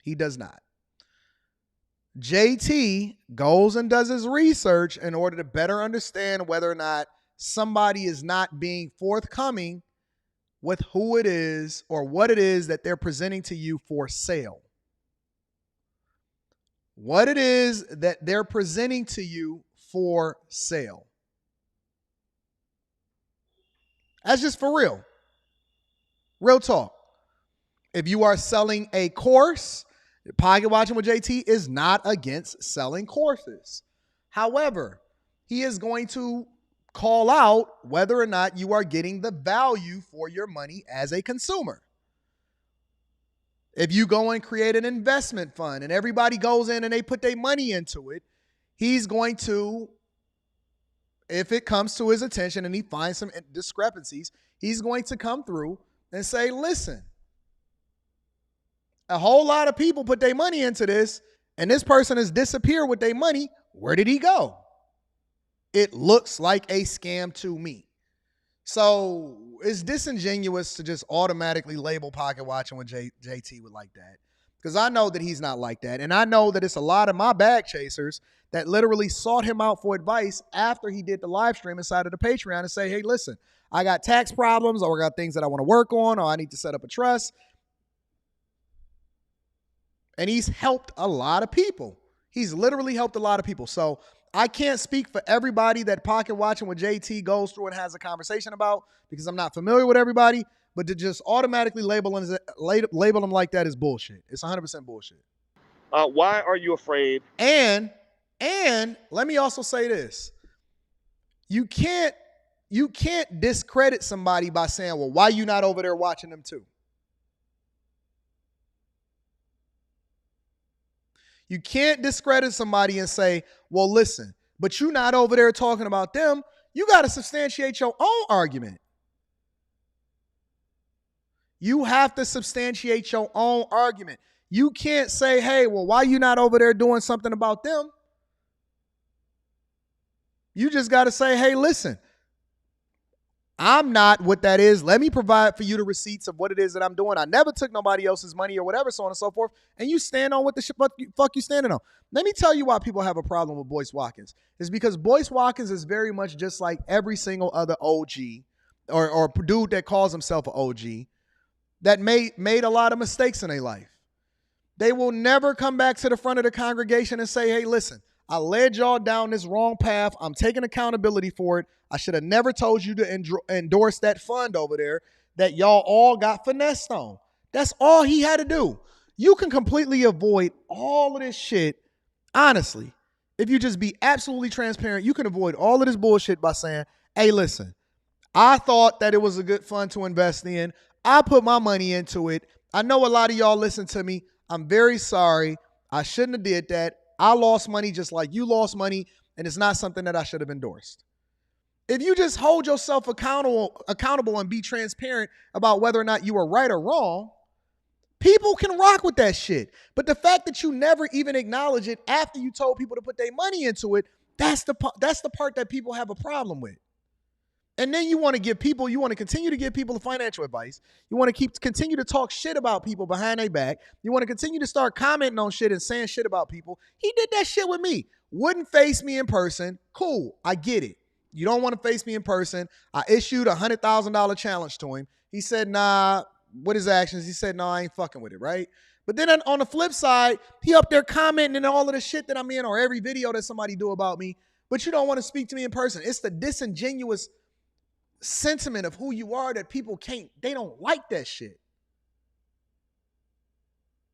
He does not. JT goes and does his research in order to better understand whether or not somebody is not being forthcoming with who it is or what it is that they're presenting to you for sale. What it is that they're presenting to you for sale. That's just for real. Real talk. If you are selling a course, Pocket Watching with JT is not against selling courses. However, he is going to call out whether or not you are getting the value for your money as a consumer. If you go and create an investment fund and everybody goes in and they put their money into it, he's going to, if it comes to his attention and he finds some discrepancies, he's going to come through and say, listen, a whole lot of people put their money into this and this person has disappeared with their money. Where did he go? It looks like a scam to me. So it's disingenuous to just automatically label Pocket Watching with JT with like that. Because I know that he's not like that. And I know that it's a lot of my bag chasers that literally sought him out for advice after he did the live stream inside of the Patreon and say, hey, listen, I got tax problems or I got things that I want to work on or I need to set up a trust. And he's helped a lot of people. He's literally helped a lot of people. So I can't speak for everybody that Pocket Watching with JT goes through and has a conversation about because I'm not familiar with everybody, but to just automatically label him like that is bullshit. It's 100% bullshit. Why are you afraid? And let me also say this. You can't discredit somebody by saying, well, why you not over there watching them too? You can't discredit somebody and say, well, listen, but you're not over there talking about them. You got to substantiate your own argument. You have to substantiate your own argument. You can't say, hey, well, why you not over there doing something about them? You just got to say, hey, listen, I'm not what that is. Let me provide for you the receipts of what it is that I'm doing. I never took nobody else's money or whatever, so on and so forth. And you stand on what the fuck you standing on. Let me tell you why people have a problem with Boyce Watkins. It's because Boyce Watkins is very much just like every single other OG or dude that calls himself an OG that made a lot of mistakes in their life. They will never come back to the front of the congregation and say, hey, listen, I led y'all down this wrong path. I'm taking accountability for it. I should have never told you to endorse that fund over there that y'all all got finessed on. That's all he had to do. You can completely avoid all of this shit. Honestly, if you just be absolutely transparent, you can avoid all of this bullshit by saying, hey, listen, I thought that it was a good fund to invest in. I put my money into it. I know a lot of y'all listen to me. I'm very sorry. I shouldn't have did that. I lost money just like you lost money, and it's not something that I should have endorsed. If you just hold yourself accountable and be transparent about whether or not you were right or wrong, people can rock with that shit. But the fact that you never even acknowledge it after you told people to put their money into it, that's the part that people have a problem with. And then you want to continue to give people the financial advice. You want to continue to talk shit about people behind their back. You want to continue to start commenting on shit and saying shit about people. He did that shit with me. Wouldn't face me in person. Cool. I get it. You don't want to face me in person. I issued a $100,000 challenge to him. He said, nah. What his actions? He said, no, I ain't fucking with it, right? But then on the flip side, he up there commenting and all of the shit that I'm in or every video that somebody do about me, but you don't want to speak to me in person. It's the disingenuous sentiment of who you are that people they don't like that shit.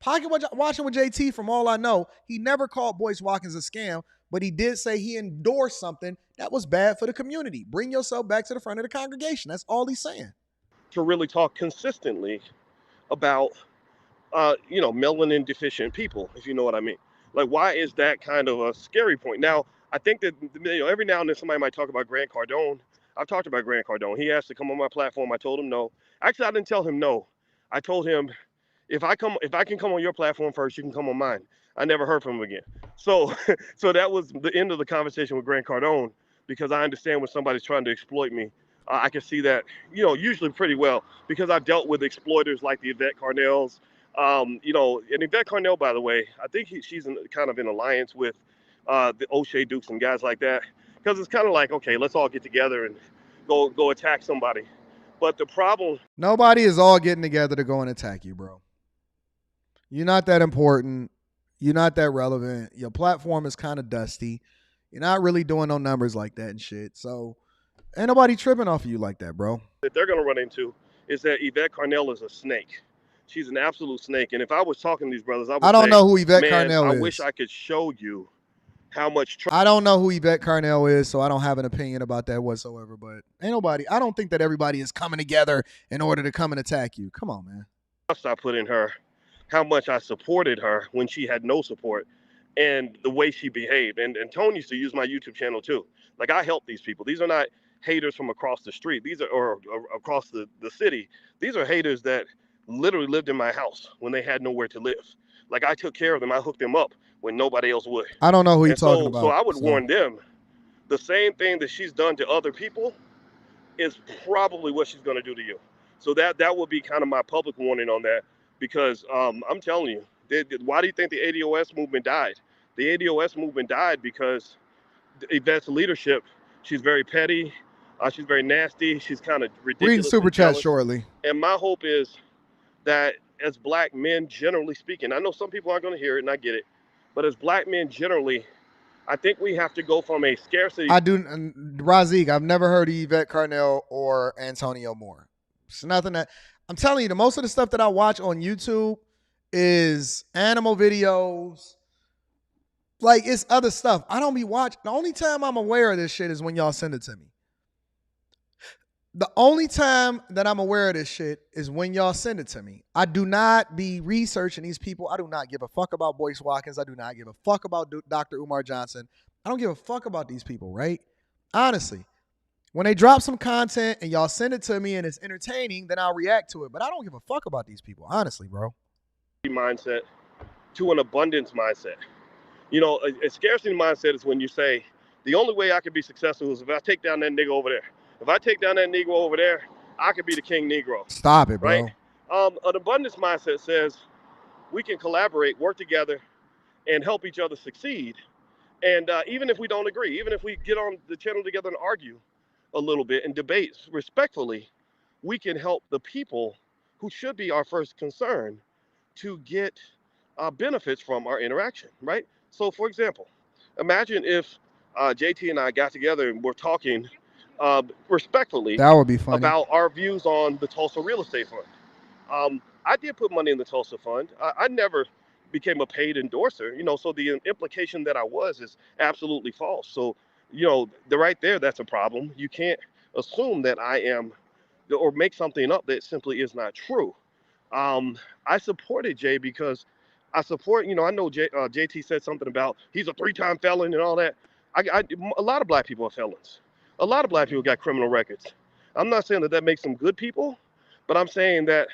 Pocket Watching with JT, from all I know, he never called Boyce Watkins a scam, but he did say he endorsed something that was bad for the community. Bring yourself back to the front of the congregation. That's all he's saying. To really talk consistently about, melanin deficient people, if you know what I mean. Like, why is that kind of a scary point? Now, I think that, every now and then somebody might talk about Grant Cardone. I've talked about Grant Cardone. He asked to come on my platform. I told him no. Actually, I didn't tell him no. I told him, if I can come on your platform first, you can come on mine. I never heard from him again. So that was the end of the conversation with Grant Cardone, because I understand when somebody's trying to exploit me. I can see that, usually pretty well, because I've dealt with exploiters like the Yvette Carnells, You know, and Yvette Carnell, by the way, I think she's kind of in alliance with the O'Shea Dukes and guys like that, because it's kind of like, okay, let's all get together and go attack somebody. But the problem, nobody is all getting together to go and attack you, bro. You're not that important. You're not that relevant. Your platform is kind of dusty. You're not really doing no numbers like that and shit. So ain't nobody tripping off of you like that, bro. that they're going to run into is that Yvette Carnell is a snake. She's an absolute snake. And if I was talking to these brothers, I don't say, know who Yvette man, Carnell I is. wish I could show you how much I don't know who Yvette Carnell is, so I don't have an opinion about that whatsoever. But ain't nobody. I don't think that everybody is coming together in order to come and attack you. Come on, man. trust I put in her, how much I supported her when she had no support, and the way she behaved. And Tony used to use my YouTube channel too. Like, I help these people. These are not haters from across the street. These are or across the city. These are haters that literally lived in my house when they had nowhere to live. Like, I took care of them. I hooked them up when nobody else would. I don't know who you're And talking about. So I would warn them, the same thing that she's done to other people is probably what she's going to do to you. So that would be kind of my public warning on that, because I'm telling you, why do you think the ADOS movement died? The ADOS movement died because Yvette's leadership, she's very petty, she's very nasty, she's kind of ridiculous. Reading super chat shortly. And my hope is that as black men, generally speaking, I know some people aren't going to hear it, and I get it, but as black men generally, I think we have to go from a scarcity. Razik, I've never heard of Yvette Carnell or Antonio Moore. It's nothing that I'm telling you. The most of the stuff that I watch on YouTube is animal videos. Like, it's other stuff. I don't be watching. The only time I'm aware of this shit is when y'all send it to me. The only time that I'm aware of this shit is when y'all send it to me. I do not be researching these people. I do not give a fuck about Boyce Watkins. I do not give a fuck about Dr. Umar Johnson. I don't give a fuck about these people, right? Honestly. When they drop some content and y'all send it to me and it's entertaining, then I'll react to it. But I don't give a fuck about these people, honestly, bro. Mindset to an abundance mindset. You know, a scarcity mindset is when you say, the only way I can be successful is if I take down that nigga over there. If I take down that Negro over there, I could be the king Negro. Stop it, bro. Right? An abundance mindset says we can collaborate, work together, and help each other succeed. And even if we don't agree, even if we get on the channel together and argue a little bit and debate respectfully, we can help the people who should be our first concern to get benefits from our interaction, right? So, for example, imagine if JT and I got together and we're talking respectfully, that would be funny, about our views on the Tulsa Real Estate Fund. I did put money in the Tulsa Fund. I never became a paid endorser, you know, so the implication that I was is absolutely false. So, you know, right there, that's a problem. You can't assume that I am, or make something up that simply is not true. I supported Jay because I support, you know, I know JT said something about he's a 3-time felon and all that. A lot of black people are felons. A lot of black people got criminal records. I'm not saying that makes them good people, but I'm saying that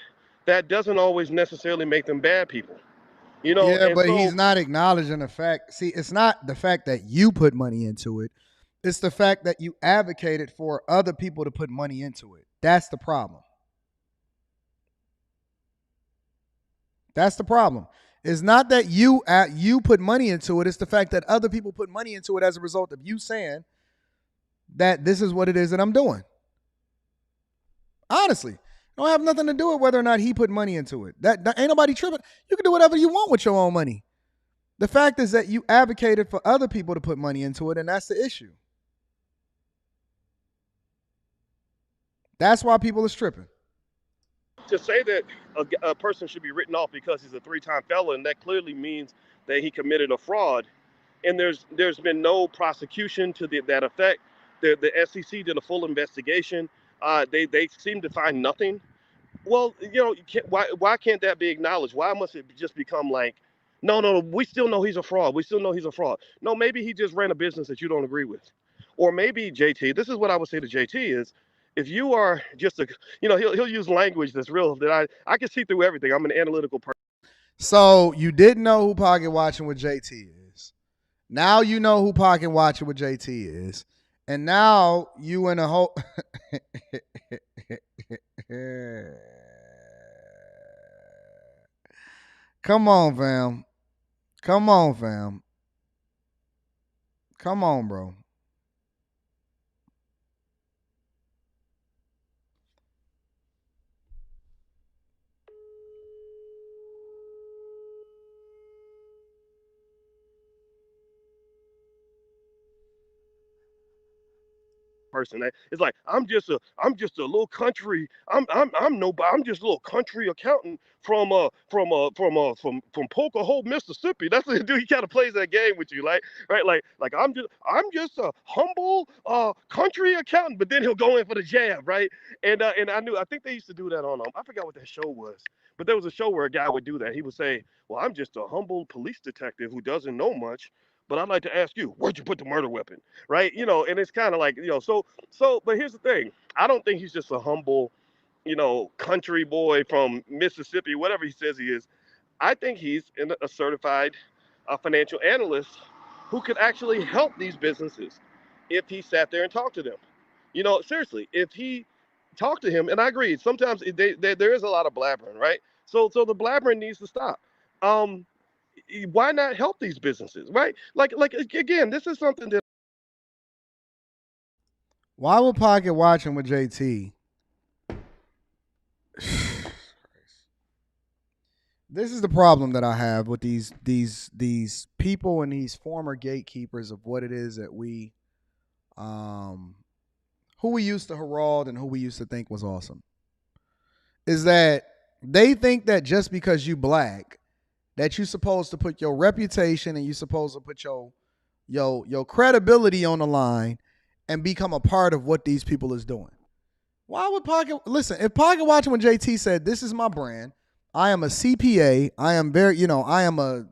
that doesn't always necessarily make them bad people. You know, yeah, but he's not acknowledging the fact. See, it's not the fact that you put money into it. It's the fact that you advocated for other people to put money into it. That's the problem. That's the problem. It's not that you put money into it. It's the fact that other people put money into it as a result of you saying that this is what it is that I'm doing. Honestly, it don't have nothing to do with whether or not he put money into it. That ain't nobody tripping. You can do whatever you want with your own money. The fact is that you advocated for other people to put money into it, and that's the issue. That's why people are stripping. To say that a person should be written off because he's a 3-time felon, that clearly means that he committed a fraud. And there's been no prosecution to that effect. The SEC did a full investigation. They seem to find nothing. Well, you know, why can't that be acknowledged? Why must it just become like, no, we still know he's a fraud. We still know he's a fraud. No, maybe he just ran a business that you don't agree with. Or maybe JT, this is what I would say to JT is, if you are just he'll use language that's real, that I can see through everything. I'm an analytical person. So you didn't know who Pocket Watching with JT is. Now you know who Pocket Watching with JT is. And now you in a whole Come on, fam. Come on, fam. Come on, bro. Person. It's like I'm just a little country. I'm nobody. I'm just a little country accountant from Pocahontas, Mississippi. That's the dude. He kind of plays that game with you, right? Like I'm just a humble country accountant. But then he'll go in for the jab, right? And I think they used to do that on I forgot what that show was. But there was a show where a guy would do that. He would say, "Well, I'm just a humble police detective who doesn't know much. But I'd like to ask you, where'd you put the murder weapon?" Right? And it's kind of like, but here's the thing. I don't think he's just a humble, country boy from Mississippi, whatever he says he is. I think he's a certified financial analyst who could actually help these businesses if he sat there and talked to them. Seriously, if he talked to him, and I agree, sometimes there is a lot of blabbering, right? So the blabbering needs to stop. Why not help these businesses, right? Like again, this is something that. Why would Pocket watching with JT? This is the problem that I have with these people and these former gatekeepers of what it is that we, who we used to herald and who we used to think was awesome, is that they think that just because you black, that you're supposed to put your reputation and you're supposed to put your credibility on the line and become a part of what these people is doing. Why would Pocket listen? If Pocket watching when JT said, "This is my brand. I am a CPA. I am I am a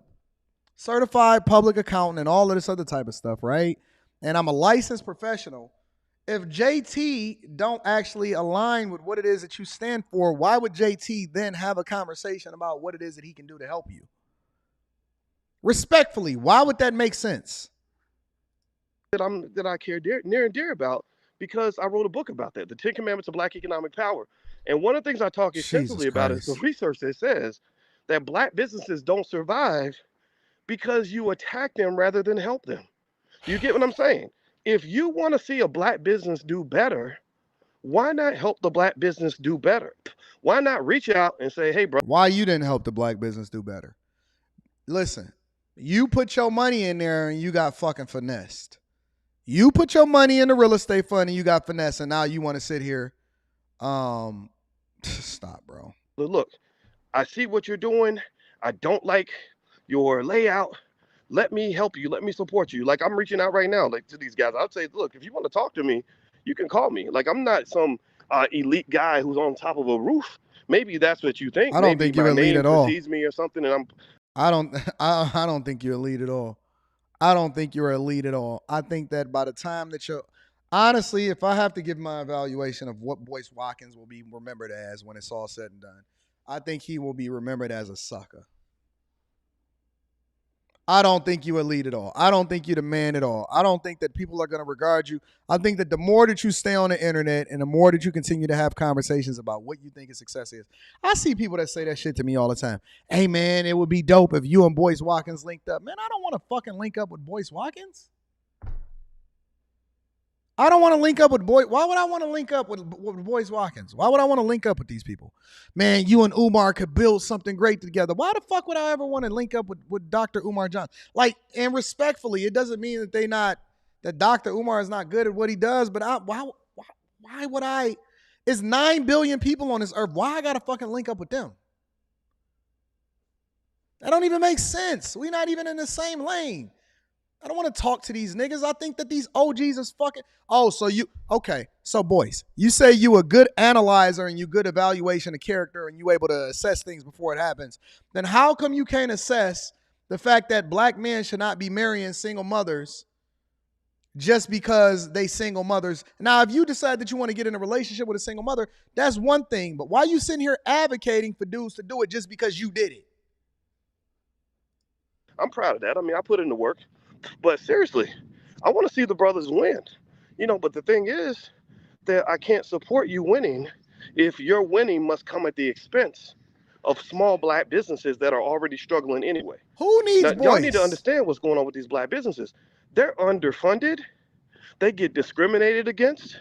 certified public accountant and all of this other type of stuff, right? And I'm a licensed professional." If JT don't actually align with what it is that you stand for, why would JT then have a conversation about what it is that he can do to help you? Respectfully, why would that make sense? That I care near and dear about, because I wrote a book about that, the 10 Commandments of Black Economic Power. And one of the things I talk extensively about is the research that says that black businesses don't survive because you attack them rather than help them. You get what I'm saying? If you want to see a black business do better, why not help the black business do better? Why not reach out and say, "Hey, bro." Why you didn't help the black business do better? Listen, you put your money in there and you got fucking finessed. You put your money in the real estate fund and you got finesse, and now you want to sit here. Stop, bro. Look, I see what you're doing. I don't like your layout. Let me help you. Let me support you. Like, I'm reaching out right now, like, to these guys. I'd say, look, if you want to talk to me, you can call me. Like, I'm not some elite guy who's on top of a roof. Maybe that's what you think. I don't think you're elite at all. Me or something, and I don't think you're elite at all. I don't think you're elite at all. I think that by the time that honestly, if I have to give my evaluation of what Boyce Watkins will be remembered as when it's all said and done, I think he will be remembered as a sucker. I don't think you're elite at all. I don't think you're the man at all. I don't think that people are going to regard you. I think that the more that you stay on the internet and the more that you continue to have conversations about what you think a success is. I see people that say that shit to me all the time. "Hey, man, it would be dope if you and Boyce Watkins linked up." Man, I don't want to fucking link up with Boyce Watkins. I don't want to link up with Boyce. Why would I want to link up with Boyce Watkins? Why would I want to link up with these people? Man, you and Umar could build something great together. Why the fuck would I ever want to link up with Dr. Umar Johnson? Like, and respectfully, it doesn't mean that Dr. Umar is not good at what he does, but why would I? It's 9 billion people on this earth. Why I gotta fucking link up with them? That don't even make sense. We're not even in the same lane. I don't want to talk to these niggas. I think that these OGs is fucking. Oh, so Boyce, you say you a good analyzer and you good evaluation of character and you able to assess things before it happens. Then how come you can't assess the fact that black men should not be marrying single mothers just because they single mothers? Now, if you decide that you want to get in a relationship with a single mother, that's one thing. But why are you sitting here advocating for dudes to do it just because you did it? I'm proud of that. I mean, I put in the work. But seriously, I want to see the brothers win. But the thing is that I can't support you winning if your winning must come at the expense of small black businesses that are already struggling anyway. Who needs Now, y'all need to Boyce? understand what's going on with these black businesses. They're underfunded. They get discriminated against.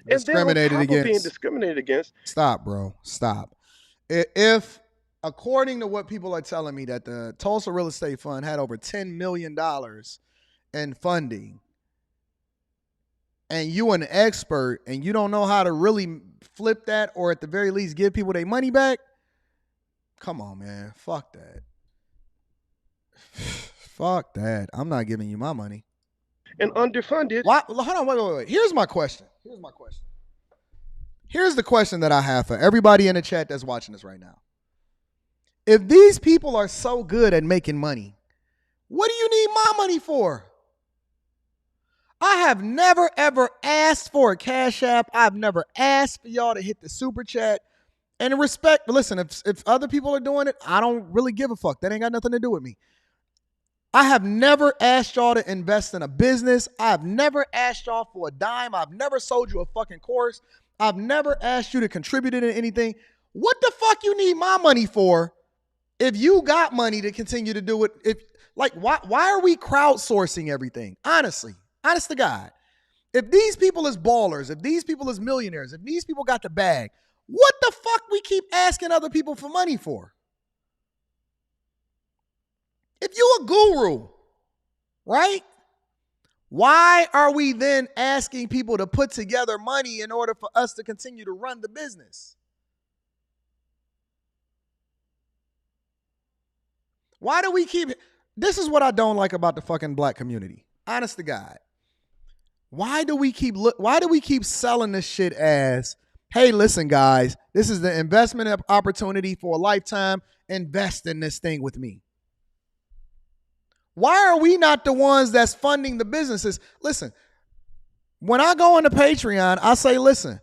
And then on Discriminated top of being against. discriminated against, Stop, bro. Stop. If, according to what people are telling me, that the Tulsa Real Estate Fund had over $10 million in funding, and you an expert and you don't know how to really flip that, or at the very least give people their money back, come on, man. Fuck that. Fuck that. I'm not giving you my money. and underfunded. Why? Hold on, wait. Here's my question. Here's the question that I have for everybody in the chat that's watching this right now. If these people are so good at making money, what do you need my money for? I have never, ever asked for a Cash App. I've never asked for y'all to hit the super chat. And respect, listen, if other people are doing it, I don't really give a fuck. That ain't got nothing to do with me. I have never asked y'all to invest in a business. I've never asked y'all for a dime. I've never sold you a fucking course. I've never asked you to contribute to anything. What the fuck you need my money for if you got money to continue to do it? Why are we crowdsourcing everything? Honestly, honest to God. If these people is ballers, if these people is millionaires, if these people got the bag, what the fuck we keep asking other people for money for? If you a guru, right? Why are we then asking people to put together money in order for us to continue to run the business? Why do we keep... This is what I don't like about the fucking black community. Honest to God. Why do we keep selling this shit as, hey, listen, guys, this is the investment opportunity for a lifetime. Invest in this thing with me. Why are we not the ones that's funding the businesses? Listen, when I go into Patreon, I say, listen,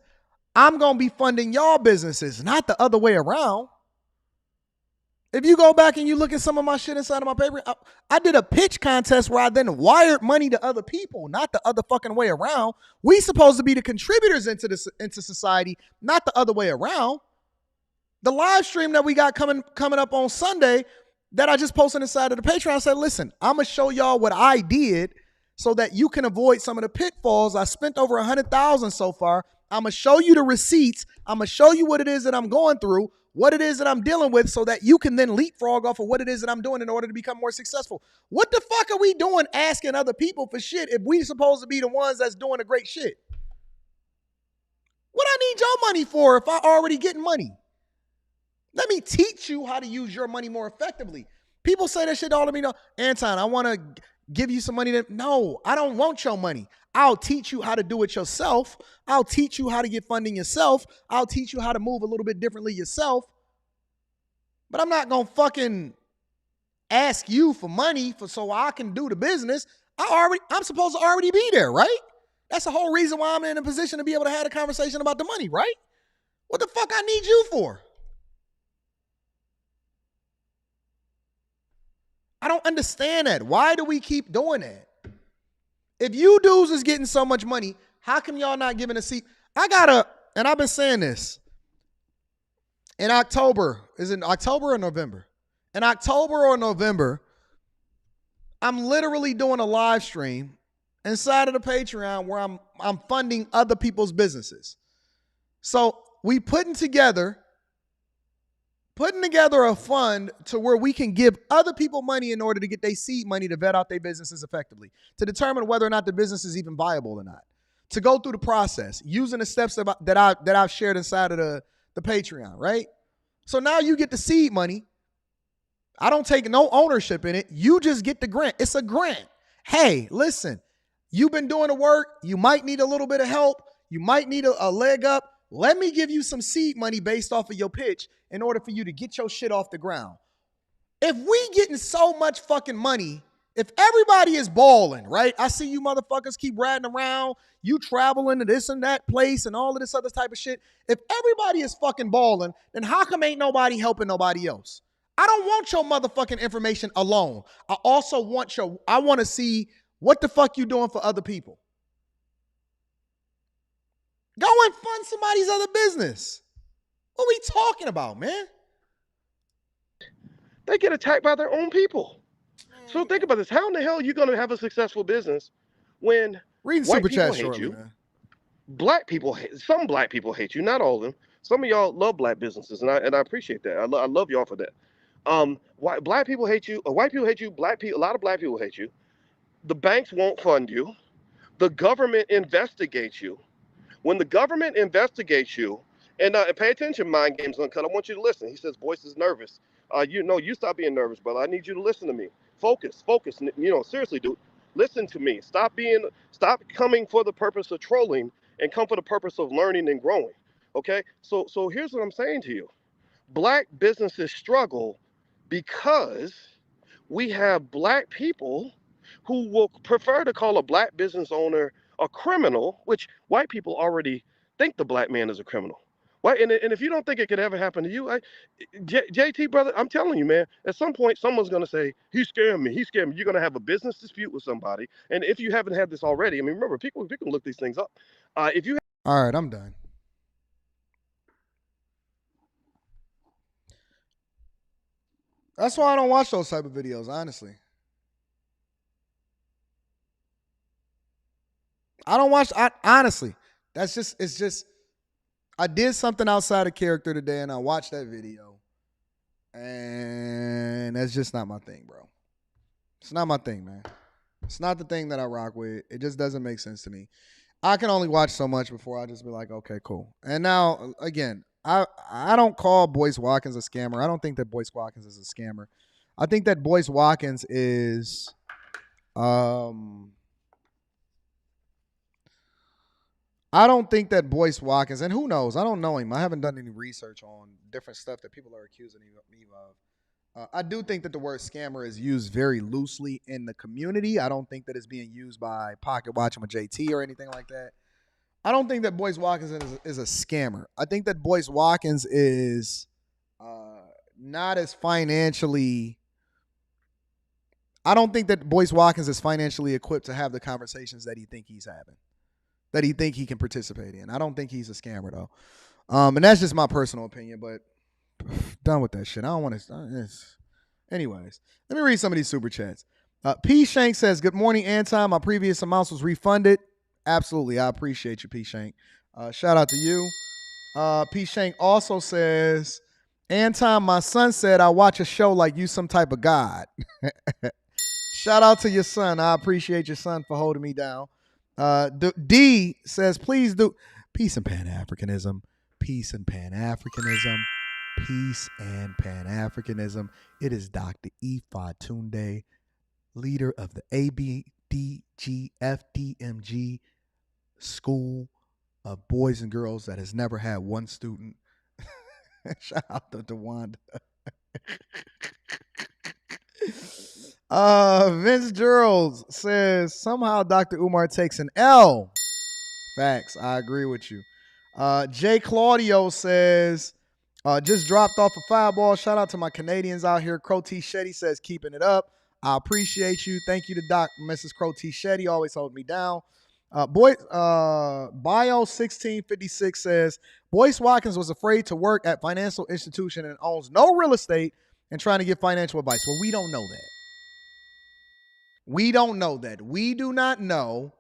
I'm going to be funding y'all businesses, not the other way around. If you go back and you look at some of my shit inside of my paper, I did a pitch contest where I then wired money to other people, not the other fucking way around. We supposed to be the contributors into society, not the other way around. The live stream that we got coming up on Sunday that I just posted inside of the Patreon, I said, listen, I'm going to show y'all what I did so that you can avoid some of the pitfalls. I spent over $100,000 so far. I'm going to show you the receipts. I'm going to show you what it is that I'm going through, what it is that I'm dealing with, so that you can then leapfrog off of what it is that I'm doing in order to become more successful. What the fuck are we doing asking other people for shit if we supposed to be the ones that's doing the great shit? What I need your money for if I already getting money? Let me teach you how to use your money more effectively. People say that shit all to me. No, Anton, I want to give you some money. No, I don't want your money. I'll teach you how to do it yourself. I'll teach you how to get funding yourself. I'll teach you how to move a little bit differently yourself. But I'm not going to fucking ask you for money so I can do the business. I'm supposed to already be there, right? That's the whole reason why I'm in a position to be able to have a conversation about the money, right? What the fuck I need you for? I don't understand that. Why do we keep doing that? If you dudes is getting so much money, how come y'all not giving a seat? And I've been saying this. In October, is it October or November? In October or November, I'm literally doing a live stream inside of the Patreon where I'm funding other people's businesses. So we putting together a fund to where we can give other people money in order to get their seed money to vet out their businesses effectively, to determine whether or not the business is even viable or not, to go through the process using the steps that I've shared inside of the Patreon, right? So now you get the seed money. I don't take no ownership in it. You just get the grant. It's a grant. Hey, listen, you've been doing the work. You might need a little bit of help. You might need a leg up. Let me give you some seed money based off of your pitch in order for you to get your shit off the ground. If we getting so much fucking money, if everybody is balling, right? I see you motherfuckers keep riding around, you traveling to this and that place and all of this other type of shit. If everybody is fucking balling, then how come ain't nobody helping nobody else? I don't want your motherfucking information alone. I also want I want to see what the fuck you doing for other people. Go and fund somebody's other business. What are we talking about, man? they get attacked by their own people. So think about this. How in the hell are you going to have a successful business when Reading white super people chat hate shortly, you, man. black people hate, some black people hate you, not all of them. Some of y'all love black businesses, and I appreciate that. I love y'all for that. Black people hate you, white people hate you, black people, a lot of black people hate you. The banks won't fund you. The government investigates you. When the government investigates you, and pay attention, Mind Games Uncut. I want you to listen. He says, Boyce is nervous. You stop being nervous, brother. I need you to listen to me. Focus. Seriously, dude. Listen to me. Stop coming for the purpose of trolling and come for the purpose of learning and growing. Okay? So here's what I'm saying to you. Black businesses struggle because we have black people who will prefer to call a black business owner a criminal, which white people already think the black man is a criminal. Right? And if you don't think it could ever happen to you, JT, brother, I'm telling you, man, at some point, someone's going to say, he scared me. You're going to have a business dispute with somebody. And if you haven't had this already, I mean, remember, people can look these things up. All right, I'm done. That's why I don't watch those type of videos, honestly. I don't watch, honestly, it's just, I did something outside of character today and I watched that video and that's just not my thing, bro. It's not my thing, man. It's not the thing that I rock with. It just doesn't make sense to me. I can only watch so much before I just be like, okay, cool. And now, again, I don't call Boyce Watkins a scammer. I don't think that Boyce Watkins is a scammer. I think that Boyce Watkins is, I don't think that Boyce Watkins, and who knows, I don't know him. I haven't done any research on different stuff that people are accusing me of. I do think that the word scammer is used very loosely in the community. I don't think that it's being used by Pocket Watching with JT or anything like that. I don't think that Boyce Watkins is a scammer. I think that Boyce Watkins is not as financially. I don't think that Boyce Watkins is financially equipped to have the conversations that he think he's having, that he think he can participate in. I don't think he's a scammer though, and that's just my personal opinion. But done with that shit. I don't want to. Anyways, let me read some of these super chats. P Shank says, "Good morning, Anton. My previous amounts was refunded." Absolutely, I appreciate you, P Shank. Shout out to you. P Shank also says, "Anton, my son said I watch a show like you some type of god." Shout out to your son. I appreciate your son for holding me down. D says, "Please do peace and Pan-Africanism, peace and Pan-Africanism, peace and Pan-Africanism." It is Dr. Ifa Tunde, leader of the ABDGFDMG School of Boys and Girls that has never had one student. Shout out to DeWanda. Vince Gerald says, "Somehow Dr. Umar takes an L." Facts. I agree with you. Jay Claudio says, "Just dropped off a fireball. Shout out to my Canadians out here." Crow T. Shetty says, "Keeping it up." I appreciate you. Thank you to Mrs. Crow T. Shetty. Always hold me down. Bio 1656 says, "Boyce Watkins was afraid to work at financial institution and owns no real estate and trying to give financial advice." Well, we don't know that. We don't know that. We do not know.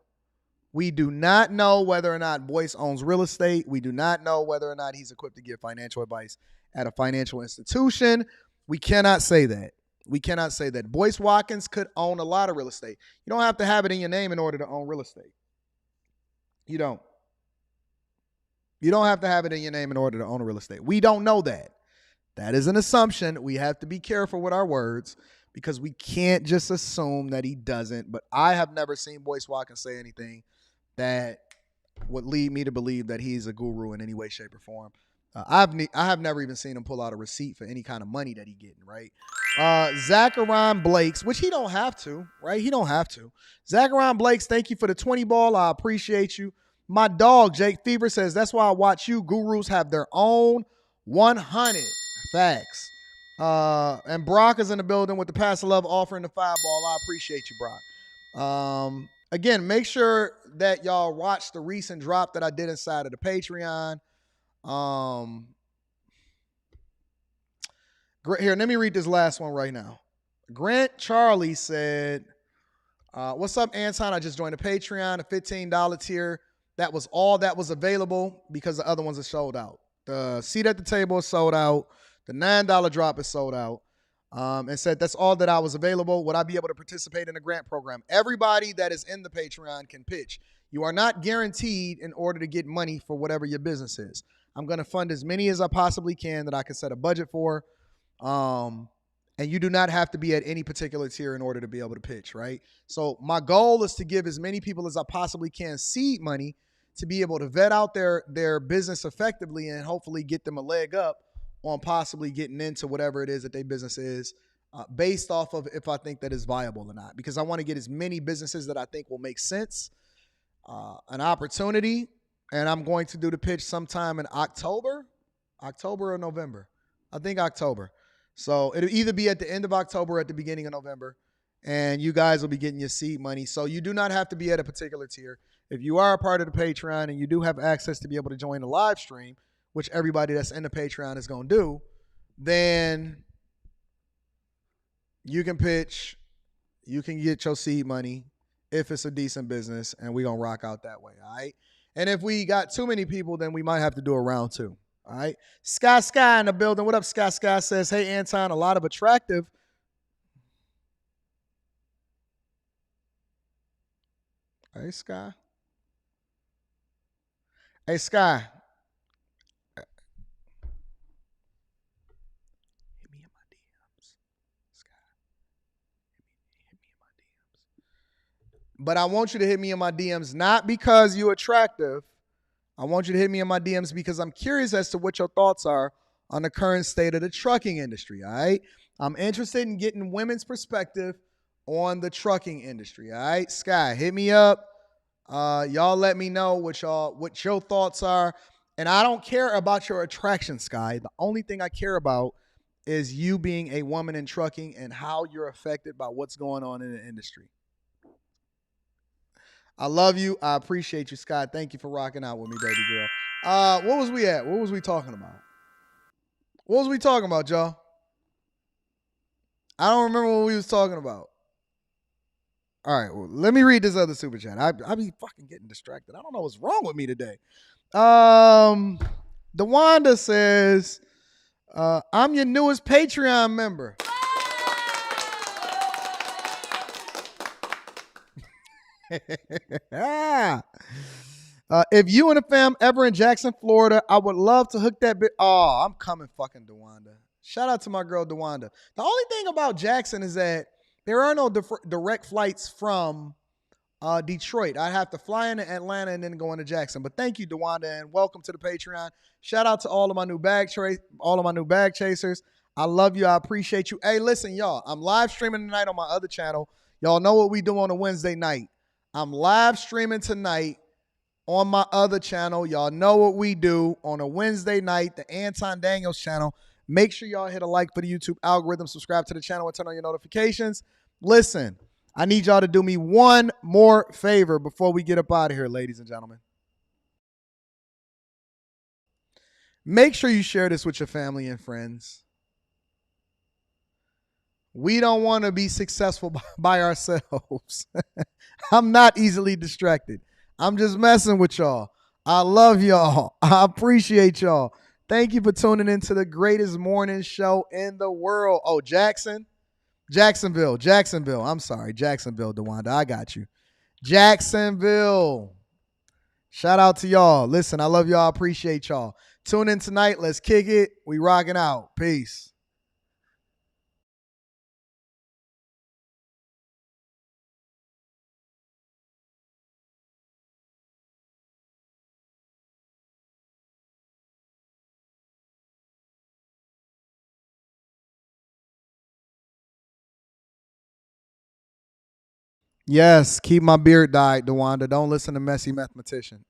We do not know whether or not Boyce owns real estate. We do not know whether or not he's equipped to give financial advice at a financial institution. We cannot say that. We cannot say that. Boyce Watkins could own a lot of real estate. You don't have to have it in your name in order to own real estate. You don't. You don't have to have it in your name in order to own a real estate. We don't know that. That is an assumption. We have to be careful with our words because we can't just assume that he doesn't. But I have never seen Boyce Watkins say anything that would lead me to believe that he's a guru in any way, shape, or form. I have never even seen him pull out a receipt for any kind of money that he getting, right? Zachariah Blakes, which he don't have to, right? He don't have to. Zachariah Blakes, thank you for the 20 ball. I appreciate you. My dog, Jake Fever, says, "That's why I watch you. Gurus have their own 100 facts." And Brock is in the building with the Pass of Love offering the fireball. I appreciate you, Brock. Again, make sure that y'all watch the recent drop that I did inside of the Patreon. Here, let me read this last one right now. Grant Charlie said, what's up, Anton? I just joined a Patreon, a $15 tier. That was all that was available because the other ones are sold out. The seat at the table is sold out. The $9 drop is sold out. And said, that's all that I was available. Would I be able to participate in the grant program? Everybody that is in the Patreon can pitch. You are not guaranteed in order to get money for whatever your business is. I'm going to fund as many as I possibly can that I can set a budget for. And you do not have to be at any particular tier in order to be able to pitch, right? So my goal is to give as many people as I possibly can seed money to be able to vet out their business effectively and hopefully get them a leg up on possibly getting into whatever it is that their business is, based off of if I think that is viable or not. Because I want to get as many businesses that I think will make sense, an opportunity, and I'm going to do the pitch sometime in October or November. I think October. So it'll either be at the end of October or at the beginning of November, and you guys will be getting your seed money. So you do not have to be at a particular tier. If you are a part of the Patreon and you do have access to be able to join the live stream, which everybody that's in the Patreon is going to do, then you can pitch, you can get your seed money if it's a decent business, and we're going to rock out that way, all right? And if we got too many people, then we might have to do a round two, all right? Sky in the building. What up, Sky? Sky says, hey, Anton, a lot of attractive. Hey, Sky. Hey, Sky. But I want you to hit me in my DMs, not because you're attractive. I want you to hit me in my DMs because I'm curious as to what your thoughts are on the current state of the trucking industry, all right? I'm interested in getting women's perspective on the trucking industry, all right? Sky, hit me up. Y'all let me know what your thoughts are. And I don't care about your attraction, Sky. The only thing I care about is you being a woman in trucking and how you're affected by what's going on in the industry. I love you. I appreciate you, Scott. Thank you for rocking out with me, baby girl. What was we at? What was we talking about? What was we talking about, y'all? I don't remember what we was talking about. All right, well, let me read this other super chat. I be fucking getting distracted. I don't know what's wrong with me today. DeWanda says, I'm your newest Patreon member. If you and the fam ever in Jackson, Florida, I would love to hook that bit. Oh, I'm coming, fucking DeWanda. Shout out to my girl DeWanda. The only thing about Jackson is that there are no direct flights from Detroit. I'd have to fly into Atlanta and then go into Jackson. But thank you, DeWanda, and welcome to the Patreon. Shout out to all of my new bag chasers. I love you. I appreciate you. Hey, listen, y'all. I'm live streaming tonight on my other channel. Y'all know what we do on a Wednesday night. I'm live streaming tonight on my other channel. Y'all know what we do on a Wednesday night, the Anton Daniels channel. Make sure y'all hit a like for the YouTube algorithm, subscribe to the channel, and turn on your notifications. Listen, I need y'all to do me one more favor before we get up out of here, ladies and gentlemen. Make sure you share this with your family and friends. We don't want to be successful by ourselves. I'm not easily distracted. I'm just messing with y'all. I love y'all. I appreciate y'all. Thank you for tuning into the greatest morning show in the world. Oh, Jacksonville. I'm sorry, Jacksonville, DeWanda. I got you. Jacksonville. Shout out to y'all. Listen, I love y'all. I appreciate y'all. Tune in tonight. Let's kick it. We rocking out. Peace. Yes, keep my beard dyed, DeWanda. Don't listen to Messy Mathematician.